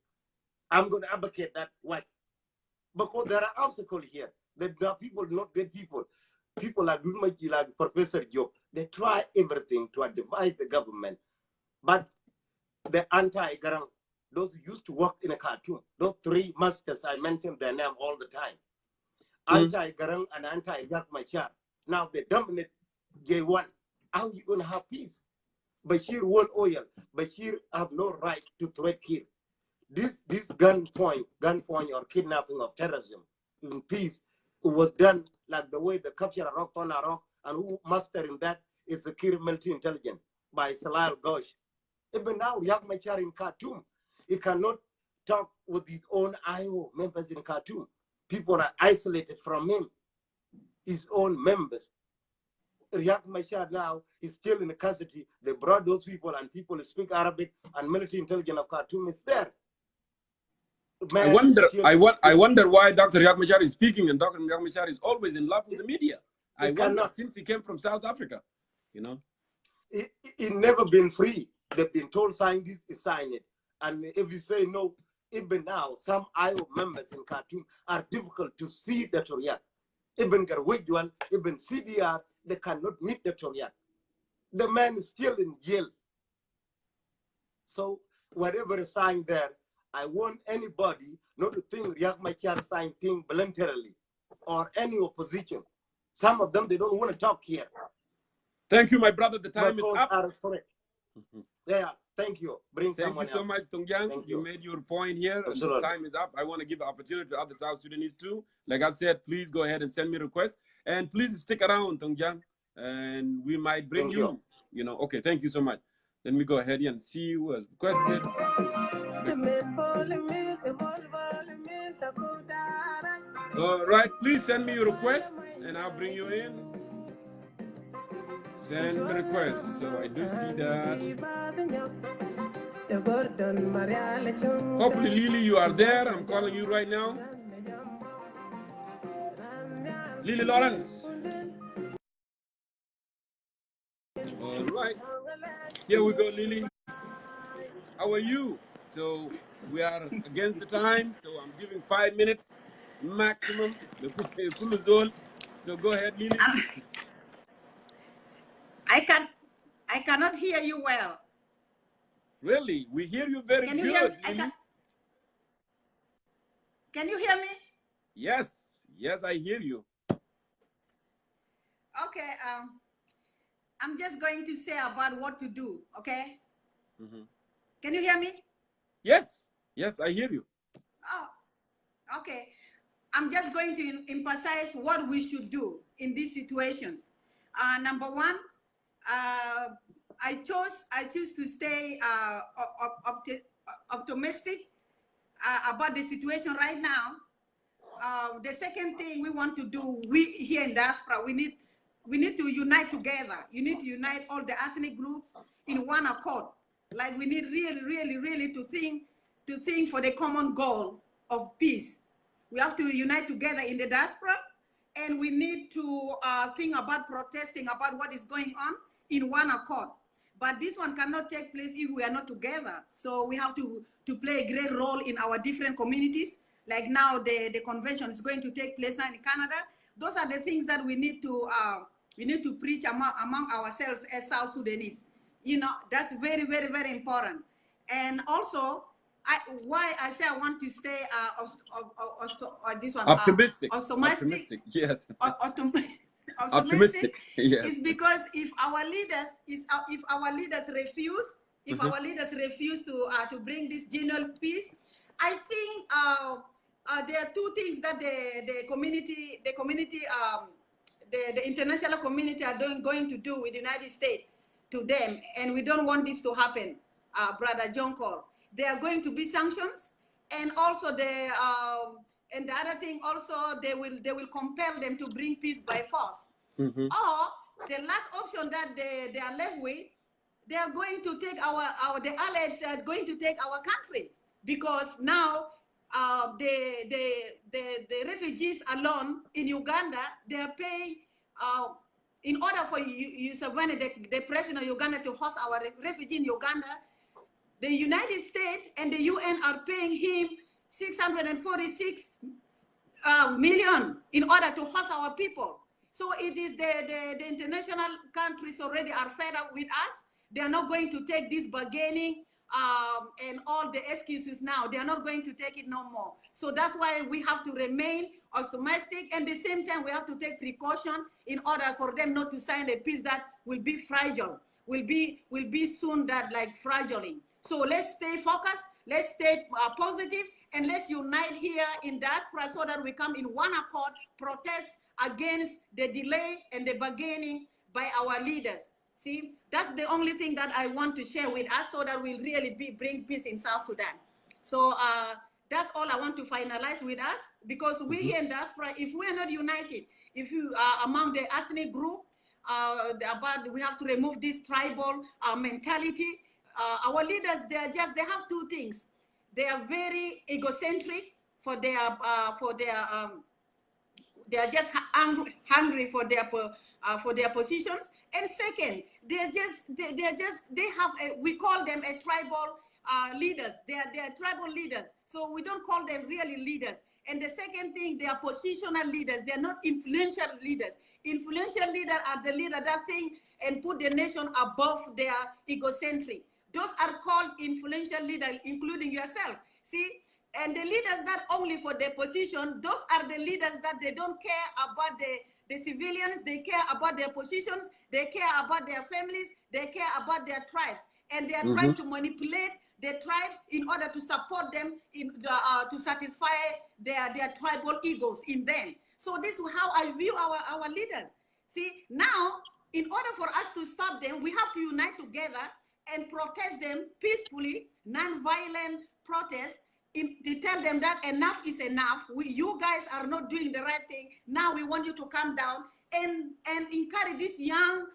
I'm going to advocate that way. Because there are obstacles here. There are people, not good people. People are doing like Professor Job. They try everything to divide the government. But the anti-Garang, those who used to work in a Khartoum, those three masters, I mention their name all the time. Anti-Garang and anti-Yak Machar. Now they dominate J1. How are you going to have peace? Bashir won oil. Bashir have no right to threat Kir. This gunpoint or kidnapping of terrorism in peace, it was done like the way the capture of Rock on Rock, and who mastering that is the Kir military intelligence by Salal Ghosh. Even now, Yak Machar in Khartoum, he cannot talk with his own IO members in Khartoum. People are isolated from him, his own members. Riek Machar now is still in the custody. They brought those people, and people speak Arabic, and military intelligence of Khartoum is there.
I wonder why Dr. Riek Machar is speaking, and Dr. Riek Machar is always in love with the media. I wonder, since he came from South Africa, you know.
It never been free. They've been told sign this, sign it. And if you say no, even now, some IO members in Khartoum are difficult to see Dr. Riek. Even Garwidwal, even CDR, they cannot meet Dr. Riek. The man is still in jail. So whatever is signed there, I want anybody not to think Riek Machar signed thing voluntarily or any opposition. Some of them, they don't want to talk here.
Thank you, my brother. The time is up.
Yeah, thank you.
Thank you so much, Tongyang. You made your point here. And the time is up. I want to give the opportunity to other South Sudanese too. Like I said, please go ahead and send me requests. And please stick around, Tongyang. And we might bring you know. Okay, thank you so much. Let me go ahead and see who has requested. All right, please send me your request and I'll bring you in. Send the request. So I do see that. Hopefully, Lily, you are there. I'm calling you right now. Lily Lawrence. All right. Here we go, Lily. How are you? So we are against the time. So I'm giving 5 minutes maximum. So go ahead, Lily.
I cannot hear you well.
Really? We hear you very good, Lily.
Can you hear me?
Yes. Yes, I hear you.
Okay. I'm just going to say about what to do, okay? Can you hear me?
Yes. Yes, I hear you.
Oh, okay. I'm just going to emphasize what we should do in this situation. Number one, I choose to stay optimistic about the situation right now. The second thing we want to do, we here in diaspora, we need to unite together. You need to unite all the ethnic groups in one accord. Like we need really to think for the common goal of peace. We have to unite together in the diaspora, and we need to think about protesting about what is going on in one accord. But this one cannot take place if we are not together. So we have to play a great role in our different communities. Like now, the convention is going to take place now in Canada. Those are the things that we need to preach among ourselves as South Sudanese. You know, that's very important. And also, why I say I want to stay this one
optimistic.
Optimistic,
Yes.
Optimistic,
yes.
is because if our leaders refuse to bring this general peace, I think there are two things that the international community are going to do with the United States to them, and we don't want this to happen, Brother Jongkor. There are going to be sanctions, and also and the other thing also, they will compel them to bring peace by force. Or the last option that they are left with, they are going to take the allies are going to take our country, because now the refugees alone in Uganda, they are paying in order for the president of Uganda to host our refugee in Uganda. The United States and the UN are paying him 646 million in order to host our people. So it is the international countries already are fed up with us. They are not going to take this bargaining and all the excuses now. They are not going to take it no more. So that's why we have to remain optimistic, and at the same time we have to take precaution in order for them not to sign a peace that will be fragile, will be soon that like fragiling. So let's stay focused, let's stay positive, and let's unite here in diaspora so that we come in one accord, protest against the delay and the bargaining by our leaders. See, that's the only thing that I want to share with us so that we'll really bring peace in South Sudan. So that's all I want to finalize with us, because we here in diaspora, if we are not united, if you are among the ethnic group, we have to remove this tribal mentality. Our leaders, they have two things. They are very egocentric they are just hungry for their positions. And second, we call them a tribal leaders. They are tribal leaders. So we don't call them really leaders. And the second thing, they are positional leaders. They are not influential leaders. Influential leaders are the leader that think and put the nation above their egocentric. Those are called influential leaders, including yourself. See, and the leaders not only for their position, those are the leaders that they don't care about the civilians, they care about their positions, they care about their families, they care about their tribes. And they are trying to manipulate the tribes in order to support them to satisfy their tribal egos in them. So this is how I view our leaders. See, now, in order for us to stop them, we have to unite together and protest them peacefully, non-violent protest, to tell them that enough is enough. You guys are not doing the right thing. Now we want you to come down and encourage these young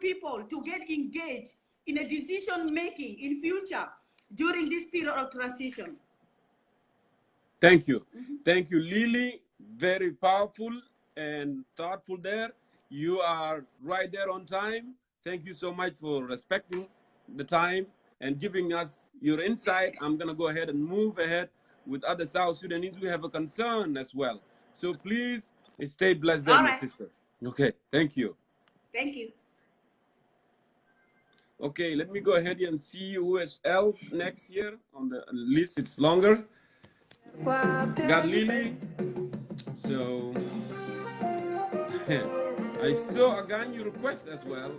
people to get engaged in a decision making in future during this period of transition.
Thank you. Thank you, Lily. Very powerful and thoughtful there. You are right there on time. Thank you so much for respecting the time and giving us your insight. I'm going to go ahead and move ahead with other South Sudanese. We have a concern as well. So please stay blessed there, my sister. Okay, thank you.
Thank you.
Okay, let me go ahead and see who else next year on the list. It's longer. Got Lily. So I saw again your request as well.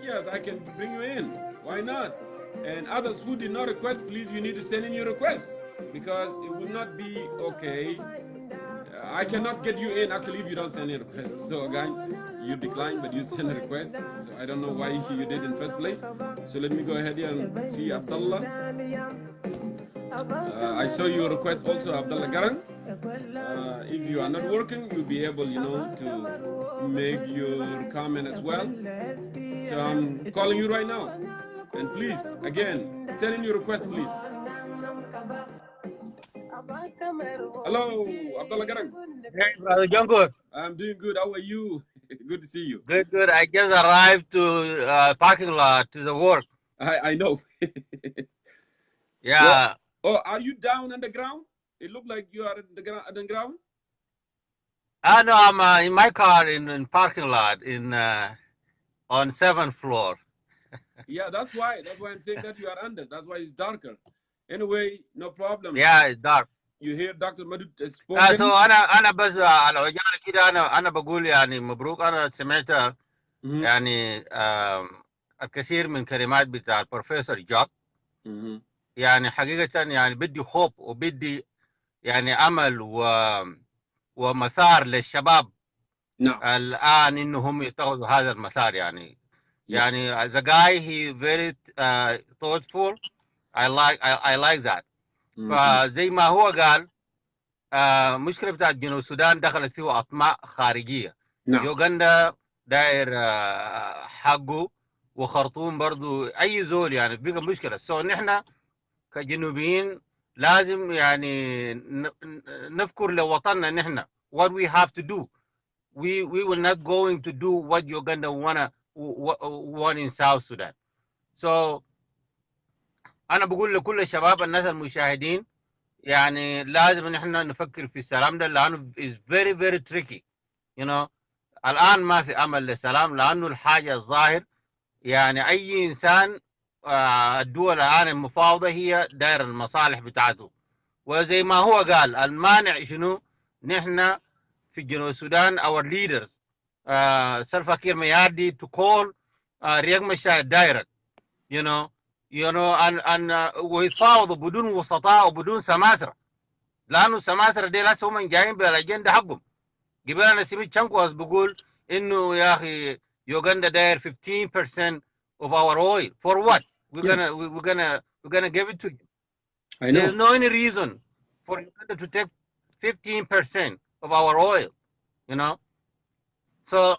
Yes, I can bring you in. Why not? And others who did not request, please, you need to send in your request, because it would not be okay. I cannot get you in actually if you don't send a request. So again, you decline, but you send a request. So I don't know why you did in first place. So let me go ahead here and see Abdullah. I saw your request also, Abdullah Garang. If you are not working, you'll be able, to make your comment as well. So I'm calling you right now. And please, again, send in your request, please. Hello, Abdullah Garang.
Hey, Brother Jongkor.
I'm doing good. How are you? Good to see you.
Good, good. I just arrived to parking lot to the work.
I know.
Yeah.
Well, oh, are you down underground? It looked like you are underground.
No, I'm in my car in parking lot on 7th floor.
Yeah, that's why I'm saying that you are under. That's why it's darker. Anyway, no problem.
Yeah, it's dark.
You hear Dr. Madud spoken?
So أنا بس على وجهنا كده أنا بقول يعني مبروك. أنا سمعت يعني الكثير من كلمات بتاع البروفيسور جوك. يعني حقيقة يعني بدي خوب وبدي يعني أمل ومسار للشباب.
نعم.
الآن إنهم يتخذوا هذا المسار يعني. يعني the guy he very thoughtful. I like that. فزي ما هو قال مشكلة بتاعت جنوب السودان دخلت فيه أطماع خارجية.
نعم.
يوغندا داير حقه وخرطوم برضو أي زول يعني بقى مشكلة. سو نحن كجنوبيين لازم يعني نفكر لوطننا نحن. What we have to do. We will not going to do what Uganda want in South Sudan. So أنا بقول لكل الشباب الناس المشاهدين يعني لازم نحن نفكر في السلام ده لأنه is very very tricky. الآن ما في أمل للسلام لأنه الحاجة الظاهر يعني أي إنسان الدول الآن المفاوضة هي داير المصالح بتاعته. وزي ما هو قال المانع شنو؟ نحن في جنوب السودان our leaders سلفا كير ميادي to call رياض مشاهد direct أن ويتفاوضوا بدون وسطاء وبدون سماسرة. لأنه السماسرة دي لسه هم جايين بالأجندة حقهم. قبل أنا سمعت شانكواس بقول إنه يا أخي يوغندا داير 15% of our oil. For what? We're gonna give it to you.
I know.
There's no any reason for Uganda to take 15% of our oil. So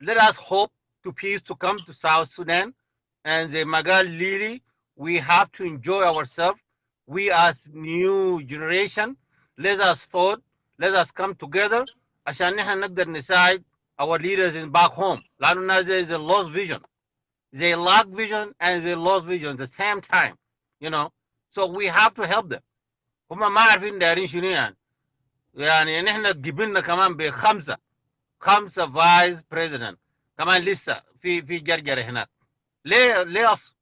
let us hope to peace to come to South Sudan. And the Magal Lili, we have to enjoy ourselves. We as new generation, let us come together. عشان نحن نقدر نساعد our leaders in back home. لأنه الناس there is a lost vision. They lack vision and they lost vision at the same time. So we have to help them. هم ما عارفين دايرين شنو يعني نحن قبلنا كمان ب5 فايس بريزيدنت كمان لسه في جرجره هناك. ليه أصل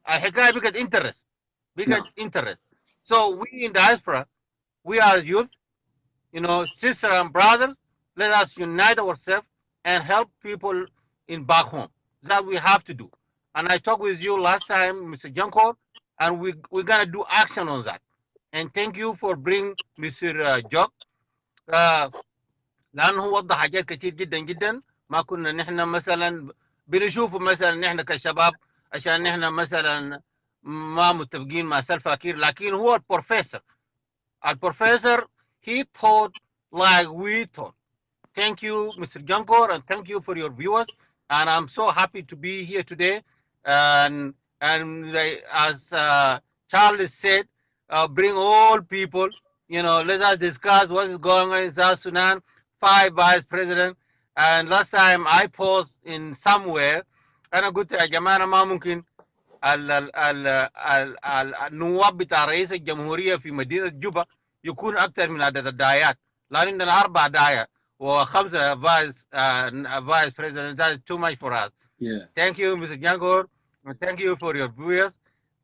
الحكايه بقت interest. So we in diaspora, we are youth, sister and brothers, let us unite ourselves and help people in back home. That we have to do. And I talked with you last time, Mr. Jongkor, and we're gonna do action on that. And thank you for bringing Mr. Jock. لأنه وضح حاجات كتير جدا جدا ما كنا نحن مثلا بنشوفه مثلا نحن كشباب عشان نحن مثلا ما متفقين مع سلفا كير. لكن هو البروفيسور he thought like we thought. Thank you, Mr. Jongkor, and thank you for your viewers. And I'm so happy to be here today. And as Charles said, bring all people. Let us discuss what is going on in South Sudan. 5 vice presidents. And last time I posed in somewhere, أنا قلت يا جماعة ما ممكن النواب بتاع رئيس الجمهورية في مدينة جوبا يكون أكثر من عدد الداعيات. لأن عندنا 4 داعية و5 vice presidents. That's too much for us.
Yeah.
Thank you, Mr. Jongkor, and thank you for your viewers.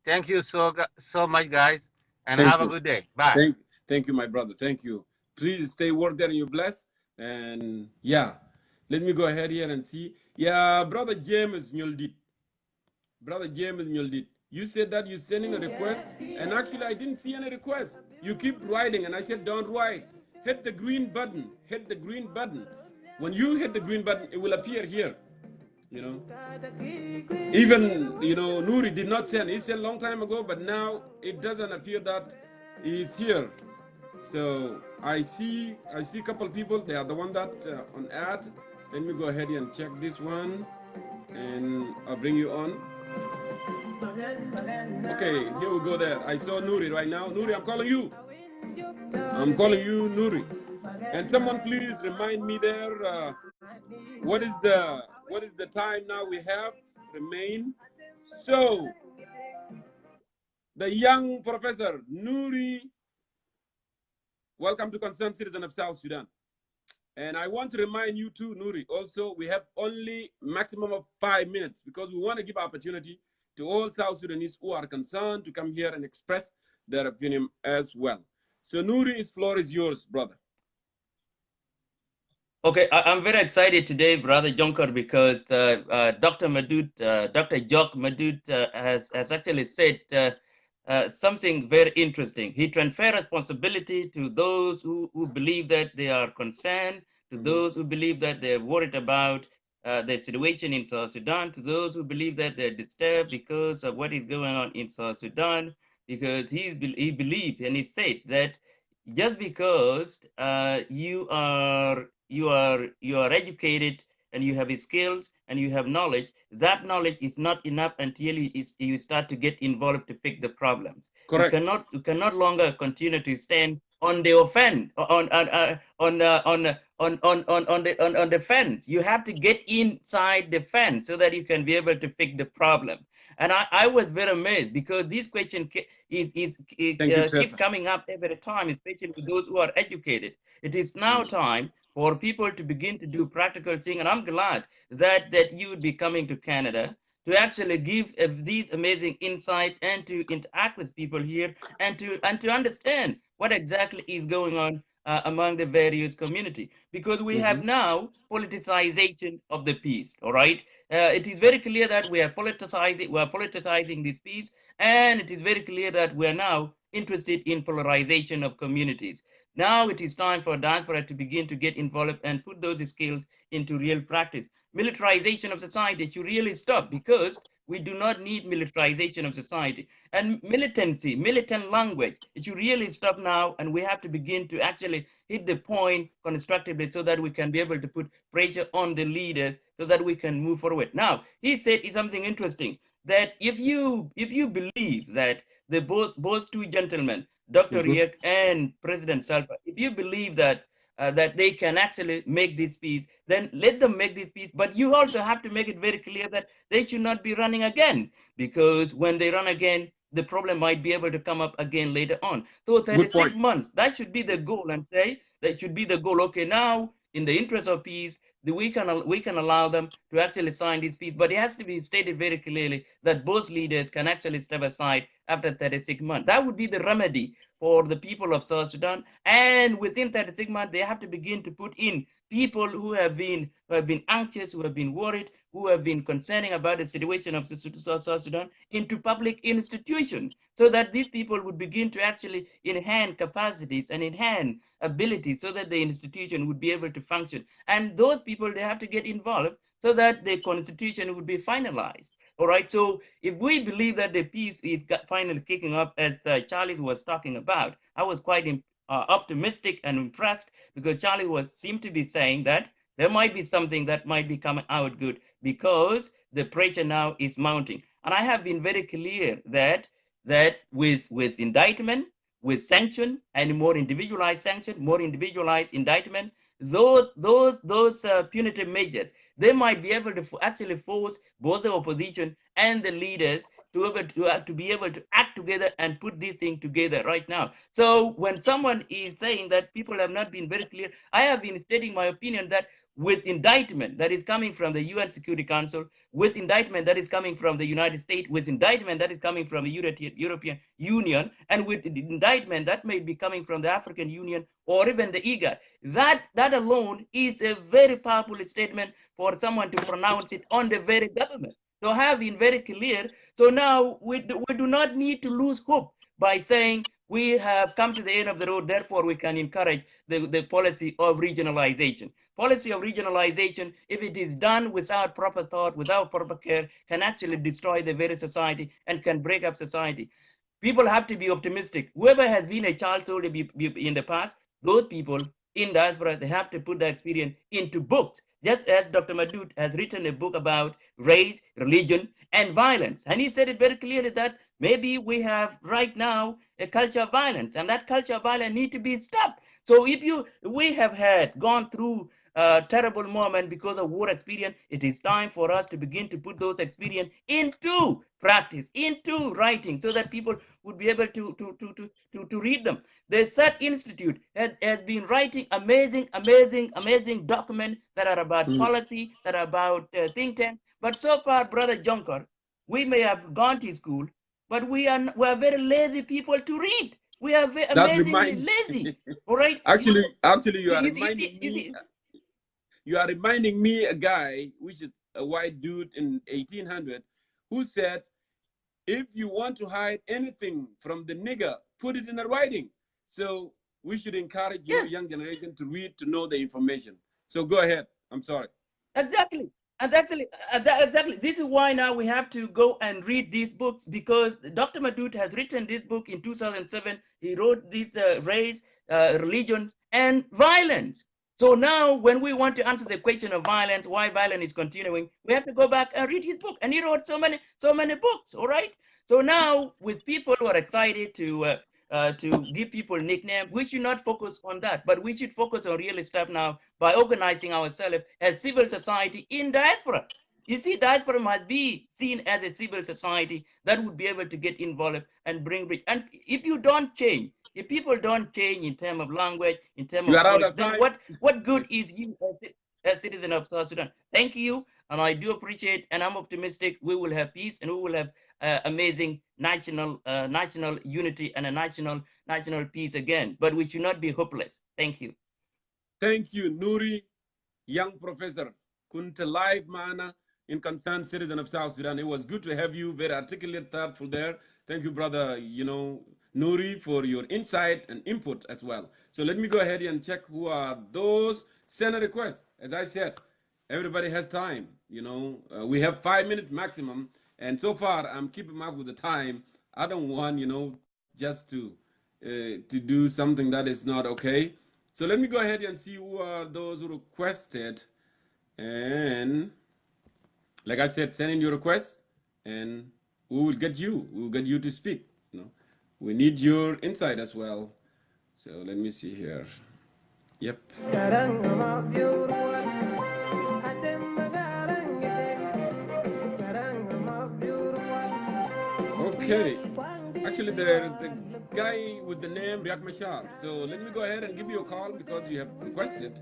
Thank you so much, guys, and have a good day. Bye.
Thank you, my brother. Thank you. Please stay work there and you bless. And yeah, let me go ahead here and see. Yeah, brother James Nyoldit. You said that you're sending a request, and actually I didn't see any request. You keep writing, and I said don't write. Hit the green button. Hit the green button. When you hit the green button, it will appear here. You know. Even Nuri did not send. He sent a long time ago, but now it doesn't appear that he's here. So I see a couple people. They are the one that on ad. Let me go ahead and check this one, and I'll bring you on. Okay, here we go. There, I saw Nuri right now. Nuri, I'm calling you. I'm calling you, Nuri. And someone please remind me there. What is the time now we have remain? So the young professor Nuri, welcome to Concerned Citizen of South Sudan. And I want to remind you too, Nuri, also we have only maximum of 5 minutes because we want to give opportunity to all South Sudanese who are concerned to come here and express their opinion as well. So Nuri, floor is yours, brother.
Okay, I'm very excited today, Brother Jongkor, because Dr. Madud, Dr. Jok Madud has actually said something very interesting. He transfers responsibility to those who believe that they are concerned, to those who believe that they're worried about the situation in South Sudan, to those who believe that they're disturbed because of what is going on in South Sudan, because he believed and he said that just because you are educated and you have skills and you have knowledge, that knowledge is not enough until you start to get involved to fix the problems.
Correct.
You cannot longer continue to stand on the offense on the fence. You have to get inside the fence so that you can be able to fix the problem. And I was very amazed because this question keeps coming up every time, especially with those who are educated. It is now time for people to begin to do practical things. And I'm glad that you would be coming to Canada to actually give these amazing insight and to interact with people here and to understand what exactly is going on among the various community, because we have now politicization of the peace. All right, it is very clear that we are politicizing this peace, and it is very clear that we are now interested in polarization of communities. Now it is time for diaspora to begin to get involved and put those skills into real practice. Militarization of society should really stop, because we do not need militarization of society. And militant language, it should really stop now, and we have to begin to actually hit the point constructively so that we can be able to put pressure on the leaders so that we can move forward. Now, he said something interesting, that if you believe that both two gentlemen, Dr. Riek and President Salva, if you believe that they can actually make this peace, then let them make this peace. But you also have to make it very clear that they should not be running again, because when they run again, the problem might be able to come up again later on. So 36 months, that should be the goal, and say that should be the goal. Okay, now in the interest of peace, we can allow them to actually sign this peace, but it has to be stated very clearly that both leaders can actually step aside after 36 months. That would be the remedy for the people of South Sudan. And within 36 months, they have to begin to put in people who have been anxious, who have been worried, who have been concerning about the situation of South Sudan into public institutions, so that these people would begin to actually enhance capacities and enhance abilities so that the institution would be able to function. And those people, they have to get involved so that the constitution would be finalized. All right, so if we believe that the peace is finally kicking up, as Charlie was talking about, I was quite optimistic and impressed, because Charlie seemed to be saying that there might be something that might be coming out good, because the pressure now is mounting. And I have been very clear that with indictment, with sanction, and more individualized sanction, more individualized indictment, those punitive measures, they might be able to actually force both the opposition and the leaders to be able to act together and put this thing together right now. So when someone is saying that people have not been very clear, I have been stating my opinion that with indictment that is coming from the UN Security Council, with indictment that is coming from the United States, with indictment that is coming from the European Union, and with indictment that may be coming from the African Union or even the IGAD, that alone is a very powerful statement for someone to pronounce it on the very government. So I have been very clear. So now we do not need to lose hope by saying we have come to the end of the road, therefore we can encourage the policy of regionalization. Policy of regionalization, if it is done without proper thought, without proper care, can actually destroy the very society and can break up society. People have to be optimistic. Whoever has been a child soldier in the past, those people in diaspora, they have to put their experience into books. Just as Dr. Madud has written a book about race, religion, and violence. And he said it very clearly that maybe we have right now a culture of violence, and that culture of violence needs to be stopped. So if we have gone through a terrible moment because of war experience, it is time for us to begin to put those experience into practice, into writing, so that people would be able to read them. The SAT Institute has been writing amazing documents that are about policy, that are about think tank. But so far, Brother Jongkor, we may have gone to school, but we are very lazy people to read. We are amazingly lazy. All right.
Actually, you are reminding me. You are reminding me a guy, which is a white dude in 1800, who said, if you want to hide anything from the nigger, put it in a writing. So we should encourage your young generation to read, to know the information. So go ahead. I'm sorry.
Exactly. Exactly. This is why now we have to go and read these books, because Dr. Madud has written this book in 2007. He wrote this race, religion, and violence. So now when we want to answer the question of violence, why violence is continuing, we have to go back and read his book. And he wrote so many books, all right? So now with people who are excited to give people nicknames, we should not focus on that, but we should focus on real stuff now by organizing ourselves as civil society in diaspora. You see, diaspora must be seen as a civil society that would be able to get involved and bring bridge. And if you don't change, if people don't change in terms of language, in terms of politics, then what good is you as citizen of South Sudan? Thank you, and I do appreciate, and I'm optimistic we will have peace and we will have amazing national unity and a national peace again. But we should not be hopeless. Thank you.
Thank you, Nuri, young professor. Kunta live mana in concerned citizen of South Sudan. It was good to have you, very articulate, thoughtful there. Thank you, brother, Nuri, for your insight and input as well. So let me go ahead and check who are those sender requests. As I said, everybody has time. We have 5 minutes maximum, and so far I'm keeping up with the time. I don't want, just to do something that is not okay. So let me go ahead and see who are those who requested. And like I said, send in your request, and we will get you. We will get you to speak. We need your insight as well. So let me see here. Yep. Okay. Actually, there's a guy with the name Riak Machar. So let me go ahead and give you a call because you have requested.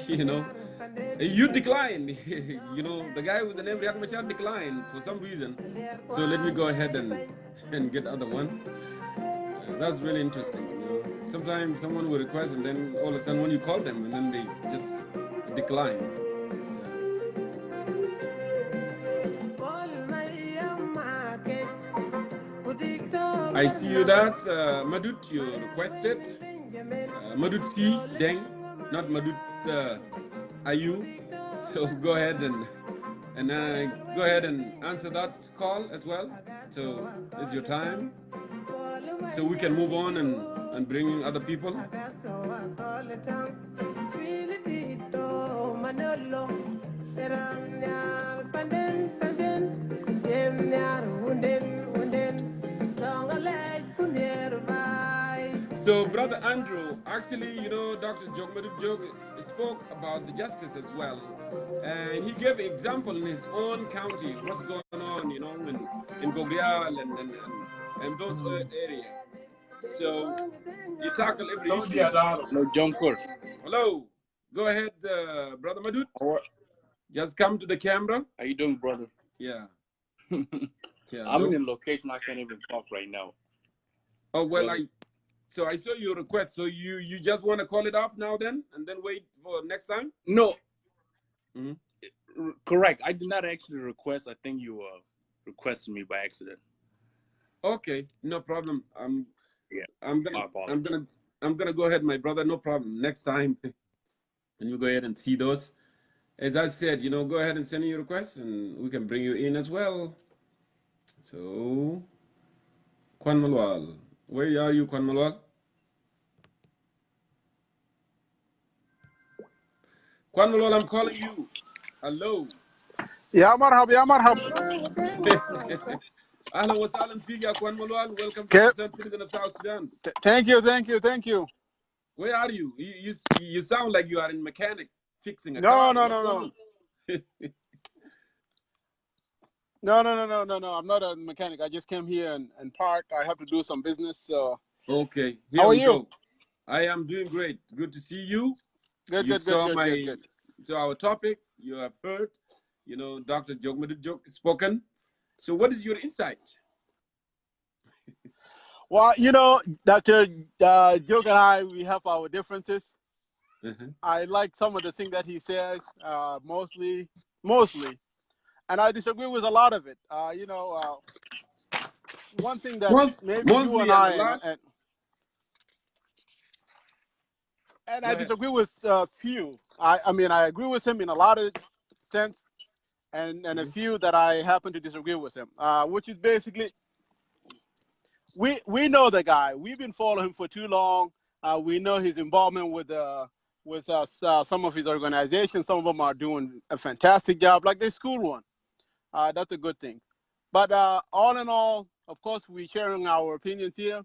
You declined. The guy with the name Riak Machar declined for some reason. So let me go ahead and get other one. That's really interesting. Sometimes someone will request, and then all of a sudden when you call them, and then they just decline. I see you that Madud, you requested Madud C. Deng, not Madud Ayu. So go ahead and go ahead and answer that call as well. So it's your time. So we can move on and bring other people. So, Brother Andrew, actually, Dr. Jog spoke about the justice as well. And he gave an example in his own county, what's going on, in Gogrial and those areas. So, you tackle every issue.
No, Jongkor.
Hello. Go ahead, Brother Madud. Just come to the camera.
How you doing, brother?
Yeah.
I'm in a location I can't even talk right now.
Oh, well, so I saw your request. So you just want to call it off now then, and then wait for next time?
No. correct. I did not actually request. I think you requested me by accident.
Okay, no problem.
Yeah.
I'm gonna go ahead, my brother. No problem. Next time, and you go ahead and see those. As I said, you know, go ahead and send in your requests, and we can bring you in as well. So, Kwan Malwal, where are you, Kwan Malwal? Kwan Malwal, I'm calling you. Hello.
يا مرحب يا مرحب.
أهلا وسهلا فيك يا كوان ملوال. Welcome to
كيف؟
the South Citizen of South Sudan.
Thank you.
Where are you? You sound like you are in mechanic fixing a
No.
car. What's going on?
No. I'm not a mechanic. I just came here and parked. I have to do some business. So.
Okay. Here
How are
we
you?
go. I am doing great. Good to see you.
Good.
So our topic, you have heard, you know, Dr. Jok spoken. So what is your insight?
Well, you know, Dr. Joke and I, we have our differences. I like some of the things that he says, mostly, and I disagree with a lot of it. You know, one thing that maybe you and I and I disagree with few. I mean, I agree with him in a lot of sense, and a few that I happen to disagree with him, which is basically, we know the guy. We've been following him for too long. We know his involvement with some of his organizations. Some of them are doing a fantastic job, like the school one. That's a good thing. But all in all, of course, we're sharing our opinions here.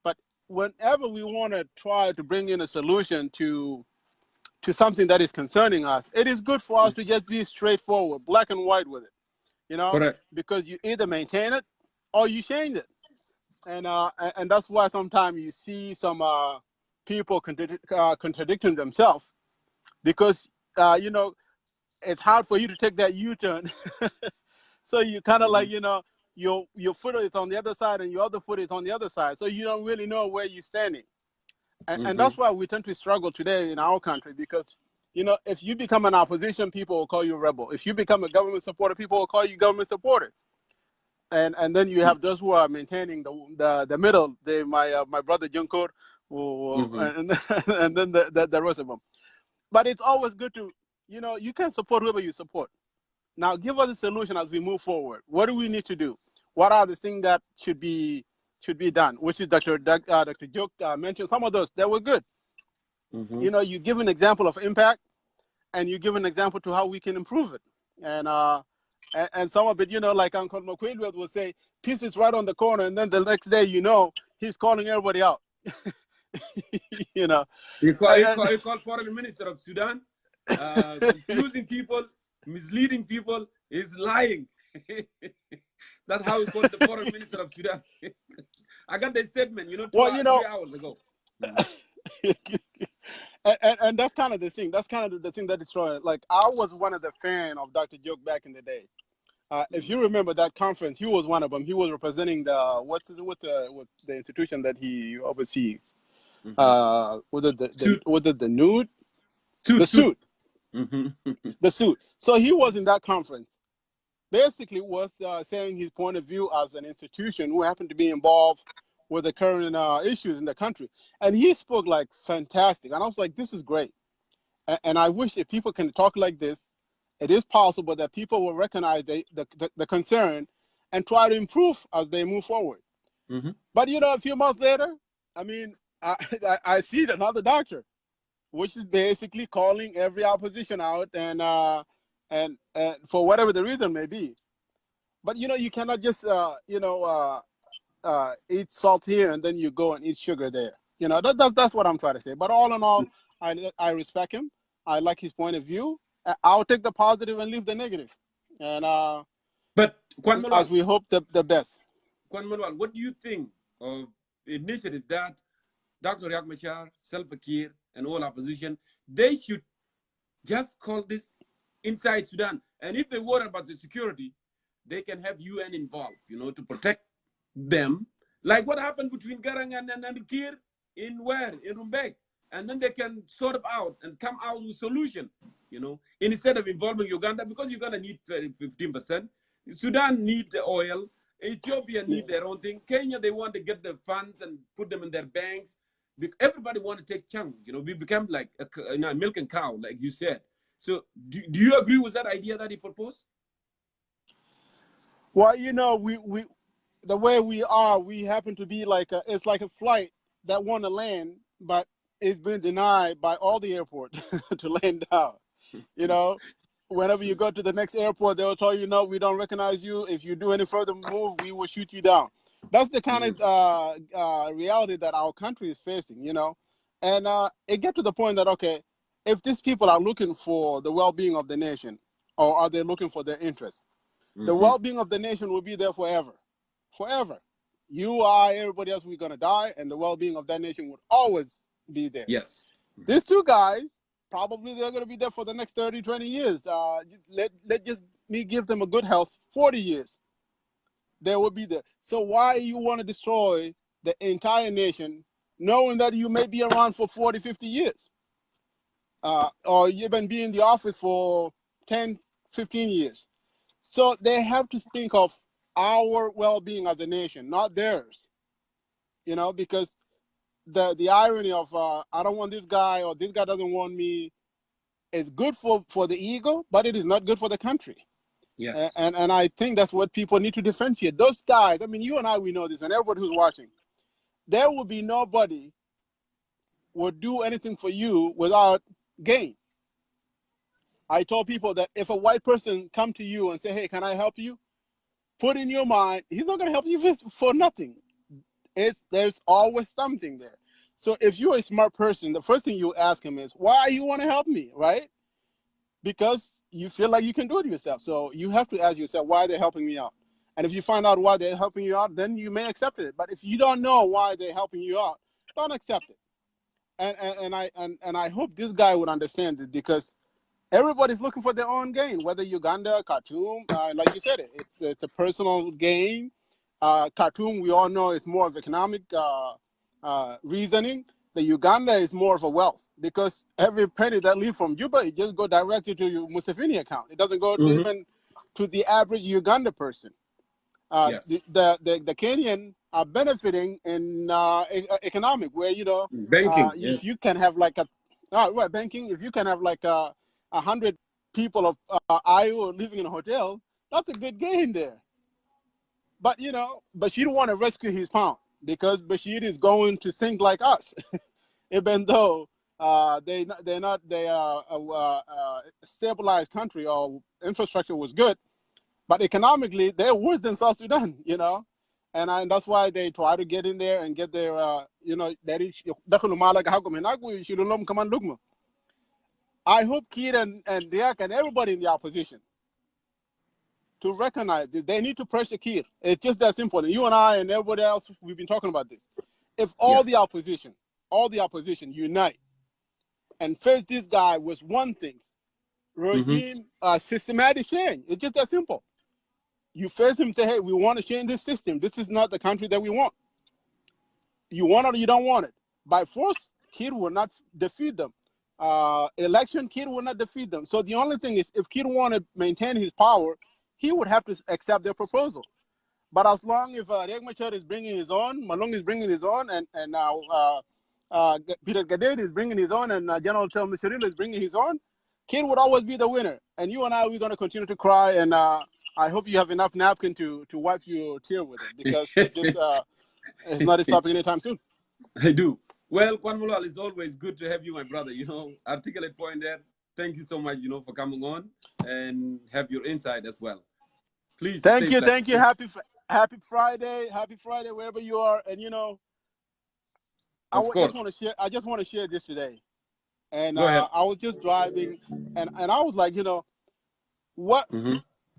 But whenever we want to try to bring in a solution to something that is concerning us, it is good for us to just be straightforward, black and white with it. You know,
correct.
Because you either maintain it or you change it. And that's why sometimes you see some people contradicting themselves, because you know, it's hard for you to take that U-turn. So you kind of like, you know, your foot is on the other side and your other foot is on the other side, so you don't really know where you're standing. And that's why we tend to struggle today in our country, because, you know, if you become an opposition, people will call you a rebel. If you become a government supporter, people will call you government supporter. And then you have those who are maintaining the middle. My brother Jongkor, and then the rest of them. But it's always good to, you know, you can support whoever you support. Now give us a solution as we move forward. What do we need to do? What are the things that should be done? Which is Dr. Joke mentioned some of those that were good. You know, you give an example of impact, and you give an example to how we can improve it. And some of it, you know, like Uncle McQuaid will say, peace is right on the corner, and then the next day, you know, he's calling everybody out. You know,
he called foreign minister of Sudan, confusing people, misleading people, is lying. That's how he called the foreign minister of Sudan. I got the statement, you know, 3 hours ago.
And that's kind of the thing. That's kind of the thing that destroyed it. Like, I was one of the fans of Dr. Joke back in the day. If you remember that conference, he was one of them. He was representing the institution that he oversees. Was it the nude? The suit. The suit. So he was in that conference. Basically was saying his point of view as an institution who happened to be involved with the current issues in the country. And he spoke like fantastic. And I was like, this is great. And I wish if people can talk like this, it is possible that people will recognize the concern and try to improve as they move forward. But, you know, a few months later, I mean, I see another doctor, which is basically calling every opposition out and for whatever the reason may be. But, you know, you cannot just, eat salt here and then you go and eat sugar there. You know, that's what I'm trying to say. But all in all, I respect him. I like his point of view. I'll take the positive and leave the negative. And
but Kwan Malwal,
as we hope the best.
Kwan Malwal, what do you think of the initiative that Dr. Riek Machar, Salva Kiir, and all opposition, they should just call this inside Sudan? And if they worry about the security, they can have UN involved, you know, to protect them. Like what happened between Garang and Kiir in where? In Rumbek. and then they can sort it out and come out with solution, instead of involving Uganda, because Uganda need 15%. Sudan need the oil. Ethiopia need their own thing. Kenya, they want to get the funds and put them in their banks. Everybody want to take chunks. We become like a milk and cow, like you said. So do you agree with that idea that he proposed?
Well, we the way we are, we happen to be like it's like a flight that want to land, but it's been denied by all the airport to land down. Whenever you go to the next airport, they'll tell you, no, we don't recognize you. If you do any further move, we will shoot you down. That's the kind of reality that our country is facing, And it gets to the point that, okay, if these people are looking for the well-being of the nation, or are they looking for their interests, the well-being of the nation will be there forever. Forever. You, I, everybody else, we're going to die, and the well-being of that nation would always be there.
Yes.
These two guys, probably they're going to be there for the next 30, 20 years. Let just me give them a good health, 40 years. They will be there. So why you want to destroy the entire nation, knowing that you may be around for 40, 50 years? Or you've been in the office for 10, 15 years. So they have to think of our well-being as a nation, not theirs. Because the irony of I don't want this guy, or this guy doesn't want me, is good for the ego, but it is not good for the country.
Yes.
And I think that's what people need to differentiate. Those guys, I mean, you and I, we know this, and everybody who's watching, there will be nobody would do anything for you without gain. I told people that if a white person come to you and say, hey, can I help you? Put in your mind, he's not going to help you for nothing. There's always something there. So if you're a smart person, the first thing you ask him is, why you want to help me, right? Because you feel like you can do it yourself. So you have to ask yourself, why they're helping me out? And if you find out why they're helping you out, then you may accept it. But if you don't know why they're helping you out, don't accept it. And I hope this guy would understand it, because everybody's looking for their own gain, whether Uganda, Khartoum, like you said, it's a personal gain. Khartoum, we all know, is more of economic reasoning. The Uganda is more of a wealth, because every penny that leaves from Juba, it just go directly to your Museveni account. It doesn't go to even to the average Uganda person.
Yes.
The Kenyan are benefiting in economic, where
banking.
If you can have like banking, if you can have like 100 people of IO living in a hotel, that's a good gain there. But Bashir want to rescue his pound, because Bashir is going to sink like us, even though they're not a stabilized country, or infrastructure was good, but economically they're worse than South Sudan, and that's why they try to get in there and get their I hope Kir and Riak and everybody in the opposition to recognize that they need to pressure Kir. It's just that simple. And you and I and everybody else, we've been talking about this. If all the opposition unite and face this guy with one thing, regime systematic change. It's just that simple. You face him and say, hey, we want to change this system. This is not the country that we want. You want it or you don't want it. By force, Kir will not defeat them. Election, Kir will not defeat them. So the only thing is, if Kir want to maintain his power, he would have to accept their proposal. But as long as Riek Machar is bringing his own, Malong is bringing his own, and now Peter Gadet is bringing his own, and General Tom Mishirila is bringing his own, Kir would always be the winner. And you and I, we're going to continue to cry, and I hope you have enough napkin to wipe your tear with it, because it's not stopping anytime soon.
I do. Well, Kwan Mulal, it's always good to have you, my brother. Articulate point there. Thank you so much, for coming on and have your insight as well. Please.
Thank you. Happy Friday, wherever you are. And I just want to share this today. And I was just driving, and I was like, what?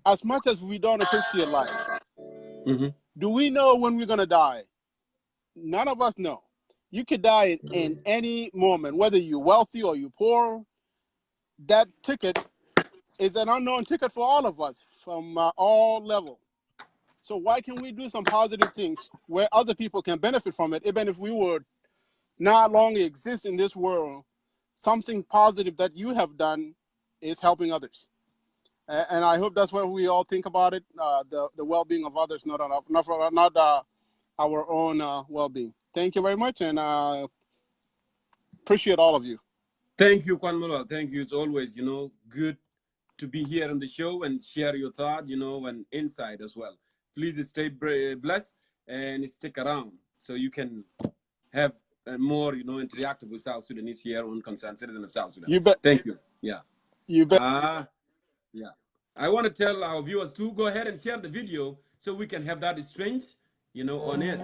As much as we don't appreciate life, do we know when we're gonna die? None of us know. You could die in any moment, whether you're wealthy or you're poor. That ticket is an unknown ticket for all of us from all levels. So why can't we do some positive things where other people can benefit from it, even if we were not longer exist in this world, something positive that you have done is helping others. And I hope that's what we all think about it, the well-being of others, not our own well-being. Thank you very much, and appreciate all of you.
Thank you, Kwan Mulwa. Thank you. It's always, good to be here on the show and share your thought, and insight as well. Please stay blessed and stick around so you can have more, interactive with South Sudanese here on Concerned Citizen of South Sudan.
You bet.
Thank you. Yeah.
You bet.
Yeah. I want to tell our viewers to go ahead and share the video so we can have that exchange, on it.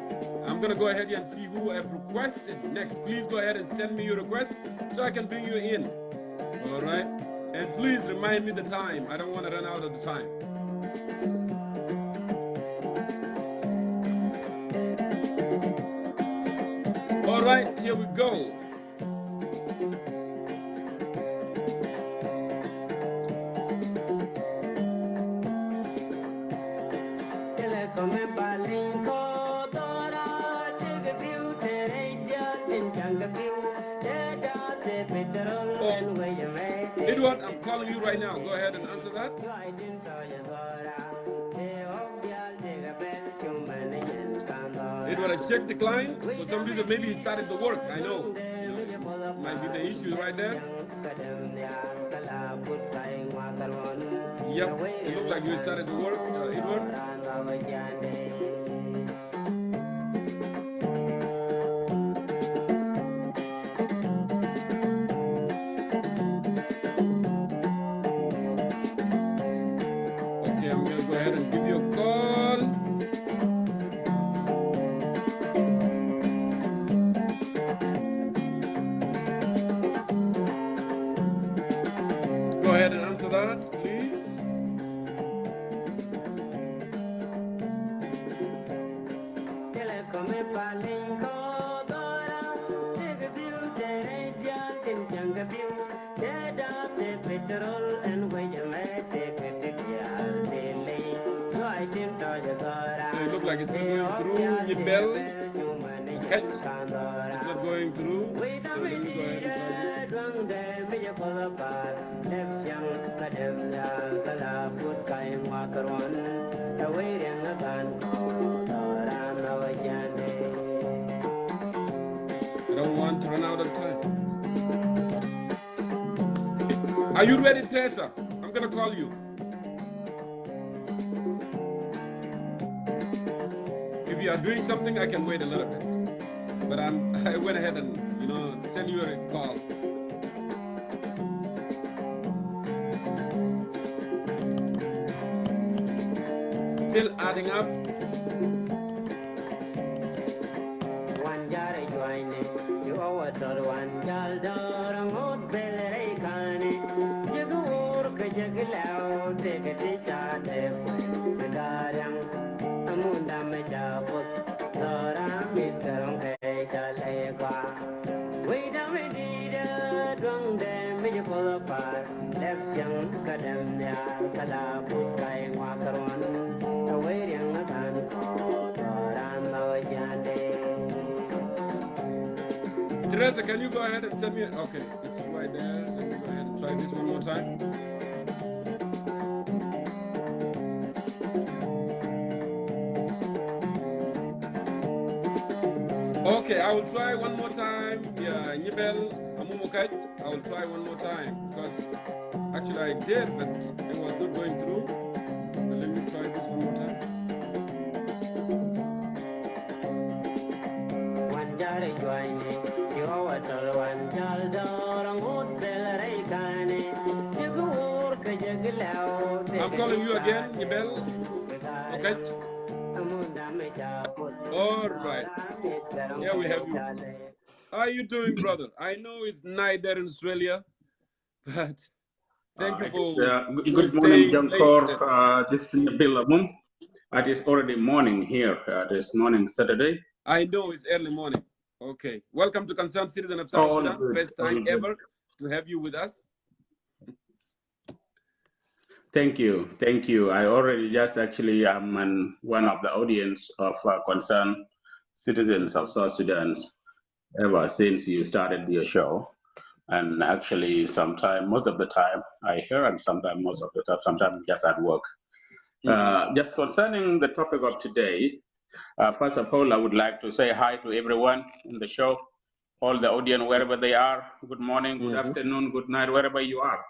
I'm going to go ahead and see who have requested next. Please go ahead and send me your request so I can bring you in. All right? And please remind me the time. I don't want to run out of the time. All right, here we go. Edward, I'm calling you right now. Go ahead and answer that. Edward, I checked the client. For some reason, maybe he started the work. I know. Might be the issue right there. Yep, it looked like you started the work, Edward. Like it's not going through Mayol. Okay. It's not going through. So let me go ahead and try this. I don't want to run out of time. Are you ready, Teresa? I'm going to call you. If you are doing something, I can wait a little bit. But I went ahead and, send you a call. Still adding up. Teresa, can you go ahead and send me? Okay, it's right there. Let me go ahead and try this one more time. Okay, I will try one more time. Yeah, Mayol, Amumukaj, I will try one more time because actually I did, but it was not going through. But let me try this one more time. I'm calling you again, Mayol. Okay. All right. Here we have you. How are you doing, brother? I know it's night there in Australia, but thank you for
good morning, Jongkor. This is Mayol. It is already morning here. This morning, Saturday.
I know it's early morning. Okay. Welcome to Concerned Citizen of South Sudan. First time ever to have you with us.
Thank you. Thank you. I already am one of the audience of Concerned Citizens of South Sudan. ever since you started your show. And actually, most of the time I hear, and sometimes most of the time, sometimes just at work. Just concerning the topic of today, first of all, I would like to say hi to everyone in the show, all the audience, wherever they are. Good morning, good afternoon, good night, wherever you are.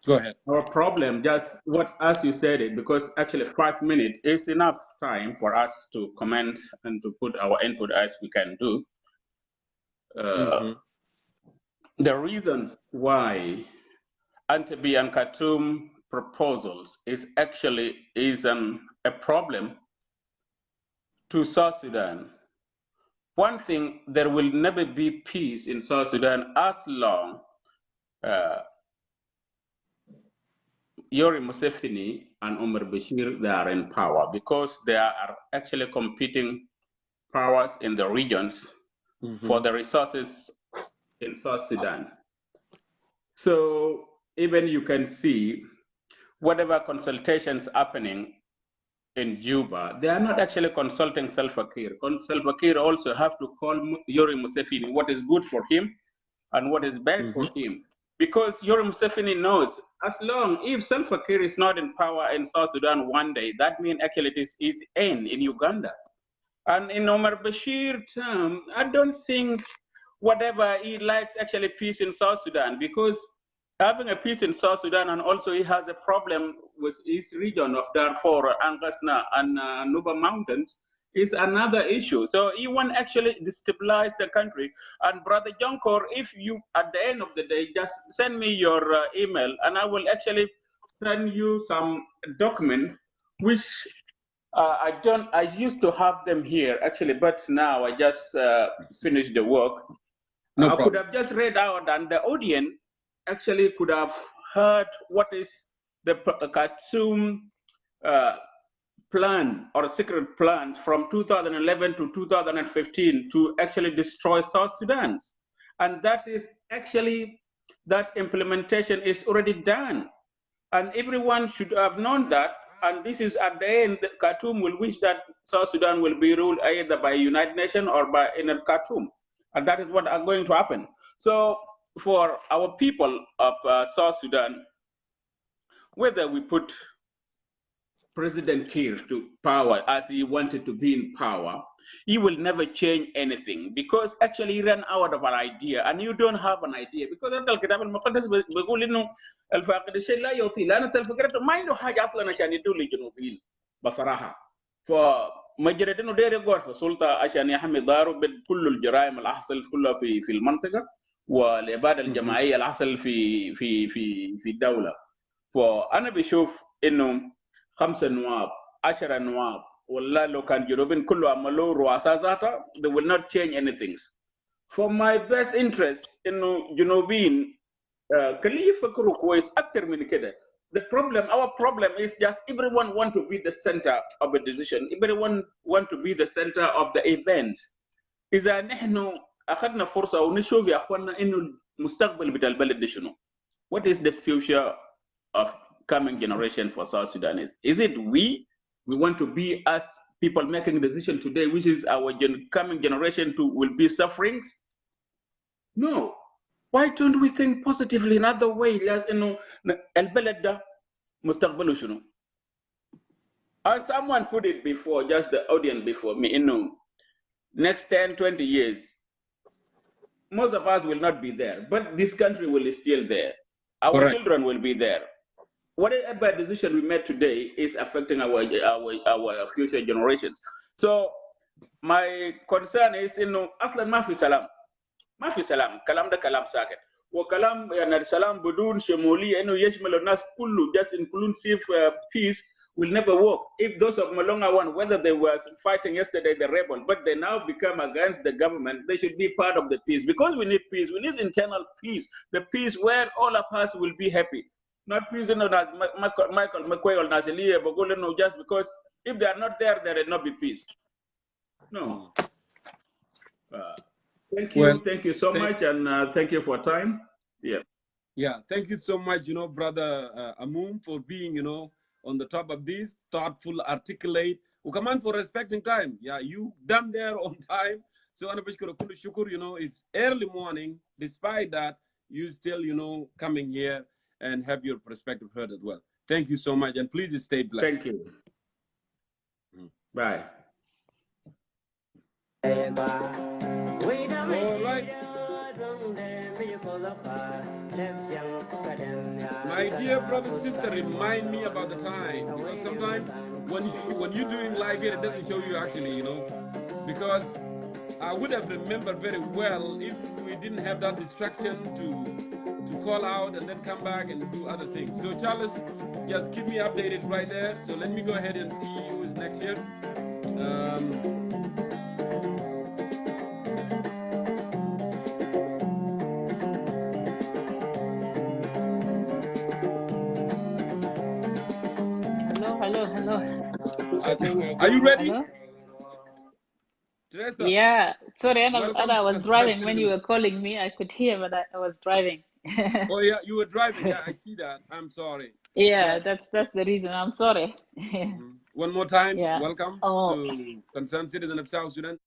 Go ahead.
Our problem, just as you said it, because actually 5 minutes is enough time for us to comment and to put our input as we can do. The reasons why Entebbe and Khartoum proposals is actually a problem to South Sudan. One thing, there will never be peace in South Sudan as long Yori Museveni and Omar Bashir, they are in power, because they are actually competing powers in the regions for the resources in South Sudan. So even you can see whatever consultations happening in Juba, they are not actually consulting Salva Kiir. Salva Kiir also have to call Yori Museveni what is good for him and what is bad for him. Because Yori Museveni knows, as long if Salva Kiir is not in power in South Sudan one day, that means actually it is his end in Uganda. And in Omar Bashir term, I don't think whatever he likes actually peace in South Sudan, because having a peace in South Sudan, and also he has a problem with his region of Darfur, Angasna, and Nuba Mountains, is another issue. So he won't actually destabilize the country. And Brother Jongkor, if you, at the end of the day, just send me your email, and I will actually send you some document, which I used to have them here, actually, but now I just finished the work. I could have just read out, and the audience actually could have heard what is the Khartoum plan or secret plans from 2011 to 2015 to actually destroy South Sudan. And that is actually, that implementation is already done. And everyone should have known that. And this is at the end, Khartoum will wish that South Sudan will be ruled either by United Nations or by Inner Khartoum. And that is what are going to happen. So for our people of South Sudan, whether we put President Kiir to power as he wanted to be in power, he will never change anything, because actually he ran out of an idea, and you don't have an idea, because الكتاب المقدس بيقول انه الفاقد الشيء لا يعطي، لأن الفكرة ما عنده حاجة أصلا عشان يدور للجنوبيين بصراحة. فمجرد انه داير يقعد في السلطة عشان يحمي داره بكل الجرائم اللي حصل كلها في المنطقة، والإبادة الجماعية اللي حصل في الدولة. فأنا بشوف إنه 5 نواب 10 نواب والله لو كان جنوبين كله عملوا رؤساء ذاته, they will not change anything. For my best interest إنه جنوبين خليه يفكروا كويس أكتر من كده. The problem, our problem is just everyone want to be the center of a decision. Everyone want to be the center of the event. إذا نحن أخذنا فرصة ونشوف يا أخوانا إنه المستقبل بتاع البلد ده شنو. What is the future of coming generation for South Sudanese? Is it we want to be us people making a decision today, which is our coming generation will be sufferings? No. Why don't we think positively in other way? البلد ده مستقبله شنو? As someone put it before, just the audience before me, next 10, 20 years, most of us will not be there, but this country will still there. Our children will be there. Whatever decision we made today is affecting our future generations. So my concern is اصلا ما في سلام كلام ده كلام ساكت وكلام يعني السلام بدون شمولية انه يشمل الناس كله, just inclusive peace will never work. If those of Malonga one, whether they were fighting yesterday the rebel, but they now become against the government, they should be part of the peace, because we need peace. We need internal peace, the peace where all of us will be happy. Not peace, Michael McQuail, Nazilia, Bogolino, just because if they are not there, there will not be peace. No. Thank you. Thank you so much. And thank you for time. Yeah.
Yeah. Thank you so much, Brother Amum, for being, on the top of this, thoughtful, articulate, Ukaman for respecting time. Yeah, you done there on time. So shukur, you know, it's early morning. Despite that, you still, you know, coming here and have your perspective heard as well. Thank you so much, and please stay blessed.
Thank you. Bye.
All right. My dear brother and sister, remind me about the time, because sometimes when you're doing live here, it doesn't show you actually, you know, because I would have remembered very well if we didn't have that distraction to call out and then come back and do other things. So Charles, just keep me updated right there. So let me go ahead and see who is next here.
Hello.
Are you ready?
Hello?
Teresa,
Yeah, sorry,
welcome
I
to
was
Concerned
driving when you were
Citizens.
calling me. I could hear, but I was driving.
Oh yeah, you were driving. Yeah, I see that. I'm sorry.
Yeah,
Yes.
that's the reason. I'm sorry.
One more time,
Yeah.
welcome
Oh,
to Concerned Citizen of South Sudan.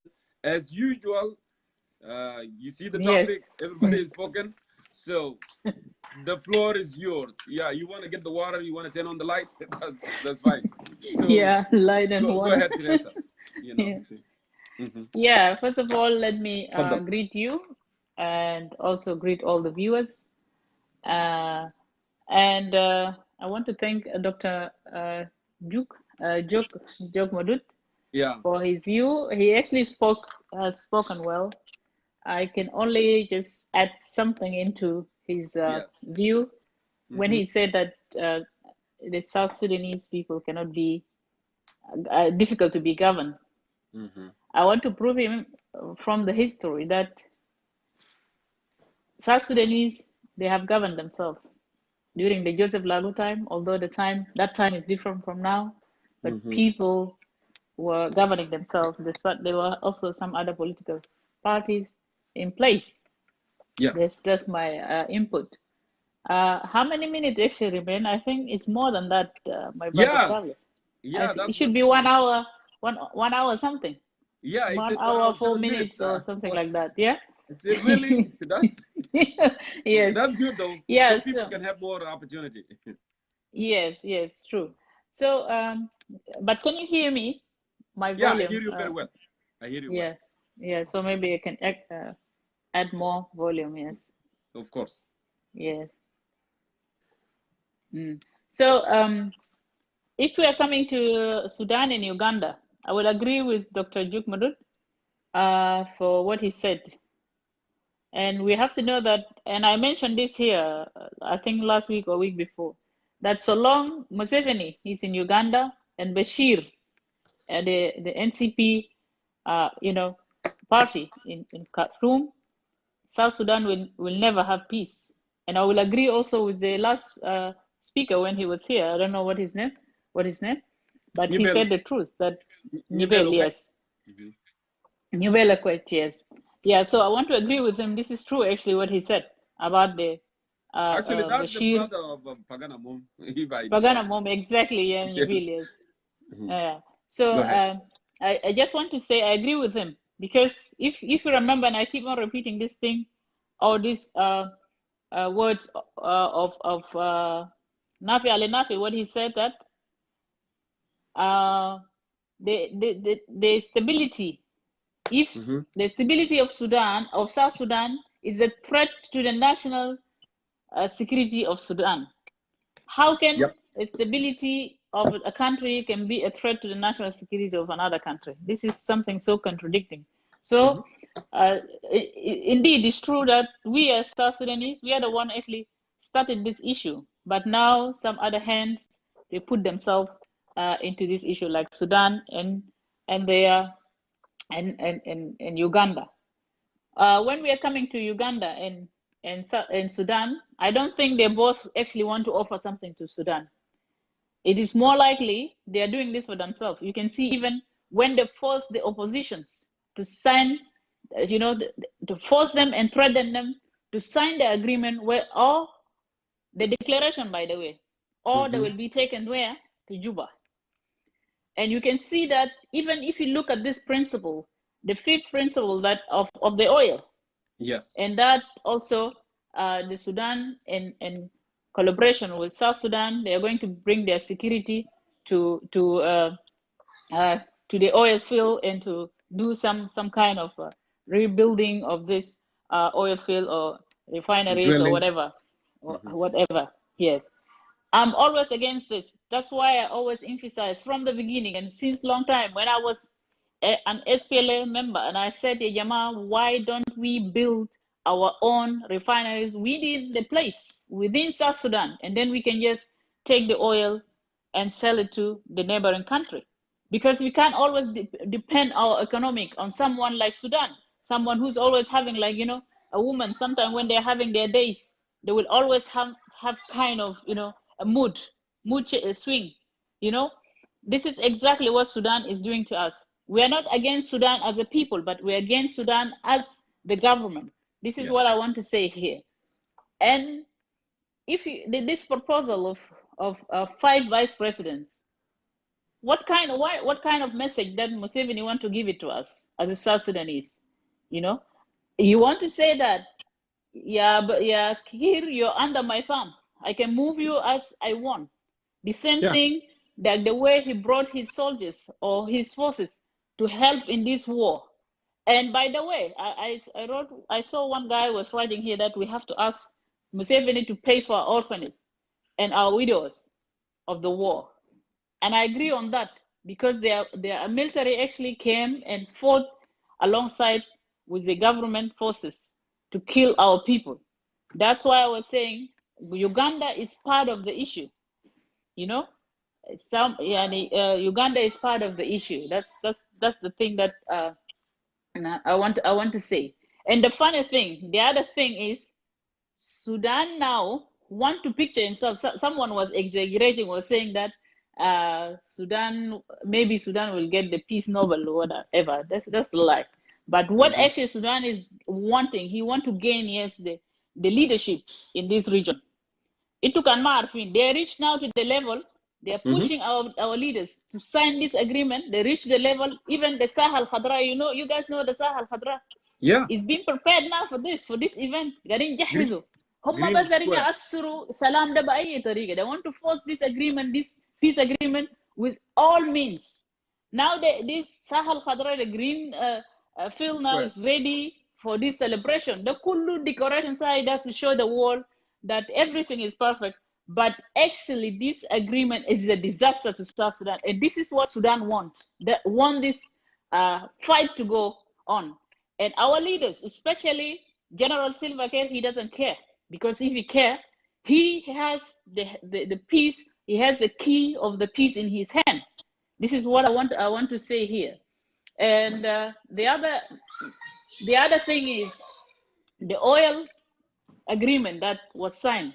As usual, you see the
yes.
topic, everybody is spoken. So the floor is yours. Yeah, you want to get the water, you want to turn on the light, that's fine. So
Yeah, light and
go
water.
ahead, Teresa. You know.
Yeah. Yeah, first of all, let me
Hold
greet you and also greet all the viewers. And I want to thank Dr. Jok Madut
Yeah.
for his view. He actually has spoken well. I can only just add something into his
Yes.
view when he said that the South Sudanese people cannot be difficult to be governed. I want to prove him from the history that South Sudanese, they have governed themselves during the Joseph Lagu time, although that time is different from now, but people were governing themselves, despite there were also some other political parties in place.
Yes.
That's my input. How many minutes actually remain? I think it's more than that, my brother Charles.
Yeah,
It should be 1 hour, 1 hour something.
Yeah, I
1
said 1
hour,
hour
4
7 minutes.
minutes or something like that. Yeah.
I said, really?
Yes.
That's good though.
Yes.
So people can have more opportunity.
Yes, true. So, but can you hear me? My
Yeah,
volume.
I hear you very well. I hear you well.
Yeah. So maybe I can add more volume. Yes.
Of course.
Yes. So, if we are coming to Sudan and Uganda, I would agree with Dr. Juk Madut for what he said. And we have to know that, and I mentioned this here, I think last week or week before, that so long Museveni is in Uganda and Bashir, the NCP, party in Khartoum, South Sudan will never have peace. And I will agree also with the last speaker when he was here. I don't know what his name, but he said the truth that Nibel, yes. Nibel Akwet, yes. Yeah, so I want to agree with him. This is true, actually, what he said about the
Actually, that's
Bashir.
the brother of Pagana Mom.
Pagana Mom, exactly, yeah, Nibel, yes. So I just want to say I agree with him, because if you remember, and I keep on repeating this thing, or these words of Nafi Ali Nafi, what he said, that the stability, if the stability of South Sudan is a threat to the national security of Sudan, how can a stability of a country can be a threat to the national security of another country? This is something so contradicting. So indeed, it's true that we as South Sudanese, we are the one actually started this issue, but now some other hands, they put themselves into this issue, like Sudan and Uganda. When we are coming to Uganda and Sudan, I don't think they both actually want to offer something to Sudan. It is more likely they are doing this for themselves. You can see even when they force the oppositions to sign, to force them and threaten them to sign the agreement, or the declaration, by the way, or they will be taken where? To Juba. And you can see that even if you look at this principle, the fifth principle that of the oil,
yes,
and that also the Sudan in collaboration with South Sudan, they are going to bring their security to the oil field and to do some kind of rebuilding of this oil field or refineries or whatever, whatever. Yes, I'm always against this. That's why I always emphasize from the beginning and since long time when I was an SPLA member, and I said, hey, Jama, why don't we build our own refineries within the place, within South Sudan, and then we can just take the oil and sell it to the neighboring country? Because we can't always depend our economic on someone like Sudan, someone who's always having, like, you know, a woman, sometimes when they're having their days, they will always have kind of, you know, a mood swing, you know. This is exactly what Sudan is doing to us. We are not against Sudan as a people, but we're against Sudan as the government. This is what I want to say here. And if this proposal of 5 vice presidents, what kind of message that Museveni want to give it to us as a South Sudanese? You know, you want to say that, yeah, but yeah, here you're under my thumb. I can move you as I want. The same thing that the way he brought his soldiers or his forces to help in this war. And by the way, I saw one guy was writing here that we have to ask Museveni to pay for our orphanages and our widows of the war. And I agree on that, because their military actually came and fought alongside with the government forces to kill our people. That's why I was saying Uganda is part of the issue. You know, Uganda is part of the issue. That's the thing that I want to say. And the funny thing, the other thing is, Sudan now want to picture himself. Someone was exaggerating, was saying that maybe Sudan will get the Peace Nobel or whatever. That's a lie. But what actually Sudan is wanting, he want to gain, yes, the leadership in this region. It took Marfin. They reached now to the level, they are pushing our leaders to sign this agreement. They reached the level, even the Sahel Khadra, you guys know the Sahel Khadra.
Yeah.
It's being prepared now for this event. They want to force this agreement, this peace agreement, with all means. Now this Sahel Khadra, the green field now is ready for this celebration. The Kulu decoration side, that to show the world that everything is perfect. But actually, this agreement is a disaster to South Sudan. And this is what Sudan wants. They want this fight to go on. And our leaders, especially General Silva Kiir, he doesn't care. Because if he cares, he has the peace, he has the key of the peace in his hand. This is what I want to say here. And the other thing is the oil agreement that was signed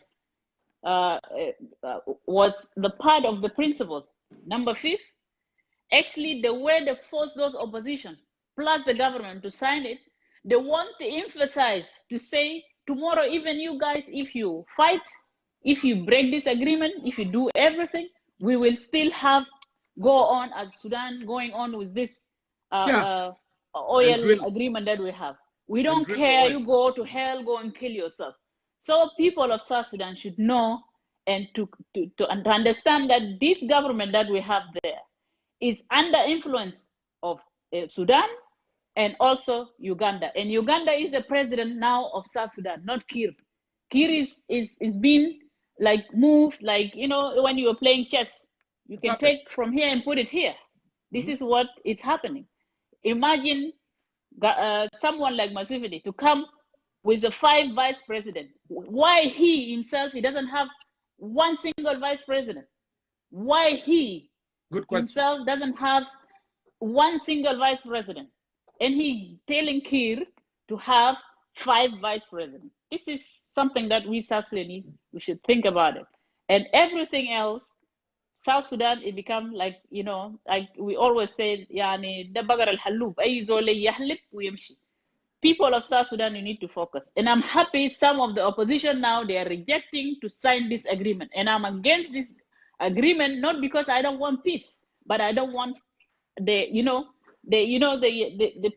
was the part of the principle. Number 5, actually the way they force those opposition plus the government to sign it, they want to emphasize to say tomorrow, even you guys, if you fight, if you break this agreement, if you do everything, we will still go on as Sudan going on with this oil agreement that we have. We don't care. You go to hell, go and kill yourself. So people of South Sudan should know and to understand that this government that we have there is under influence of Sudan and also Uganda. And Uganda is the president now of South Sudan, not Kiir. Kiir is being like moved, like, you know, when you are playing chess, you can take from here and put it here. This is what is happening. Imagine someone like Museveni to come with the 5 vice president. Why he himself, he doesn't have one single vice president? Why he himself doesn't have one single vice president? And he telling Kiir to have 5 vice presidents. This is something that we South Sudanese, we should think about it. And everything else, South Sudan, it become like, you know, like we always say, yani, da bagar al-halub, ay zole yahlib uyamshi. People of South Sudan, you need to focus. And I'm happy some of the opposition now, they are rejecting to sign this agreement. And I'm against this agreement, not because I don't want peace, but I don't want the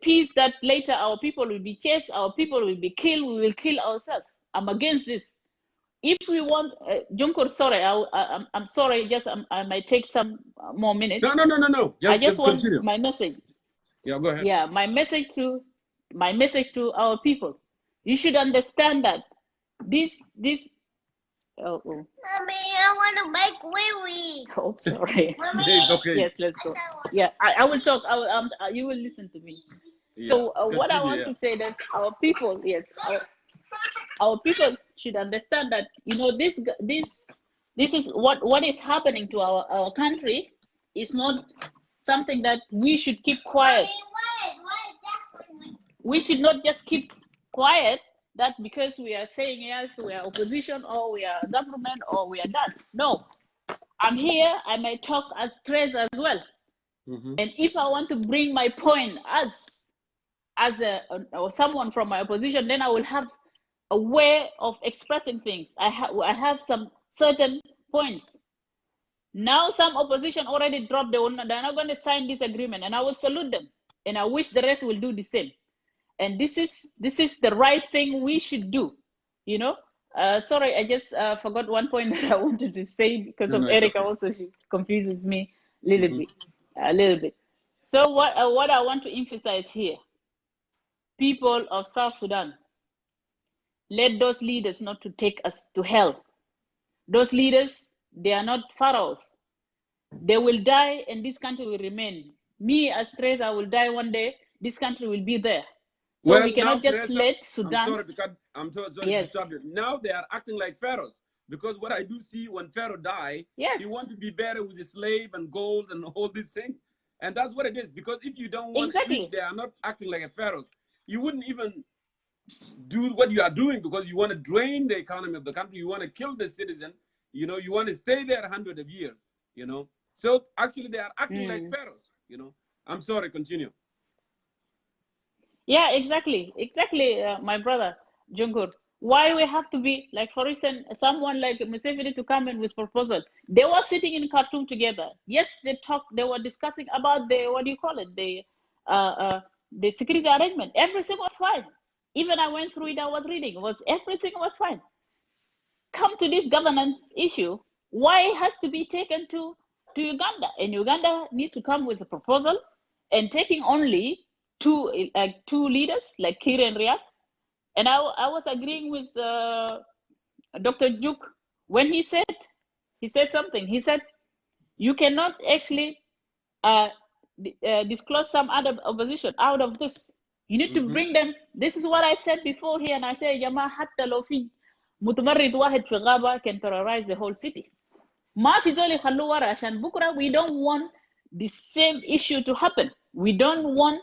peace that later our people will be chased, our people will be killed, we will kill ourselves. I'm against this. If we want, Jongkor, sorry, I'm sorry, just I might take some more minutes.
No.
I just want
continue.
my message.
Yeah, go ahead.
Yeah, my message to our people. You should understand that this. Oh. Mommy, I want to make wee-wee. Oh, sorry.
It's okay.
Yes, let's go. Yeah, I will talk. You will listen to me.
Yeah.
So what I want to say that our people, yes, our people should understand that this is what is happening to our country is not something that we should keep quiet. We should not just keep quiet that because we are saying yes, we are opposition or we are government or we are that. No, I'm here. I may talk as Tres as well. And if I want to bring my point as or someone from my opposition, then I will have a way of expressing things. I have some certain points. Now some opposition already dropped they're not going to sign this agreement, and I will salute them, and I wish the rest will do the same. And this is the right thing we should do. Sorry, I just forgot one point that I wanted to say because of Erica. Okay. Also, she confuses me a little bit. So what I want to emphasize here, people of South Sudan, let those leaders not to take us to hell. Those leaders, they are not pharaohs. They will die and this country will remain. Me as Tres, I will die one day. This country will be there. So we cannot just Teresa, let Sudan.
I'm sorry because I'm sorry to stop you. Now they are acting like pharaohs because what I do see when Pharaoh die, he want to be buried with a slave and gold and all these things. And that's what it is. Because if you don't want, if they are not acting like a pharaohs, you wouldn't even do what you are doing because you want to drain the economy of the country. You want to kill the citizen. You want to stay there hundreds of years. So actually they are acting like pharaohs. I'm sorry. Continue.
Yeah, exactly, my brother Jongkor. Why we have to be like, for instance, someone like Museveni to come in with proposal? They were sitting in Khartoum together. Yes, they were discussing about the security arrangement. Everything was fine. Even I went through it. I was reading. Everything was fine. Come to this governance issue. Why it has to be taken to Uganda? And Uganda need to come with a proposal, and taking only two leaders like Kir and Riek. And I was agreeing with Dr. Juk when he said something. He said you cannot actually disclose some other opposition out of this. You need to bring them. This is what I said before here, and I say Jama hatta lo fi mutamarrid wahid fi ghaba can terrorize the whole city. Ma fi zoli khallu wara ashan bukra. We don't want the same issue to happen. We don't want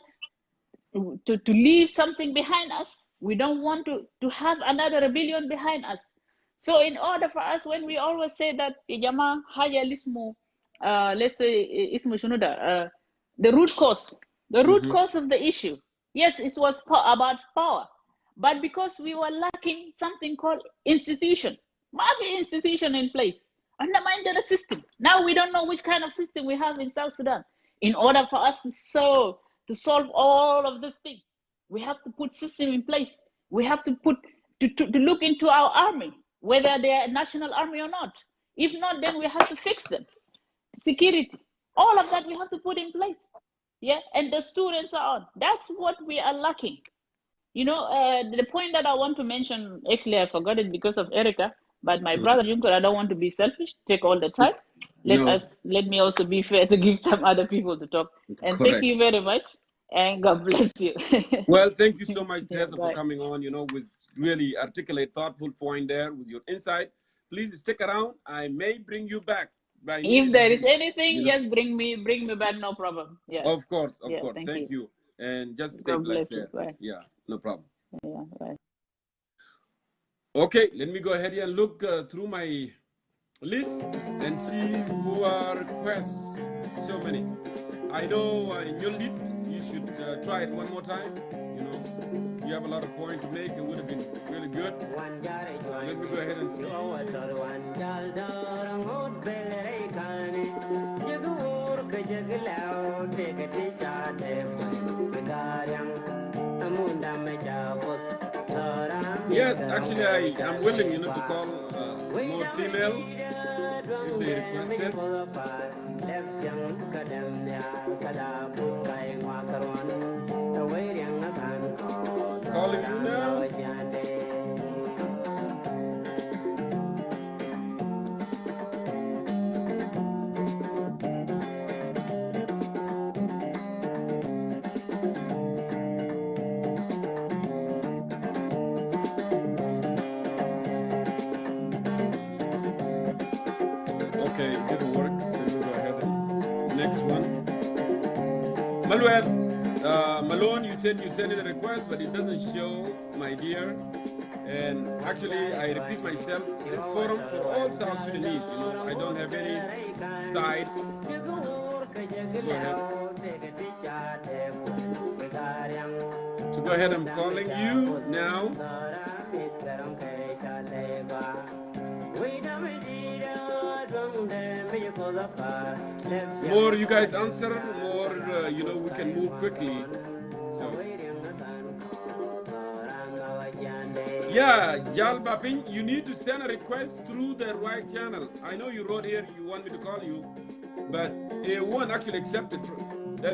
to leave something behind us. We don't want to have another rebellion behind us. So in order for us, when we always say that Jama haya lismu, let's say ismu shunuda, the root cause of the issue. Yes, it was about power, but because we were lacking something called institution, maybe institution in place, undermined the system. Now we don't know which kind of system we have in South Sudan. In order for us to solve all of this thing, we have to put system in place. We have to to look into our army, whether they are a national army or not. If not, then we have to fix them. Security, all of that we have to put in place. Yeah, and the students are on. That's what we are lacking. The point that I want to mention, actually I forgot it because of Erica, but my brother Jongkor, I don't want to be selfish, take all the time. Let me also be fair to give some other people to talk. And thank you very much, and God bless you.
Well, thank you so much, Teresa, for coming on, with really articulate, thoughtful point there with your insight. Please stick around. I may bring you back.
If there is anything, just bring me back, no problem. Yeah.
Of course. Thank you. And just stay blessed there. Yeah, no problem.
Yeah, right.
Okay, let me go ahead here and look through my list and see who are requests. So many. I know in your lead, you should try it one more time. You have a lot of points to make. It would have been really good. Let me go ahead and see. actually, I'm willing, to call more females if they request it. Calling you now. Okay, it didn't work. Let me go ahead and next one. Malone, you said you sent in a request, but it doesn't show, my dear. And actually, I repeat myself, this forum for all South Sudanese, I don't have any side. So go ahead. So go ahead, I'm calling you now. More you guys answer, more we can move quickly. So yeah, Jal Bapin, you need to send a request through the right channel. I know you wrote here you want me to call you, but it won't actually accept it.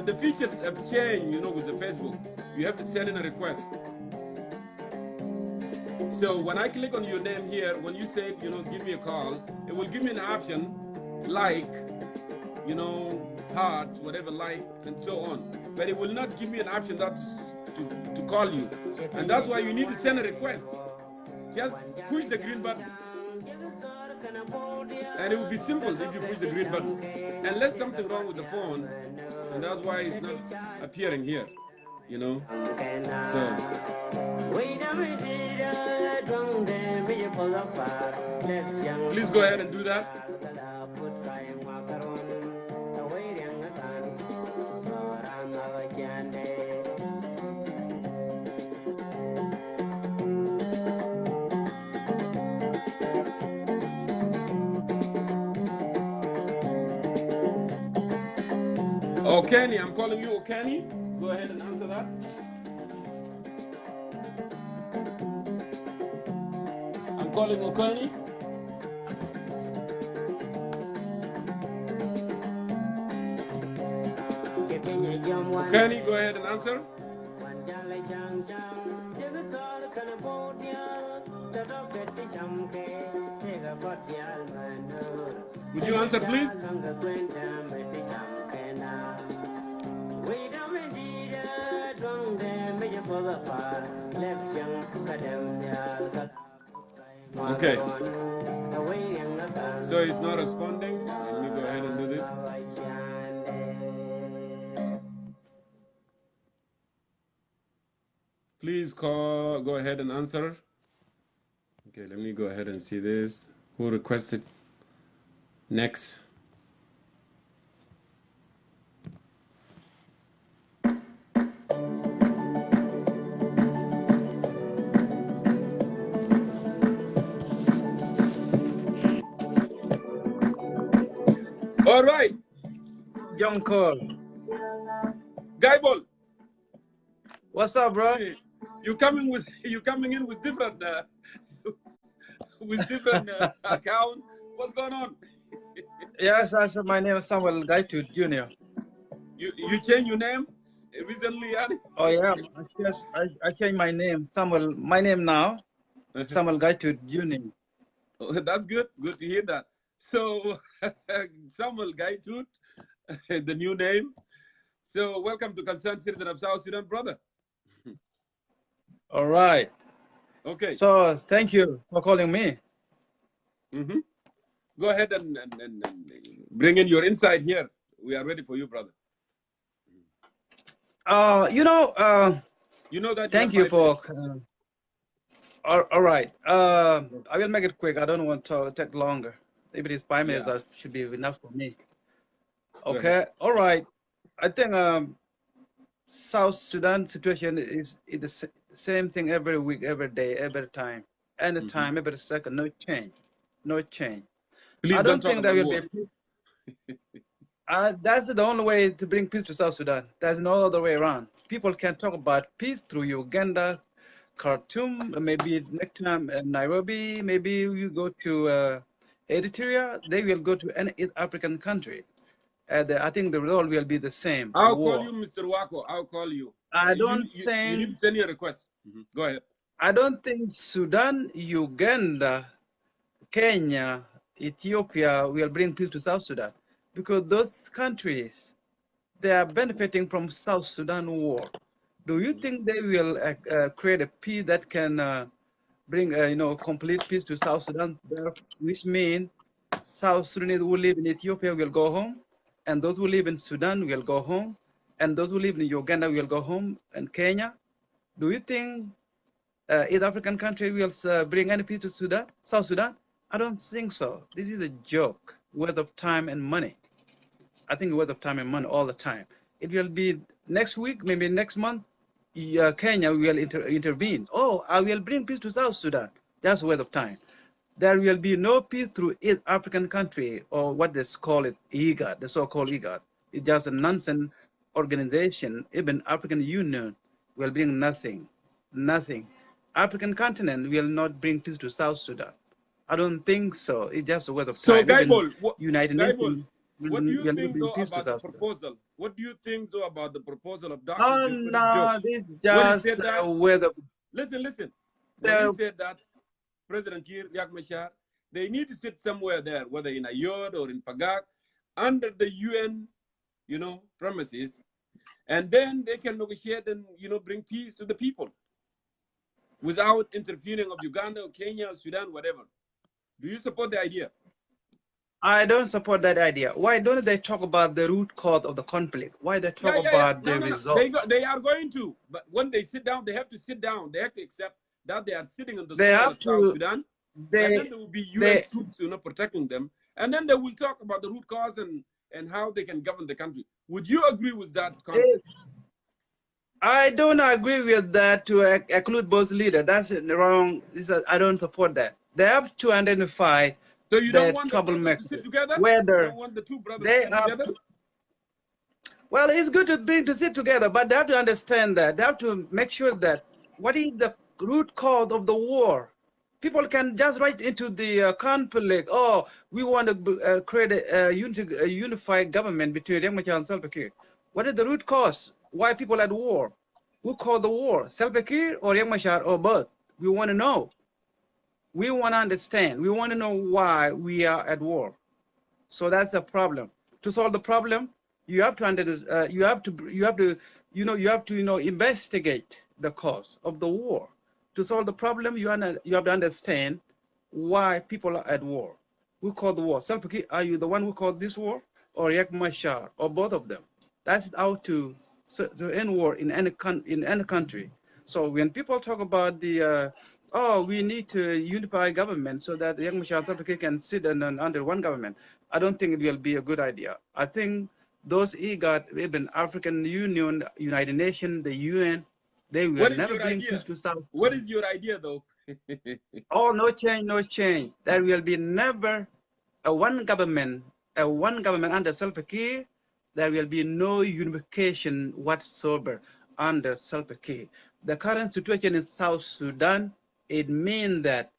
The features have changed, with the Facebook. You have to send in a request. So when I click on your name here, when you say, give me a call, it will give me an option like, hearts, whatever, like, and so on. But it will not give me an option that to call you. And that's why you need to send a request. Just push the green button. And it will be simple if you push the green button. Unless something wrong with the phone, and that's why it's not appearing here, So. Please go ahead and do that. Oh, Kenny, I'm calling you, Kenny. Go ahead and answer that. I'm calling Okani. Okani, go ahead and answer. Would you answer, please? Okay. So it's not responding. Let me go ahead and do this. Please go ahead and answer. Okay, let me go ahead and see this. Who requested next? All right.
Jongkor.
Guyball.
What's up, bro?
You coming in with different account. What's going on?
Yes, I said my name is Samuel Gaitu Jr.
You changed your name recently, Yanni?
Oh yeah, I changed my name. Samuel, my name now, Samuel Gaitu Jr.
Oh, that's good. Good to hear that. So Samuel Gaitut, the new name. So welcome to Concerned Citizen of South Sudan, brother.
All right.
Okay.
So thank you for calling me.
Mm-hmm. Go ahead and bring in your insight here. We are ready for you, brother.
You know
that.
Thank you for. All right. I will make it quick. I don't want to take longer. If it is 5 minutes, that should be enough for me. Okay. All right. I think South Sudan situation is the same thing every week, every day, every time, anytime, every second. No change. No change.
Please
I don't
talk
think there
about
will
war.
be peace. That's the only way to bring peace to South Sudan. There's no other way around. People can talk about peace through Uganda, Khartoum, maybe next time Nairobi, maybe you go to Eritrea, they will go to any East African country. I think the role will be the same.
I'll
War.
call you, Mr. Wako. I'll call you.
I don't
You
think.
need to send me a request. Go ahead.
I don't think Sudan, Uganda, Kenya, Ethiopia will bring peace to South Sudan, because those countries, they are benefiting from South Sudan war. Do you think they will create a peace that can bring complete peace to South Sudan, which means South Sudanese who live in Ethiopia will go home, and those who live in Sudan will go home, and those who live in Uganda will go home, and Kenya? Do you think East African country will bring any peace to Sudan, South Sudan? I don't think so. This is a joke, waste of time and money. I think waste of time and money all the time. It will be next week, maybe next month, Kenya will intervene. Oh, I will bring peace to South Sudan. That's waste of time. There will be no peace through East African country, or what they call it, IGAD, the so-called IGAD. It's just a nonsense organization. Even African Union will bring nothing, nothing. African continent will not bring peace to South Sudan. I don't think so. It's just a waste of time.
Gaibol,
United Nations
what do you
will
think
bring
though
peace to
about the
South Sudan.
proposal? What do you think though about the proposal of Dr.
Oh no, this just weather.
Listen. When he said that President Kir Riek Machar, they need to sit somewhere there, whether in Ayod or in Pagak, under the UN, premises, and then they can negotiate and bring peace to the people without interfering of Uganda or Kenya or Sudan, whatever. Do you support the idea?
I don't support that idea. Why don't they talk about the root cause of the conflict? Why they talk about the result?
They are going to, but when they sit down, they have to sit down. They have to accept that they are sitting on the soil of South Sudan, and then there will be UN troops, protecting them, and then they will talk about the root cause and how they can govern the country. Would you agree with that concept?
I don't agree with that to include both leaders. That's wrong. I don't support that. They have to identify.
So you don't want the brothers to sit together?
Whether
you don't want the two brothers to sit together?
Well, it's good to sit together, but they have to understand that. They have to make sure that what is the root cause of the war. People can just write into the conflict, oh, we want to create a unified government between Riek Machar and Salva Kiir. What is the root cause? Why people at war? Who caused the war? Salva Kiir or Riek Machar or both? We want to know. We want to understand. We want to know why we are at war. So that's the problem. To solve the problem, you have to investigate the cause of the war. To solve the problem, you have to understand why people are at war. Who caused the war? Salva Kiir, are you the one who caused this war, or Riek Machar, or both of them? That's how to end war in any country. So when people talk about the we need to unify government so that Riek Machar and Salva Kiir can sit under one government, I don't think it will be a good idea. I think those IGAD, even African Union, United Nations, the UN, they will never bring peace to South Sudan.
What is your idea, though?
Oh, no change, no change. There will be never a one government under Salva Kiir. There will be no unification whatsoever under Salva Kiir. The current situation in South Sudan, it means that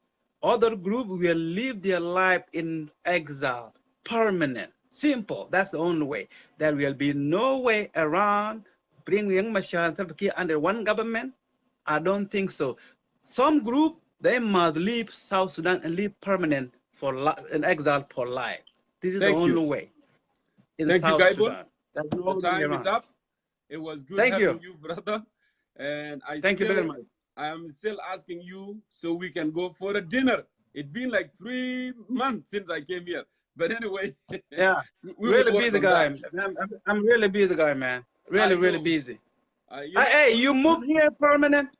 other groups will live their life in exile, permanent. Simple. That's the only way. There will be no way around bringing Riek Machar and Salva Kiir under one government. I don't think so. Some group, they must leave South Sudan and live permanent in exile for life. This is the only way.
Thank you, Gaibon.
No
the time is up. It was good having you, brother. And
thank you very much.
I am still asking you so we can go for a dinner. It's been like 3 months since I came here. But anyway,
yeah, really busy guy. I'm really busy guy, man. Really busy. Hey, you move here permanent?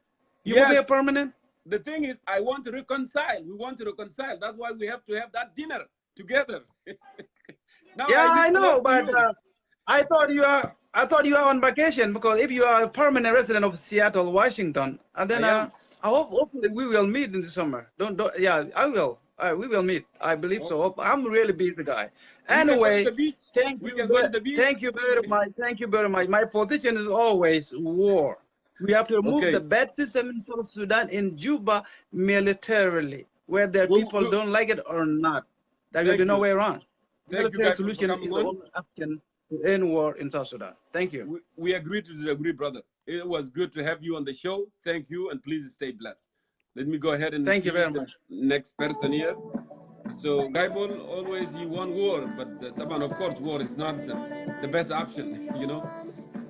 You move here permanent?
The thing is, I want to reconcile. We want to reconcile. That's why we have to have that dinner together.
Now, yeah, I know, but I thought you are on vacation, because if you are a permanent resident of Seattle, Washington, and then I hope hopefully we will meet in the summer. Yeah, I will. We will meet. I believe so. I'm a really busy guy. Anyway, thank you very much. Thank you very much. My position is always war. We have to remove
Okay.
the bad system in South Sudan, in Juba, militarily, whether people don't like it or not. There will be no way around.
Thank you,
Military
guys, for
solution
coming
is the
on.
only option to end war in South Sudan. Thank you.
We agree to disagree, brother. It was good to have you on the show. Thank you, and please stay blessed. Let me go ahead and
Thank you
see
very
the
much.
next person here. So, Gaibol, always he won war, but of course, war is not the best option, you know.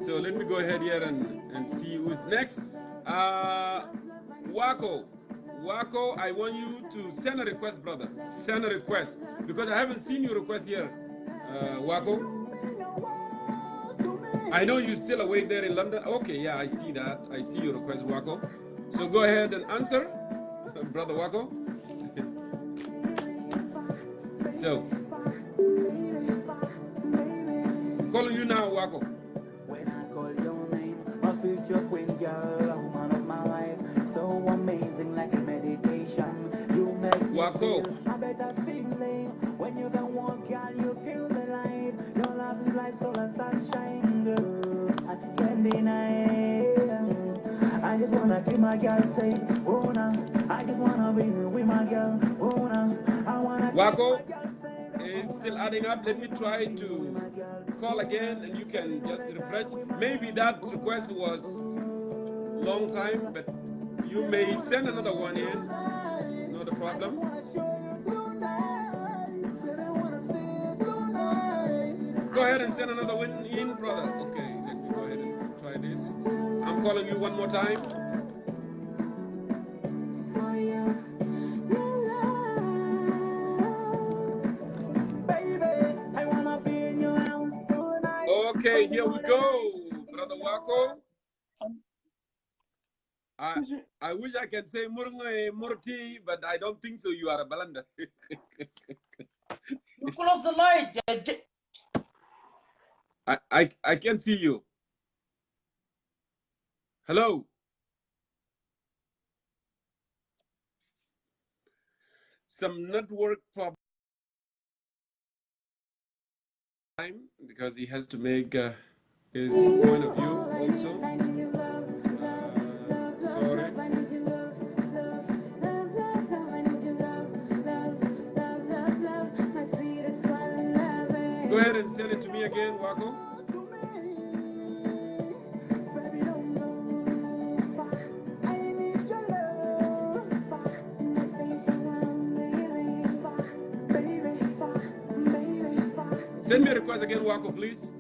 So let me go ahead here and see who's next. Wako, I want you to send a request, brother. Send a request, because I haven't seen your request here, Wako. I know you're still away there in London. Okay, yeah, I see that. I see your request, Wako. So go ahead and answer, brother Wako. So, calling you now, Wako.
When I call your name, my future queen girl, a woman of my life, so amazing like a meditation. You make me
Wako.
feel a better feeling. When you can walk, girl, you kill the light. Your love is like solar sunshine, girl. I can't deny. I just wanna keep my girl safe. Oh, nah. I just wanna be with my girl. Oh, nah. I wanna
Wako, it's still adding up. Let me try to call again, and you can just refresh. Maybe that request was long time, but you may send another one in. Not a problem. Go ahead and send another one in, brother. Okay, let me go ahead and try this. I'm calling you one more time. Okay, here we go, brother Wako. I wish I can say Murti, but I don't think so. You are a Balanda.
You close the light.
I can't see you. Hello. Some network problem because he has to make his point of view also. Sorry. Go ahead and send it to me again, Wako. Send me a request again, Wako, please.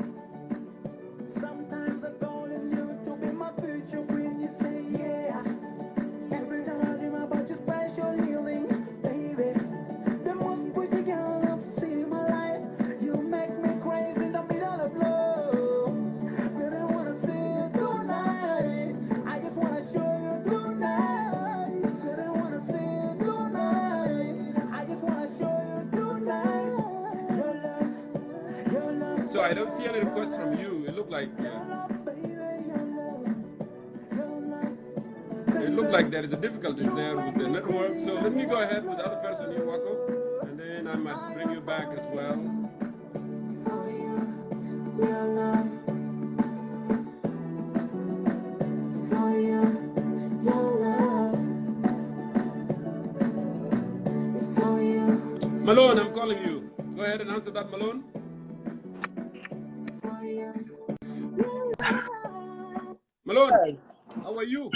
Sometimes I call you to be my future queen. You say yeah. Every time I dream about your special healing, baby. The most pretty girl I've seen in my life. You make me crazy in the middle of love. Really wanna see you tonight. I just wanna show you tonight. Really wanna see you tonight. I just wanna show you tonight. Your love.
So I don't see any requests from you. It looked like there is a difficulties there with the network. So let me go ahead with the other person here, Wako, and then I might bring you back as well. Malone, I'm calling you. Go ahead and answer that, Malone. Malone, how are you?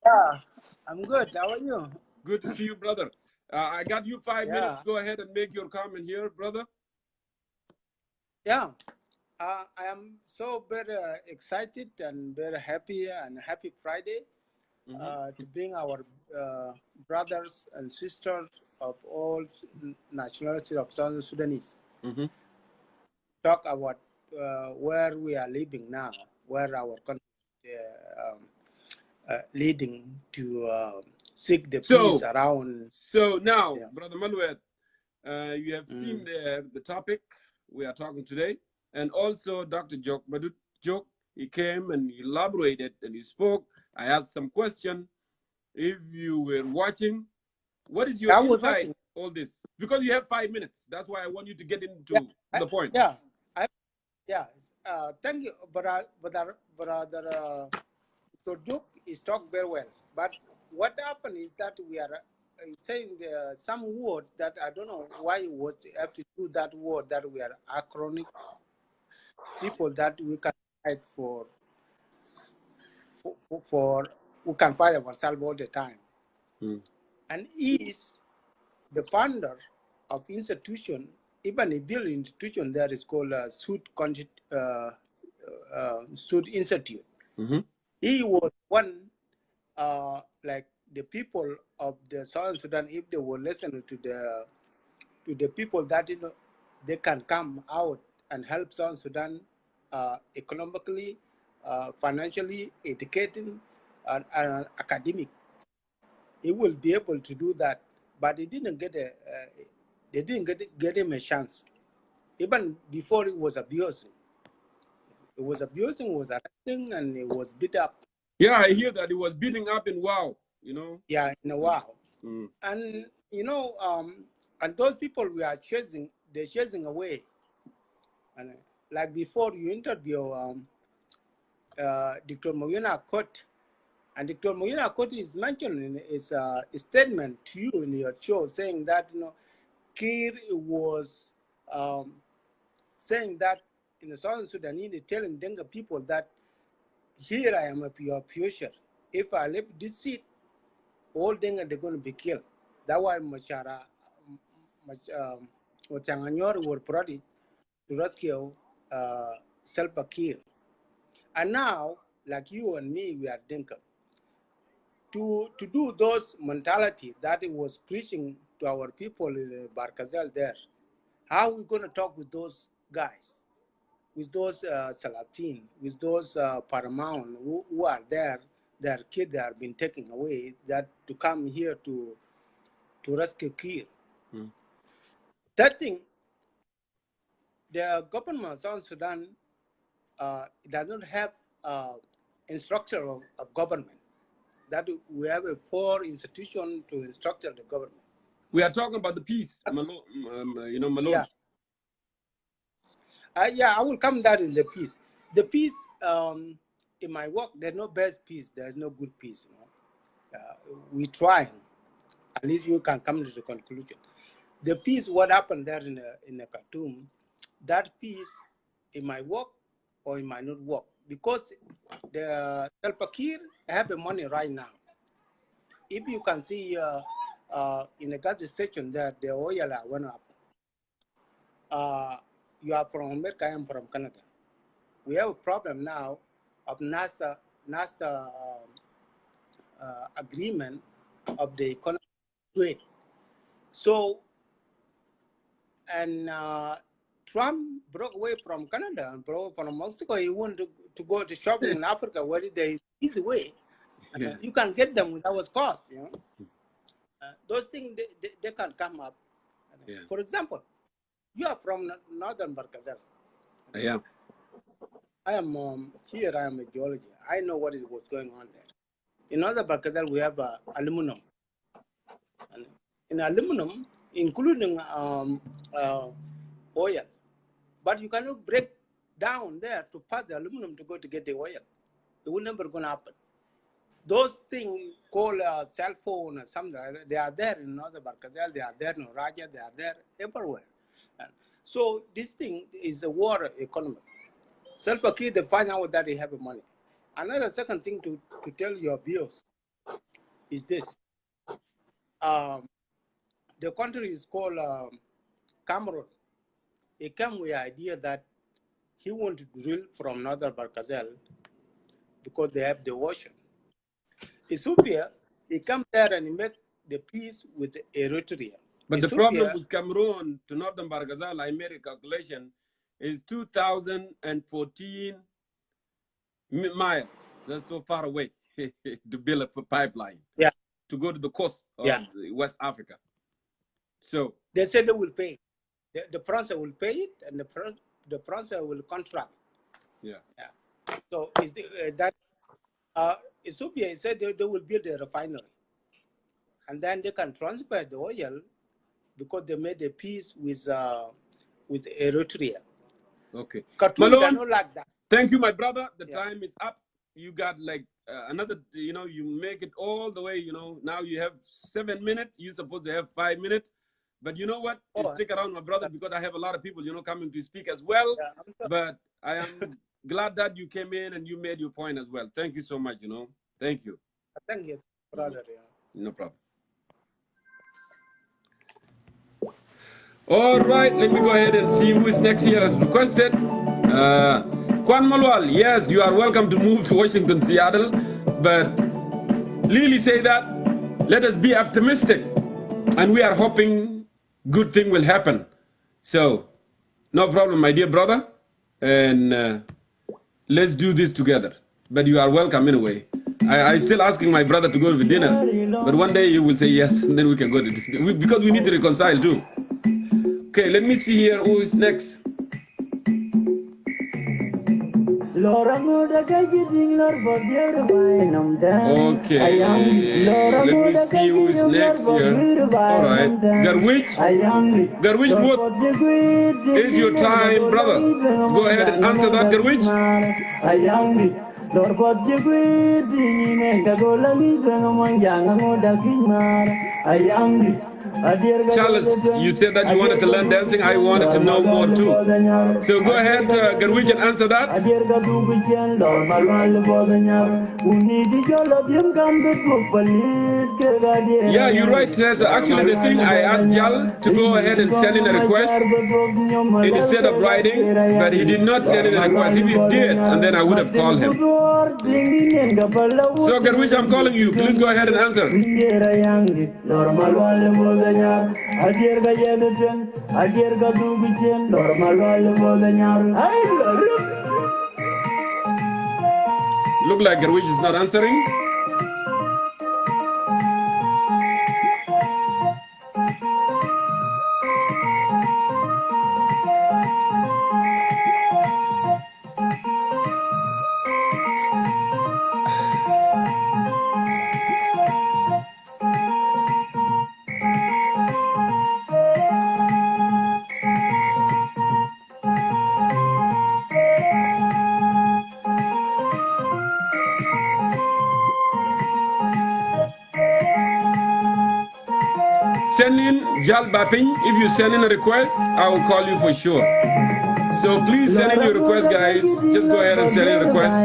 Yeah, I'm good. How are you?
Good to see you, brother. I got you 5 minutes. Go ahead and make your comment here, brother.
Yeah, I am so very excited and very happy, and happy Friday to bring our brothers and sisters of all nationalities of Southern Sudanese. Talk about where we are living now, where our country leading to seek the peace around.
So now, Brother Manuel, you have seen the topic we are talking today, and also Dr. Jok, he came and he elaborated and he spoke. I asked some question. If you were watching, what is your insight all this? Because you have 5 minutes. That's why I want you to get into the point.
Thank you, brother Dr. Duke is talked very well, but what happened is that we are saying some word that I don't know why we was have to do that word that we are acronic people that we can fight for we can fight ourselves all the time. And he is the founder of institution, even a built institution that is called Sud Institute. He was one, like the people of the Southern Sudan, if they were listening to the people that they can come out and help Southern Sudan economically, financially, educating, and academic. He will be able to do that, but he didn't get they didn't get him a chance. Even before he was abusing. He was abusing, was arresting, and he was beat up.
Yeah, I hear that he was beating up in Wow,
Yeah, in a Wow. And, and those people we are chasing, they're chasing away. And like before you interview Dr. Moyena Kot, and Dr. Moyena Kot is mentioned in his statement to you in your show saying that, Kir was saying that in the Southern Sudan, telling Denga people that here I am a pure future. If I leave this seat, all Denga they're going to be killed. That's why Machara were brought it to rescue Salva Kiir. And now, like you and me, we are Denga. To do those mentality that it was preaching to our people in Barkazel there, how are we going to talk with those guys? With those Salatin, with those Paramount who are there, their kids have been taken away, that to come here to rescue Kir. That thing, the government of South Sudan does not have instructor of government. That we have a 4 institution to instructor the government.
We are talking about the peace, Malone.
Yeah. Yeah, I will come that in the peace. The peace, in my work, there's no best peace. There's no good peace. We try. At least we can come to the conclusion. The peace, what happened there in the Khartoum, that peace, it might work or it might not work. Because the Salva Kiir have the money right now. If you can see in the gas station there, the oil went up. You are from America, I am from Canada. We have a problem now of NAFTA agreement of the economic trade. So, and Trump broke away from Canada and broke from Mexico. He wanted to go to shopping in Africa where there is easy way.
Yeah.
You can get them without cost. Those things, they can come up.
Yeah.
For example, you are from Northern Barkazel.
Yeah.
I am here. I am a geologist. I know what was going on there. In Northern Barkazel, we have aluminum. And in aluminum, including oil, but you cannot break down there to pass the aluminum to go to get the oil. It will never gonna happen. Those things called cell phone or something, they are there in Northern Barkazel, they are there in Raja, they are there everywhere. And so this thing is a war economy. Salva Kiir, they find out that they have money. Another second thing to tell your viewers is this. The country is called Cameroon. He came with the idea that he wanted to drill from Northern Barkazel because they have the ocean. Ethiopia, he come there and he make the peace with Eritrea.
But
Ethiopia,
the problem with Cameroon to Northern Barghazal, I made a calculation, is 2,014 miles. That's so far away to build a pipeline.
Yeah.
To go to the coast of West Africa. So
they said they will pay. The France will pay it, and the France will contract.
Yeah.
So is that Ethiopia said they will build a refinery, and then they can transfer the oil because they made a peace with Eritrea.
Okay.
Khartoum,
Malone,
not like that.
Thank you, my brother. The time is up. You got like another, you make it all the way, now you have 7 minutes. You're supposed to have 5 minutes. But you know what? Stick around, my brother, because I have a lot of people, coming to speak as well. But I am glad that you came in and you made your point as well. Thank you so much, Thank you.
Thank you, brother.
No problem. All right, let me go ahead and see who is next here as requested. Kwan Malwal, yes, you are welcome to move to Washington, Seattle. But Lily say that, let us be optimistic. And we are hoping good thing will happen. So, no problem, my dear brother. And let's do this together. But you are welcome anyway. I still asking my brother to go to dinner. But one day you will say yes, and then we can go to dinner. Because we need to reconcile too. Okay, let me see here who is next. Okay, let me see who is next here. All right, Garwich, what is your time, brother? Go ahead and answer that, Garwich. Charles, you said that you wanted to learn dancing. I wanted to know more too. So go ahead, Garwich, and answer that. Yeah, you're right, Teresa. Actually, the thing I asked Jal to go ahead and send in a request instead of writing, but he did not send in a request. If he did, and then I would have called him. So, Garwich, I'm calling you. Please go ahead and answer. Look like Garwich is not answering. Send in Jal Baping. If you send in a request, I will call you for sure. So please send in your request, guys. Just go ahead and send in a request.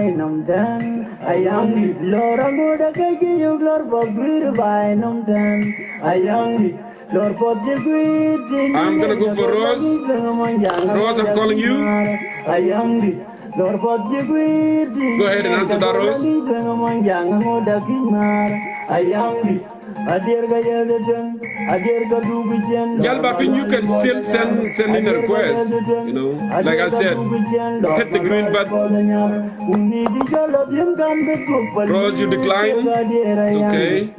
I'm gonna go for Rose. Rose, I'm calling you. Go ahead and answer that, Rose. Jalbapin, you can still send in a request, like I said, hit the green button. Rose, you decline. Okay.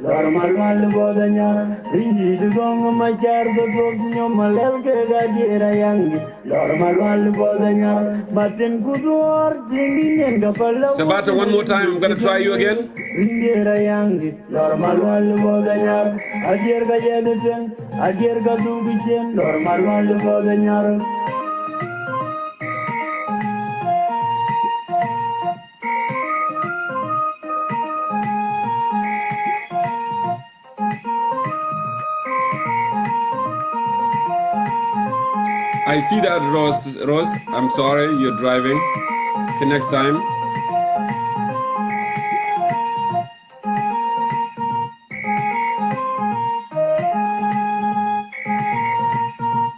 Sabata, one more time, I'm gonna try you again. I see that, Rose. I'm sorry, you're driving. Till next time.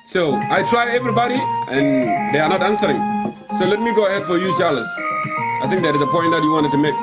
So I try everybody and they are not answering. So let me go ahead for you, Charles. I think that is the point that you wanted to make.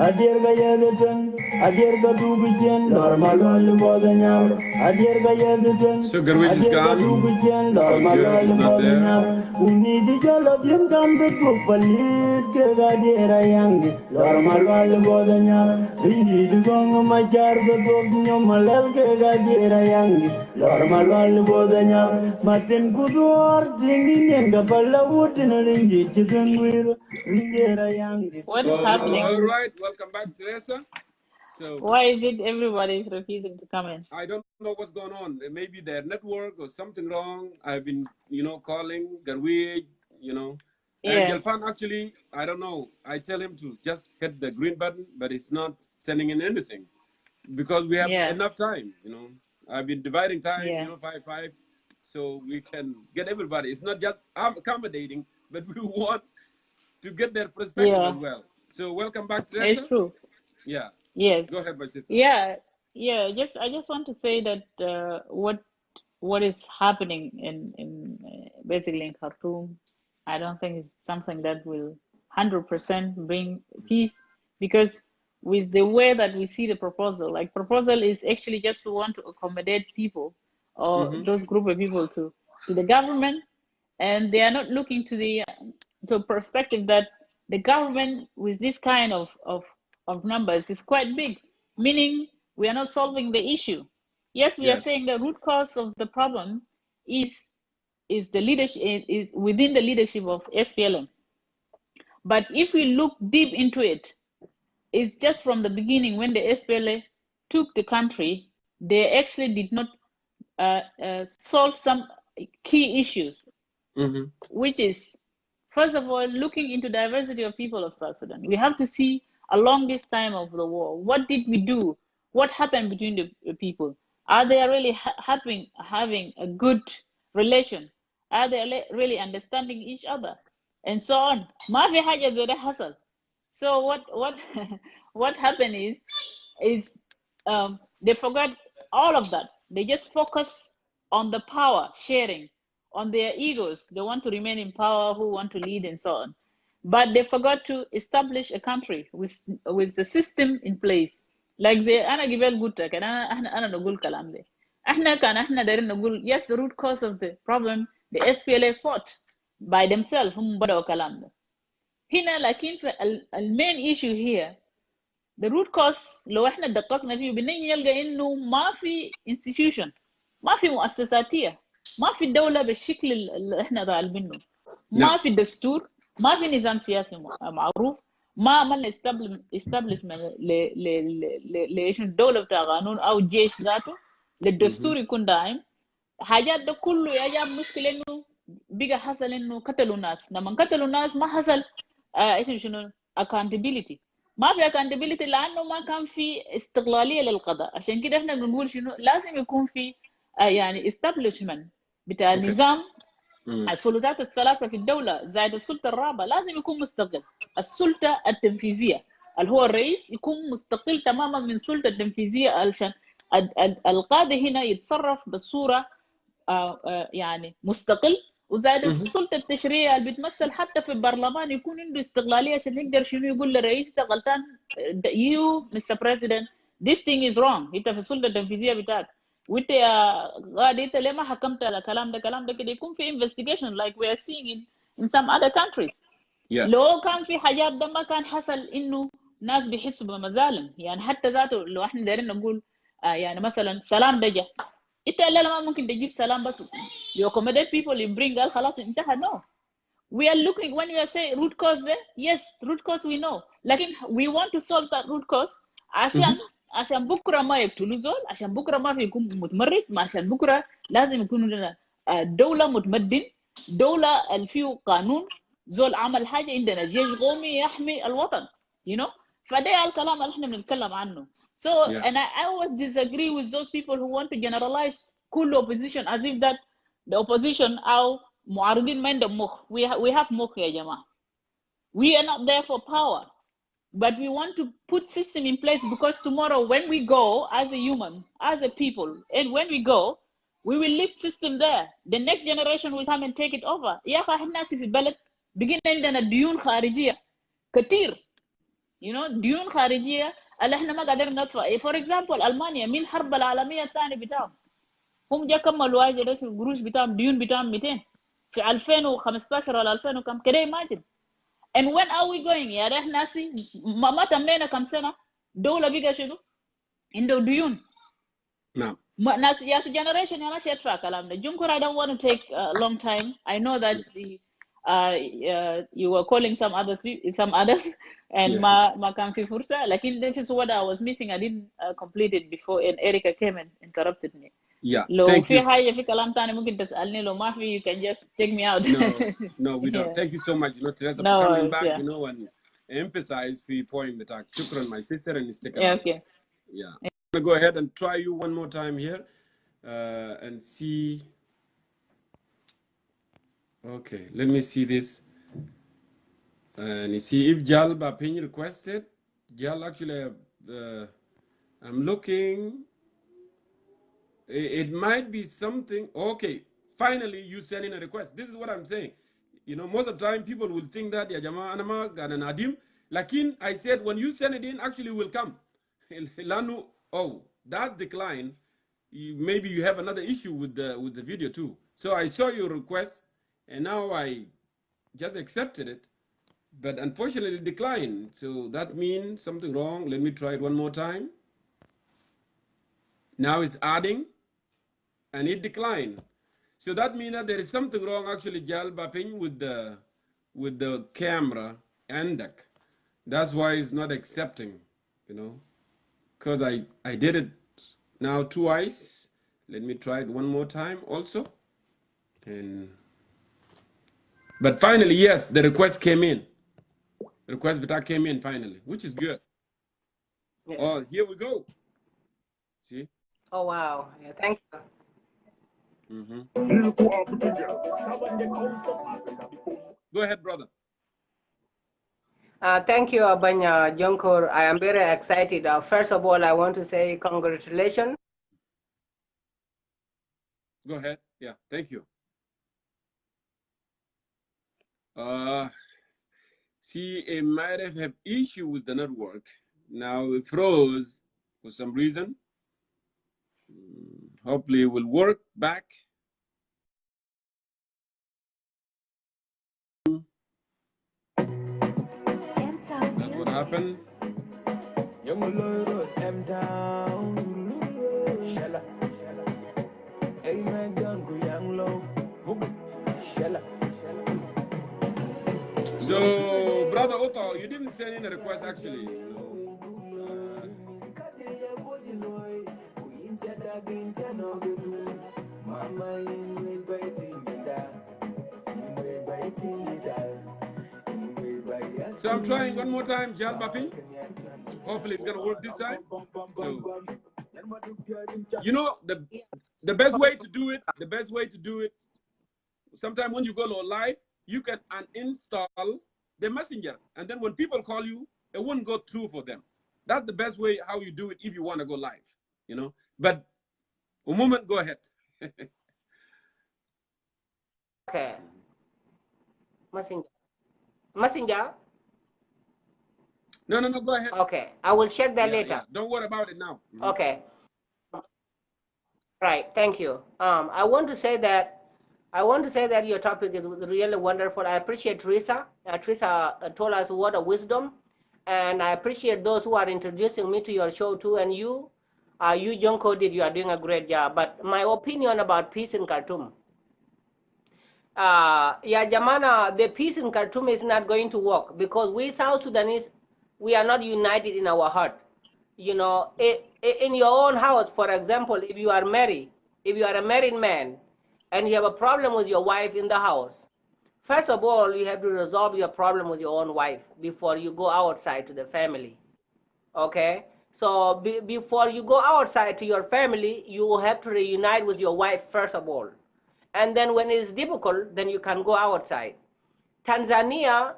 Adier ga yedeten, adier ga dugichen, normal wal bodanyal. Adier ga yedeten,
So Garwich is
adier ga
gone.
dugichen,
So
normal
Garrett
wal
is not there.
bodanyal. Uni di jalo bim gambe gupalit ke ga diera yangi, normal wal bodanyal. Indi di gong machar ga dog nyomalel ke ga diera yangi, normal wal bodanyal. Matin kuduor tingi nyenga pala wutin ringi chikengwiro, ringira yangi.
What is
Oh,
happening?
all right. Welcome back, Teresa. So
Why is it everybody is refusing to come in?
I don't know what's going on. Maybe their network or something wrong. I've been, calling Garwij, and
Yeah,
Jalpan actually, I don't know. I tell him to just hit the green button, but it's not sending in anything because we have
yeah,
enough time. I've been dividing time,
yeah,
5-5, so we can get everybody. It's not just accommodating, but we want to get their perspective
yeah.
as well. So welcome back,
It's
Teresa.
true.
Yeah,
Yes.
go ahead, my sister.
Yeah, yeah. I just want to say that what is happening in basically in Khartoum, I don't think is something that will 100% bring peace, because with the way that we see the proposal, like proposal is actually just to want to accommodate people or
Mm-hmm.
those group of people to the government, and they are not looking to perspective that the government with this kind of numbers is quite big, meaning we are not solving the issue. Yes, we are
Yes.
saying the root cause of the problem is the leadership is within the leadership of SPLM. But if we look deep into it, it's just from the beginning when the SPLA took the country, they actually did not solve some key issues,
Mm-hmm.
which is, first of all, looking into diversity of people of South Sudan. We have to see along this time of the war, what did we do? What happened between the people? Are they really having a good relation? Are they really understanding each other? And so on. ما في حاجة زي ده حصل. So what what happened is they forgot all of that. They just focus on the power sharing, on their egos. They want to remain in power, who want to lead, and so on. But they forgot to establish a country with the system in place. Like أنا قبل قلت لك أنا نقول كلام ده. احنا دايرين نقول yes, the root cause of the problem the SPLA fought by themselves. هم بدأوا كلام ده. هنا لكن في main issue here, the root cause لو احنا دققنا فيه بنيجي نلقى انه ما في institution، ما في مؤسساتية، ما في الدولة بالشكل اللي احنا طالبينه، ما
Yeah.
في دستور، ما في نظام سياسي معروف، ما عملنا establishment لإيش الدولة بتاع قانون او جيش ذاته للدستور يكون دائم. حاجات ده كله يا جاب مشكلة انه بقى حصل انه قتلوا ناس، لما قتلوا ناس ما حصل ايش شنو accountability، ما في accountability لانه ما كان في استقلالية للقضاء. عشان كده احنا بنقول شنو لازم يكون في يعني establishment بتاع
Okay.
نظام
Mm.
السلطات الثلاثة في الدولة زائد السلطة الرابعة لازم يكون مستقل. السلطة التنفيذية اللي هو الرئيس يكون مستقل تماما من السلطة التنفيذية علشان القاضي هنا يتصرف بصورة يعني مستقل، وزائد
Mm-hmm.
السلطة التشريعية اللي بتمثل حتى في البرلمان يكون عنده استقلالية عشان يقدر شنو يقول للرئيس انت غلطان. You Mr. President, this thing is wrong. انت في السلطة التنفيذية بتاعك، وانت يا غادي انت ليه ما حكمت على الكلام ده كده يكون في investigation like we are seeing in some other countries.
Yes.
لو كان في حاجات ده ما كان حصل انه ناس بيحسوا بمظالم. يعني حتى ذاته لو احنا دايرين نقول يعني مثلا سلام ده جه، انت لا ما ممكن تجيب سلام بس you accommodate people you bring قال خلاص انتهى. no, we are looking when you are saying root cause there, yes root cause we know، لكن we want to solve that root cause عشان بكره ما يقتلوا زول، عشان بكره ما في يكون متمرد، عشان بكره لازم يكون عندنا دولة متمدن، دولة اللي فيه قانون، زول عمل حاجة عندنا جيش قومي يحمي الوطن فده الكلام اللي احنا بنتكلم عنه. So
Yeah.
and I always disagree with those people who want to generalize كل opposition as if that the opposition أو معارضين ما عندهم مخ. we have مخ يا جماعة. We are not there for power, but we want to put system in place because tomorrow when we go as a human, as a people, and when we go, we will leave system there. The next generation will come and take it over. يا أخي احنا في البلد بقينا عندنا ديون خارجية كتير. you know ديون خارجية اللي احنا ما قادرين ندفع. for example ألمانيا من الحرب العالمية الثانية بتاعهم هم جا كملوا واجه بس القروش بتاعهم ديون بتاعهم 200 في 2015 ولا 2000 وكم كده imagine. and when are we going يا ريح ناسي ما تمينا كم سنة دولة بقى شنو عنده ديون.
نعم.
ناس يا generation يا ماشي يدفع كلام ده. Jongkor, I don't want to take a long time. I know that you were calling some others and
Yeah.
ما كان في فرصة لكن this is what I was missing. I didn't complete it before and Erica came and interrupted me.
Yeah,
لو
thank
في
you.
حاجة في كلام تاني ممكن تسألني لو ما في you can just take me out.
No, we don't.
Yeah.
Thank you so much, Teresa,
No
for coming
worries,
back,
yeah.
and emphasize the point that Shukran, my sister, and stick
Yeah,
around.
okay.
Yeah. I'm gonna go ahead and try you one more time here, and see. Okay, let me see this. And you see if Jal Bapin requested. Jal actually, I'm looking. It might be something. Okay, finally you send in a request. This is what I'm saying. You know, most of the time people will think that ya jamaa anama gana nadim. Lakin I said when you send it in, actually will come. Lanu, oh, that decline. Maybe you have another issue with the video too. So I saw your request, and now I just accepted it, but unfortunately it declined. So that means something wrong. Let me try it one more time. Now it's adding, and it declined. So that means that there is something wrong actually, Jal Baping, with the camera and deck. That's why it's not accepting, you know, because I did it now twice. Let me try it one more time also. But finally, yes, the request came in. The request beta came in finally, which is good.
Yeah.
Oh, here we go. See?
Oh, wow. Yeah, thank you.
Go ahead, brother.
Thank you, Abanya Jongkor. I am very excited. First of all, I want to say congratulations.
Go ahead. Yeah, thank you. See, it might have issue with the network. Now it froze for some reason. Hopefully it will work back. That's what happened. So, brother Otto, you didn't send in a request actually. So I'm trying one more time, Jal Bapi. Hopefully it's gonna work this time. So, you know, the best way to do it, sometimes when you go live, you can uninstall the messenger, and then when people call you, it won't go through for them. That's the best way how you do it if you want to go live, you know. But a moment, go ahead.
Okay. Messenger?
No, go ahead.
Okay, I will check that later.
Yeah. Don't worry about it now.
Okay. Right, thank you. I want to say that your topic is really wonderful. I appreciate Teresa. Teresa told us what a wisdom, and I appreciate those who are introducing me to your show too. And you Jongkor, you are doing a great job. But my opinion about peace in Khartoum. Jamana, the peace in Khartoum is not going to work because we South Sudanese, we are not united in our heart. You know, in your own house, for example, if you are married, if you are a married man and you have a problem with your wife in the house, first of all, you have to resolve your problem with your own wife before you go outside to the family. Okay? So before you go outside to your family, you have to reunite with your wife first of all. And then when it's difficult, then you can go outside. Tanzania,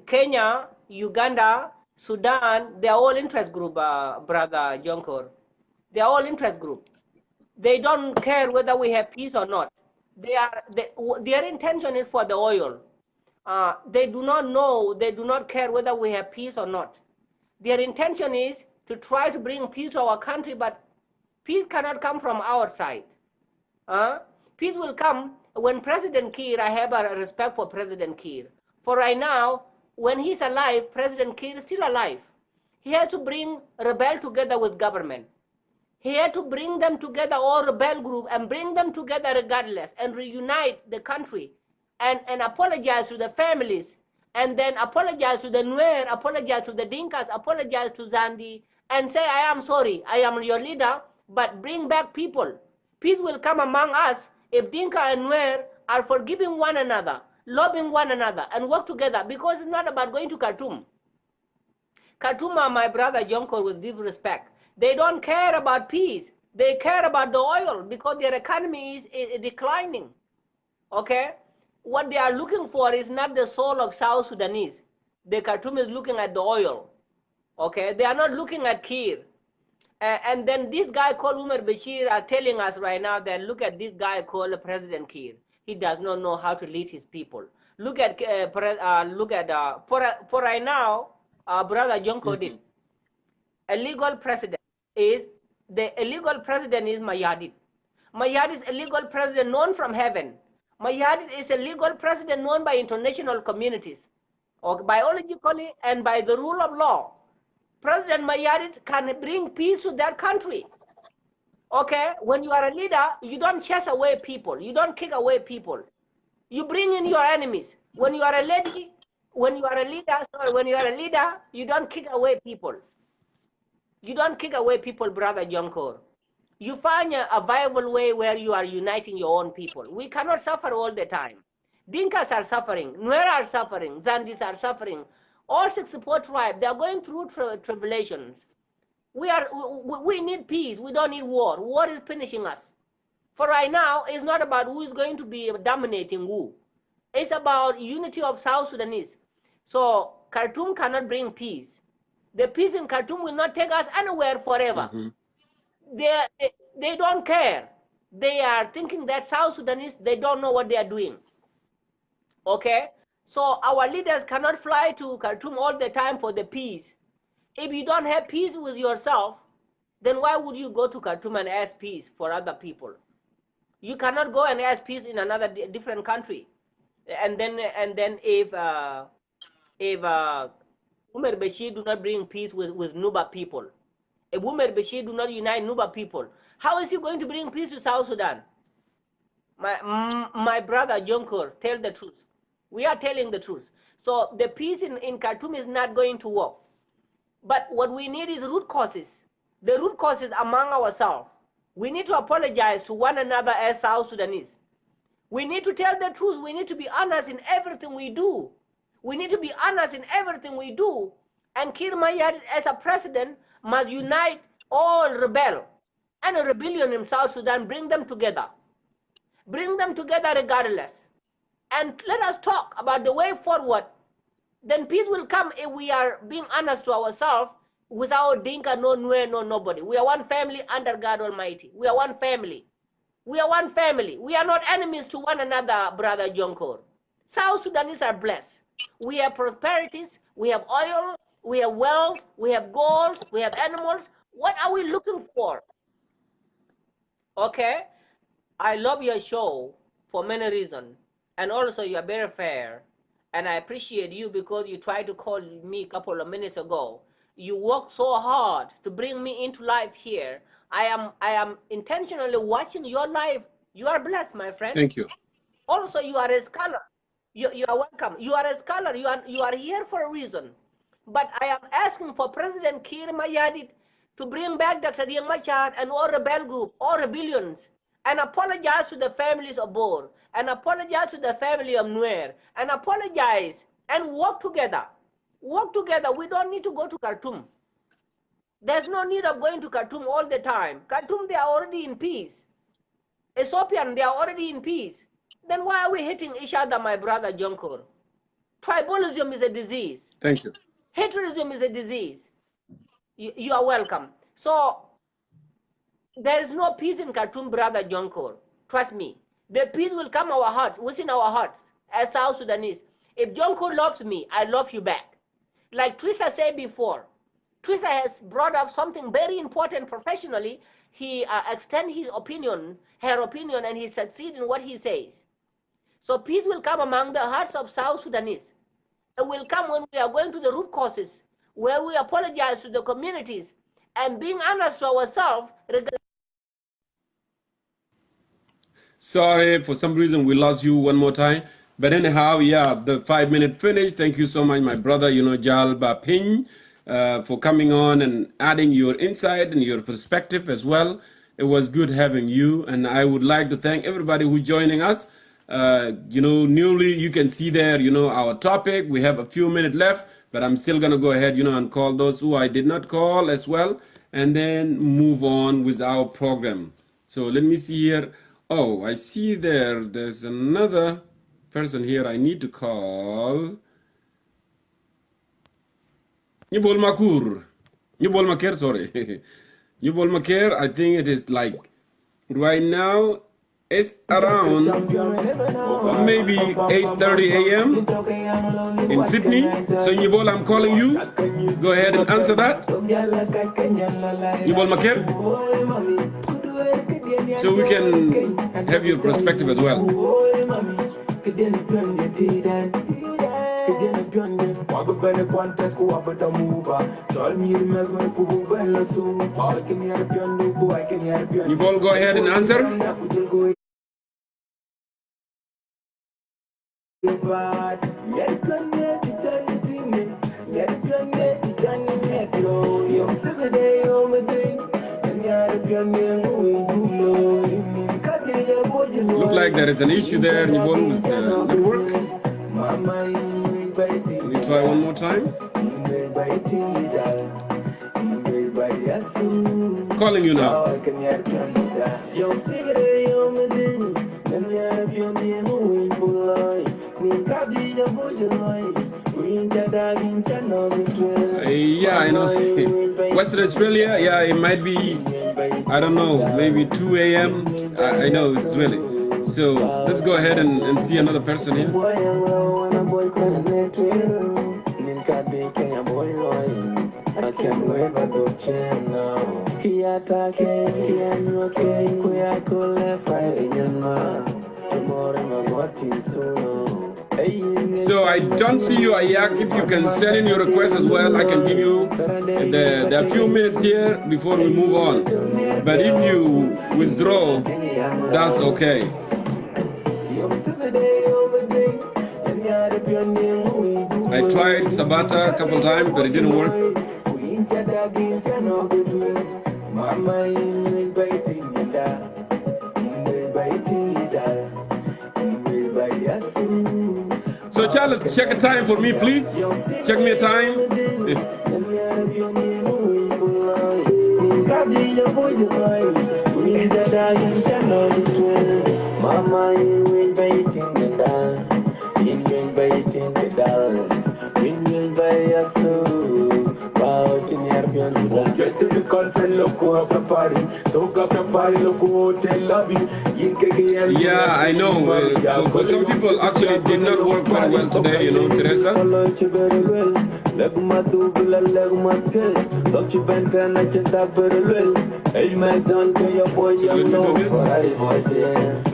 Kenya, Uganda, Sudan, they are all interest group, brother Jongkor. They are all interest group. They don't care whether we have peace or not. Their intention is for the oil. They do not know, they do not care whether we have peace or not. Their intention is to try to bring peace to our country, but peace cannot come from our side. Peace will come when President Kiir, I have a respect for President Kiir. For right now, when he's alive, President Kiir is still alive. He had to bring rebel together with government. He had to bring them together, all rebel group, and bring them together regardless, and reunite the country, and apologize to the families, and then apologize to the Nuer, apologize to the Dinkas, apologize to Zandi, and say, I am sorry, I am your leader, but bring back people. Peace will come among us if Dinka and Nuer are forgiving one another, loving one another, and work together, because it's not about going to Khartoum. Khartoum are my brother Jongkor, with due respect. They don't care about peace. They care about the oil because their economy is declining. Okay? What they are looking for is not the soul of South Sudanese. The Khartoum is looking at the oil. Okay? They are not looking at Kir. And then this guy called Umar Bashir are telling us right now that look at this guy called President Kir. He does not know how to lead his people. Look at for right now, brother Jongkor did. A legal president is Mayadit. Mayadit is a legal president known from heaven. Mayadit is a legal president known by international communities, or biologically and by the rule of law. President Mayadit can bring peace to that country. Okay, when you are a leader, you don't chase away people. You don't kick away people. You bring in your enemies. When you are a lady, when you are a leader, you don't kick away people. You don't kick away people, brother Jongkor. You find a viable way where you are uniting your own people. We cannot suffer all the time. Dinkas are suffering, Nuer are suffering, Zandis are suffering. All 64 tribes, they are going through tribulations. We need peace. We don't need war. War is finishing us. For right now, it's not about who is going to be dominating who. It's about unity of South Sudanese. So Khartoum cannot bring peace. The peace in Khartoum will not take us anywhere forever. They don't care. They are thinking that South Sudanese, they don't know what they are doing. Okay? So our leaders cannot fly to Khartoum all the time for the peace. If you don't have peace with yourself, then why would you go to Khartoum and ask peace for other people? You cannot go and ask peace in another different country. And then if Umar Bashir do not bring peace with Nuba people, if Umar Bashir do not unite Nuba people, how is he going to bring peace to South Sudan? My brother Jongkor, tell the truth. We are telling the truth. So the peace in Khartoum is not going to work. But what we need is root causes. The root causes among ourselves. We need to apologize to one another as South Sudanese. We need to tell the truth. We need to be honest in everything we do. We need to be honest in everything we do. And Kir Mayadit as a president must unite all rebel and a rebellion in South Sudan, bring them together. Bring them together regardless. And let us talk about the way forward. Then peace will come if we are being honest to ourselves without Dinka, no Nuer, no nobody. We are one family under God Almighty. We are one family. We are one family. We are not enemies to one another, brother Jongkor. South Sudanese are blessed. We have prosperities, we have oil, we have wealth, we have gold, we have animals. What are we looking for? Okay? I love your show for many reasons. And also you are very fair. And I appreciate you because you tried to call me a couple of minutes ago. You worked so hard to bring me into life here. I am intentionally watching your life. You are blessed, my friend.
Thank you.
Also, you are a scholar. You are welcome. You are a scholar. You are here for a reason. But I am asking for President Kir Mayadit to bring back Dr. Riek Machar and all rebel group, all rebellions, and apologize to the families of Bor, and apologize to the family of Nuer, and apologize and work together. Work together. We don't need to go to Khartoum. There's no need of going to Khartoum all the time. Khartoum, they are already in peace. Ethiopian, they are already in peace. Then why are we hitting each other, my brother Jongkor? Tribalism is a disease.
Thank you.
Haterism is a disease. You are welcome. So there is no peace in Khartoum, brother Jongkor. Trust me. The peace will come our hearts, within our hearts, as South Sudanese. If Jongkor loves me, I love you back. Like Teresa said before, Teresa has brought up something very important professionally. He extends his opinion, her opinion, and he succeeds in what he says. So peace will come among the hearts of South Sudanese. It will come when we are going to the root causes, where we apologize to the communities and being honest to ourselves.
Sorry, for some reason we lost you one more time. But anyhow, yeah, the 5 minute finish. Thank you so much, my brother, Jal Baping, for coming on and adding your insight and your perspective as well. It was good having you. And I would like to thank everybody who's joining us. Newly, you can see there, our topic. We have a few minutes left, but I'm still going to go ahead, and call those who I did not call as well, and then move on with our program. So let me see here. Oh, I see there's another person here I need to call. Nyibol Makur. Nyibol Maker, sorry. Nyibol Maker, I think it is like right now it's around maybe 8:30 a.m. in Sydney. So Nyibol, I'm calling you. Go ahead and answer that. Nyibol Maker. So we can have your perspective as well. You all go ahead and answer. Look like there is an issue there, Nibol, with the network. Let me try one more time. Calling you now. Yeah, I know. Western Australia, yeah, it might be, I don't know, maybe 2 a.m. I know it's really. So let's go ahead and see another person here. So I don't see you, Ayak. If you can send in your request as well, I can give you the few minutes here before we move on. But if you withdraw, that's okay. I tried Sabata a couple times, but it didn't work. So Charles, check a time for me, please. Check me a time. Yeah, I know. For some people, actually, it did not work very well today, Teresa.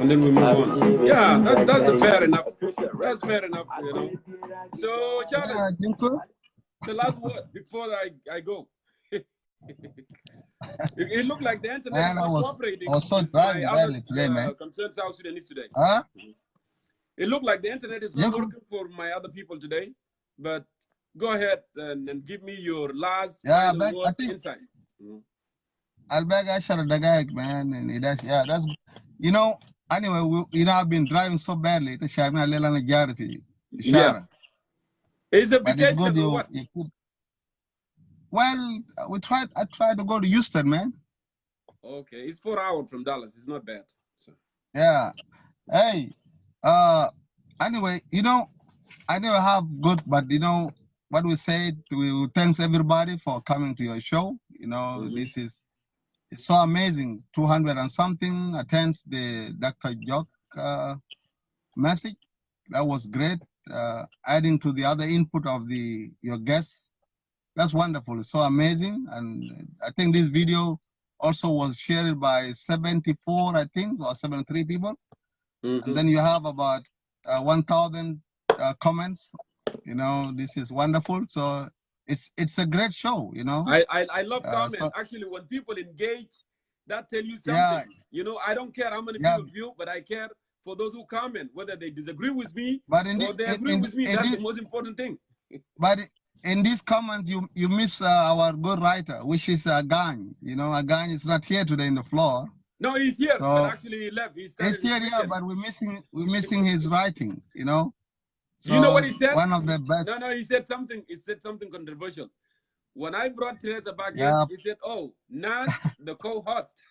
And then we move on. Yeah, that's fair enough. That's fair enough, So, Charles, the last word before I go. It looked like the internet is not cooperating.
I was so driving badly today, man.
Concerned South Sudanese today.
Huh?
It looked like the internet is not working for my other people today. But go ahead and give me your last words insight.
I'll beg Ashara Dagaik, man, and yeah, that's anyway, I've been driving so badly to Shamina Lelana Jarifi.
Yeah. Is it vacation or what?
Well, I tried to go to Houston, man.
Okay, it's 4 hours from Dallas. It's not bad. So.
Yeah. Hey, anyway, I never have good, but what we said, we thanks everybody for coming to your show. This is it's so amazing. 200 and something attends the Dr. Jock message. That was great. adding to the other input of your guests. That's wonderful. It's so amazing. And I think this video also was shared by 74, I think, or 73 people. And then you have about 1,000 comments. You know, this is wonderful. So it's a great show, you know.
I love comments.
So,
Actually, when people engage, that tell you something.
yeah,
You know, I don't care how many
yeah.
people view, but I care for those who comment, whether they disagree with me
But
or they agree with me. That's the most important thing.
But in this comment, you miss our good writer, which is Gang. You know, Gang is not here today in the floor.
No, he's here,
So
but actually he left. He started
he's here, yeah, but we're missing his writing. You know. So
you know what he said?
One of the best.
No, he said something. He said something controversial. When I brought Teresa back in,
Yeah.
he said, "Oh, Nas, the co-host."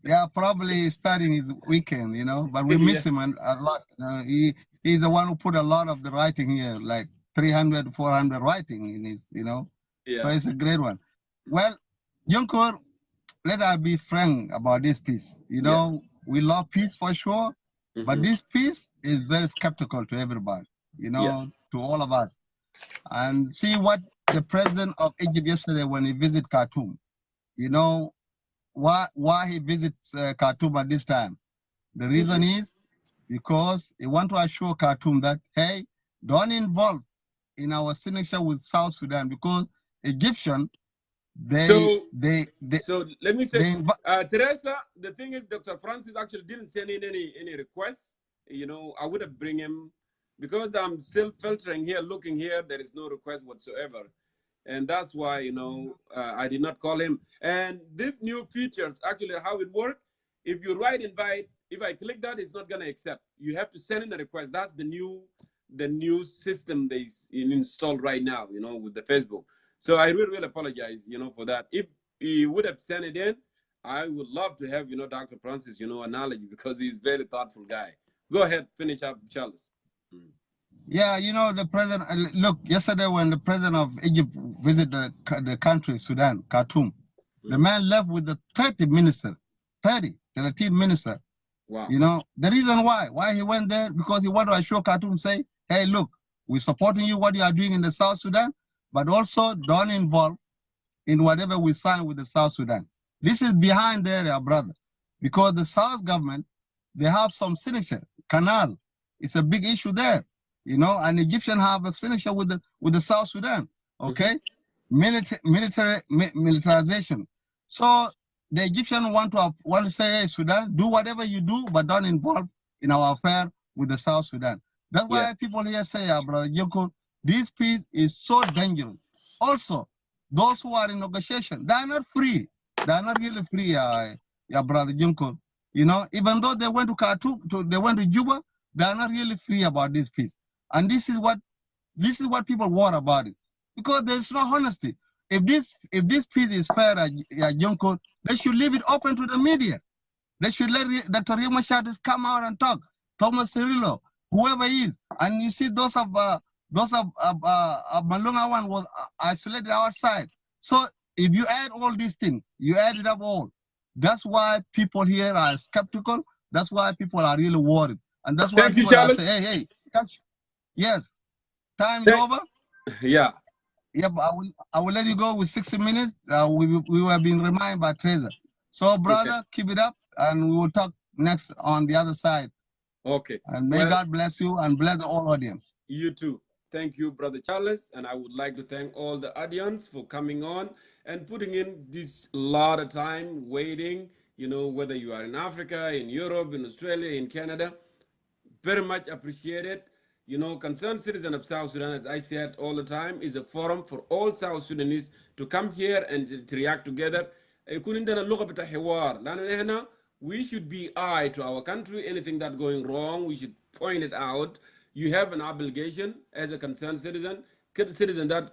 Yeah, probably starting his weekend, you know, but we miss him a lot. He's the one who put a lot of the writing here, like 300, 400 writing in his, you know.
Yeah.
So it's a great one. Well, Jongkor, let us be frank about this piece. You know, we love peace for sure, but this piece is very skeptical to everybody, you know, to all of us. And see what the president of Egypt yesterday when he visited Khartoum, you know, why he visits Khartoum at this time. The reason is because he want to assure Khartoum that, hey, don't involve in our signature with South Sudan, because Egyptian,
So let me say, Teresa, the thing is, Dr. Francis actually didn't send in any requests. You know, I would have bring him, because I'm still filtering here, looking here, there is no request whatsoever. And that's why, you know, I did not call him. And this new features, actually how it works, if you write invite, if I click that, it's not going to accept. You have to send in a request. That's the new system they installed right now, you know, with the Facebook. So I really apologize, you know, for that. If he would have sent it in, I would love to have, you know, Dr. Francis, you know, analogy, because he's a very thoughtful guy. Go ahead, finish up, Charles.
Yeah, you know, the president, look, yesterday when the president of Egypt visited the country, Sudan, Khartoum, the man left with the 30 ministers, 13 ministers.
Wow.
You know, the reason why he went there, because he wanted to assure Khartoum, say, hey, look, we're supporting you, what you are doing in the South Sudan, but also don't involve in whatever we sign with the South Sudan. This is behind there, brother, because the South government, they have some signature, canal. It's a big issue there. You know, and Egyptians have a signature with the South Sudan, okay? Militarization. So the Egyptians want to say, hey, Sudan, do whatever you do, but don't involve in our affair with the South Sudan. That's why people here say, brother Jongkor, this peace is so dangerous. Also, those who are in negotiation, they are not free. They are not really free, brother Jongkor. You know, even though they went to Khartoum, they went to Juba, they are not really free about this peace. And this is what people worry about it, because there's no honesty. If this peace is fair, Jongkor, they should leave it open to the media. They should let Dr. Rimashad come out and talk. Thomas Cirillo, whoever is, and you see those of Malunga one was isolated outside. So if you add all these things, you add it up all. That's why people here are skeptical. That's why people are really worried, and that's why people are saying, hey, catch. Yes, time is over.
Yeah.
Yep, I will let you go with 60 minutes. We were being reminded by Teresa. So, brother, keep it up, and we will talk next on the other side.
Okay.
And may God bless you and bless the whole audience.
You too. Thank you, Brother Charles. And I would like to thank all the audience for coming on and putting in this lot of time waiting, you know, whether you are in Africa, in Europe, in Australia, in Canada. Very much appreciated. You know, Concerned Citizen of South Sudan, as I said all the time, is a forum for all South Sudanese to come here and to react together. We should be eye to our country. Anything that's going wrong, we should point it out. You have an obligation as a concerned citizen. Citizen that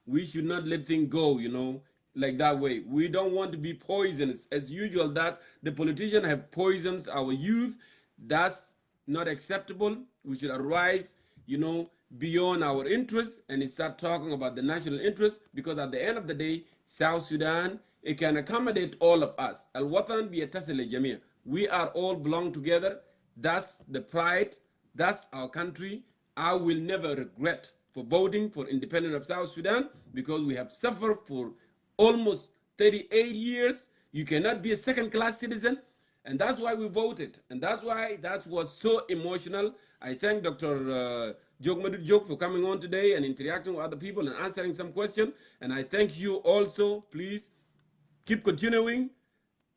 we should not let things go, you know, like that way. We don't want to be poisonous. As usual, that the politicians have poisoned our youth. That's not acceptable. We should arise, you know, beyond our interests and start talking about the national interest, because at the end of the day, South Sudan, it can accommodate all of us. Al-Watan bi yattasil jamia. We are all belong together. That's the pride That's our country. I will never regret for voting for independence of South Sudan because we have suffered for almost 38 years. You cannot be a second-class citizen, and that's why we voted, and that's why that was so emotional. I thank Dr. Jok for coming on today and interacting with other people and answering some questions, and I thank you also. Please keep continuing.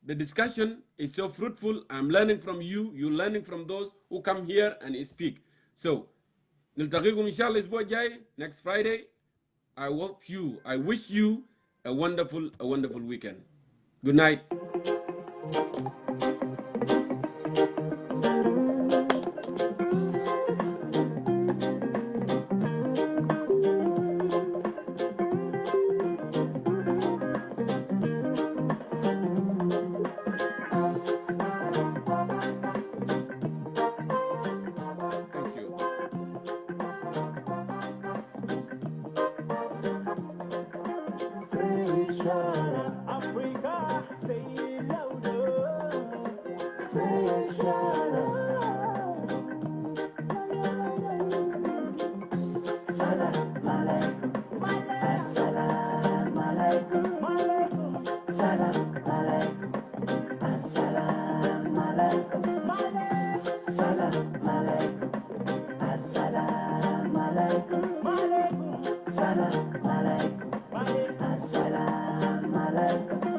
The discussion is so fruitful. I'm learning from you. You're learning from those who come here and speak. So, نلتقيكم إن شاء الله الأسبوع الجاي next Friday. I wish you a wonderful weekend. Good night.
Africa, say it louder. Say it Salam alaikum. Assalam alaikum. Salam alaikum. Assalam alaikum. Salam alaikum. Assalam alaikum. Salam alaikum. Assalam alaikum.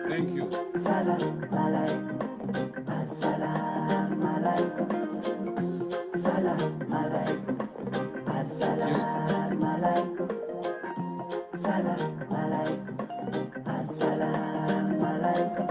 Thank you.
Salam alaikum. Assalam alaikum. Salam alaikum. Assalam alaikum. Salam alaikum. Assalam alaikum.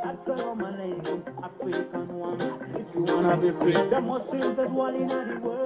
Assalamu alaikum, African one. If you wanna be free, the most simplest wall in the world.